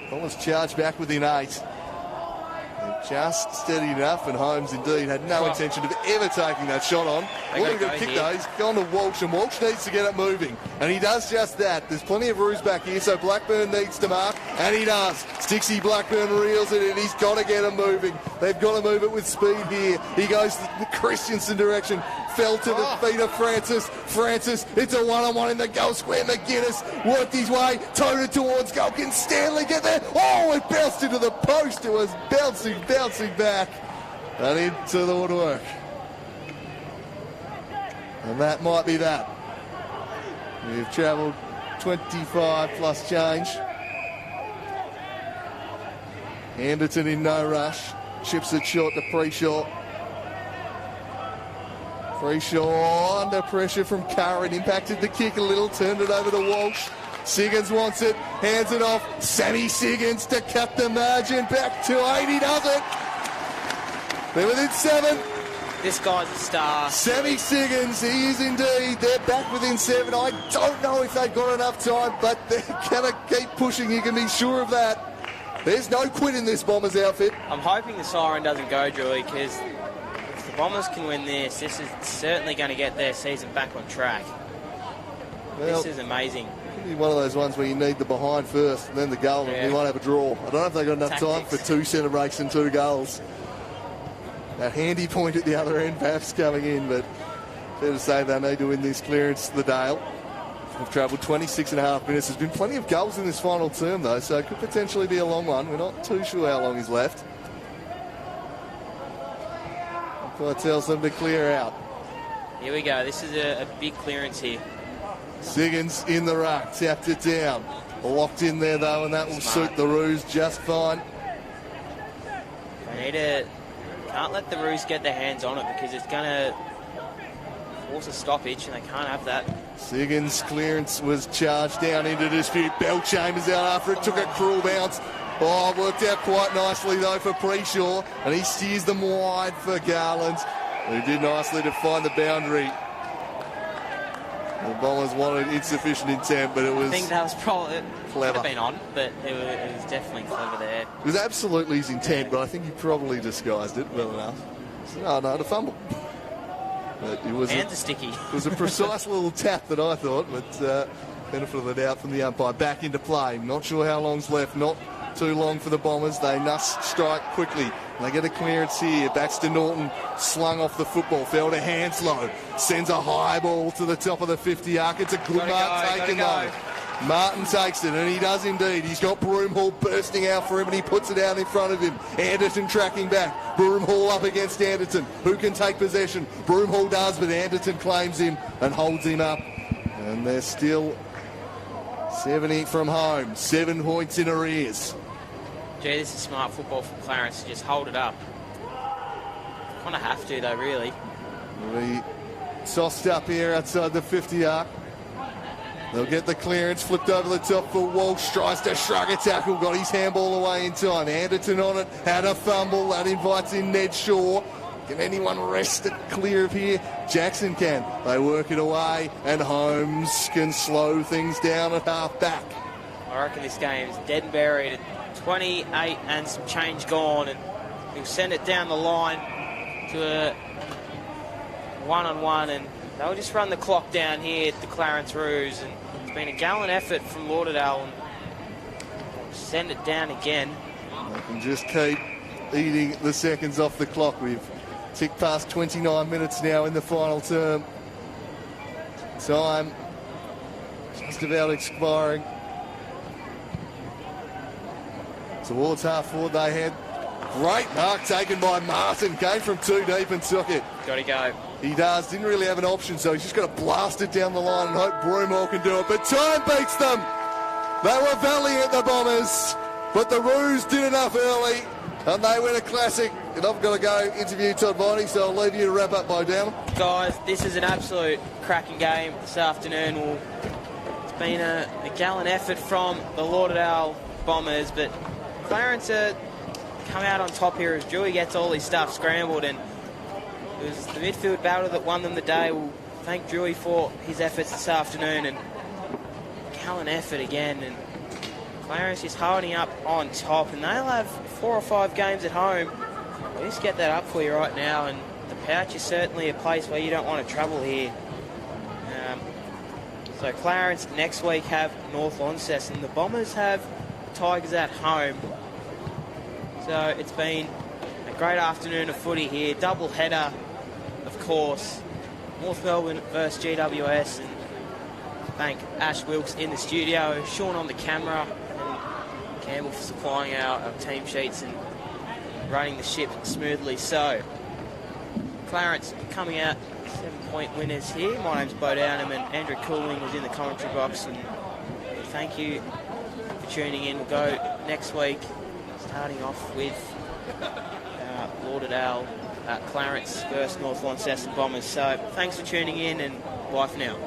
Bombers charged back within 8. They've just steadied enough, and Holmes indeed had no intention of ever taking that shot on. What a good kick though. He's gone to Walsh, and Walsh needs to get it moving. And he does just that. There's plenty of Roos back here, so Blackburn needs to mark, and he does. Stixie Blackburn reels it in. He's got to get it moving. They've got to move it with speed here. He goes the Christensen direction. Fell to the feet of Francis. Francis, it's a one-on-one in the goal square. McGuinness worked his way, towed it towards goal. Can Stanley get there? Oh, it bounced into the post. It was bouncing back and into the woodwork. And that might be that. We've travelled 25 plus change. Anderton in no rush. Chips it short to Preshaw. Preshaw under pressure from Curran. Impacted the kick a little. Turned it over to Walsh. Siggins wants it. Hands it off. Sammy Siggins to cut the margin back to 8. He does it. They're within 7. This guy's a star. Sammy Siggins, he is indeed. They're back within 7. I don't know if they've got enough time, but they're going to keep pushing. You can be sure of that. There's no quit in this Bombers outfit. I'm hoping the siren doesn't go, Joey, because if the Bombers can win this is certainly going to get their season back on track. Well, this is amazing. It'll be one of those ones where you need the behind first and then the goal, and you might have a draw. I don't know if they've got enough time for 2 centre breaks and 2 goals. That handy point at the other end perhaps coming in, but fair to say they need to win this clearance to the Dale. We've travelled 26 and a half minutes. There's been plenty of goals in this final term, though, so it could potentially be a long one. We're not too sure how long is left. Quite tells them to clear out. Here we go. This is a big clearance here. Siggins in the ruck, tapped it down. Locked in there, though, and that will suit the Roos just fine. They need to... Can't let the Roos get their hands on it because it's going to force a stoppage, and they can't have that. Siggins' clearance was charged down into dispute. Bellchambers out after it, took a cruel bounce. Oh, worked out quite nicely, though, for Preshaw, and he steers them wide for Garland, who did nicely to find the boundary. The Bombers wanted insufficient intent, but it was... I think that was probably... clever. Could have been on, but it was definitely clever there. It was absolutely his intent, but I think he probably disguised it well enough. No, the fumble. But it was Hands are sticky. It was a precise little tap that I thought, but benefit of the doubt from the umpire. Back into play. Not sure how long's left. Not too long for the Bombers. They must strike quickly. They get a clearance here. Baxter Norton slung off the football. Fell to Hanslow. Sends a high ball to the top of the 50 arc. It's a good mark taken though. Martin takes it, and he does indeed. He's got Broomhall bursting out for him, and he puts it out in front of him. Anderton tracking back. Broomhall up against Anderton. Who can take possession? Broomhall does, but Anderton claims him and holds him up. And they're still 70 from home. 7 points in arrears. Gee, this is smart football from Clarence to just hold it up. Kind of have to, though, really. We tossed up here outside the 50 arc. They'll get the clearance, flipped over the top for Walsh, tries to shrug a tackle, got his handball away in time. Anderton on it, had a fumble, that invites in Ned Shaw. Can anyone wrest it clear of here? Jackson can. They work it away, and Holmes can slow things down at half back. I reckon this game's dead and buried at 28 and some change gone, and he'll send it down the line to a one-on-one, and they'll just run the clock down here at the Clarence Roos, and it's been a gallant effort from Lauderdale, and send it down again. They can just keep eating the seconds off the clock. We've ticked past 29 minutes now in the final term. Time just about expiring. Towards half forward they head. Great mark taken by Martin. Came from too deep and took it. Got to go. He does. Didn't really have an option, so he's just got to blast it down the line and hope Broomall can do it. But time beats them. They were valiant, the Bombers, but the Roos did enough early, and they win a classic. And I've got to go interview Todd Viney, so I'll leave you to wrap up by down. Guys, this is an absolute cracking game this afternoon. Well, it's been a gallant effort from the Lauderdale Bombers, but Clarence come out on top here as Dewey gets all his stuff scrambled, and it was the midfield battle that won them the day. We'll thank Dewey for his efforts this afternoon, and gallant effort again, and Clarence is holding up on top, and they'll have 4 or 5 games at home. I'll just get that up for you right now, and the Pouch is certainly a place where you don't want to travel here. So Clarence next week have North Launceston. The Bombers have Tigers at home. So it's been a great afternoon of footy here. Double header, of course. North Melbourne versus GWS. And thank Ash Wilkes in the studio, Sean on the camera, and Campbell for supplying our team sheets and running the ship smoothly. So Clarence coming out 7-point winners here. My name's Bo Downham, and Andrew Cooling was in the commentary box. And thank you for tuning in. We'll go next week, starting off with Lauderdale, Clarence versus North Launceston Bombers. So thanks for tuning in, and bye for now.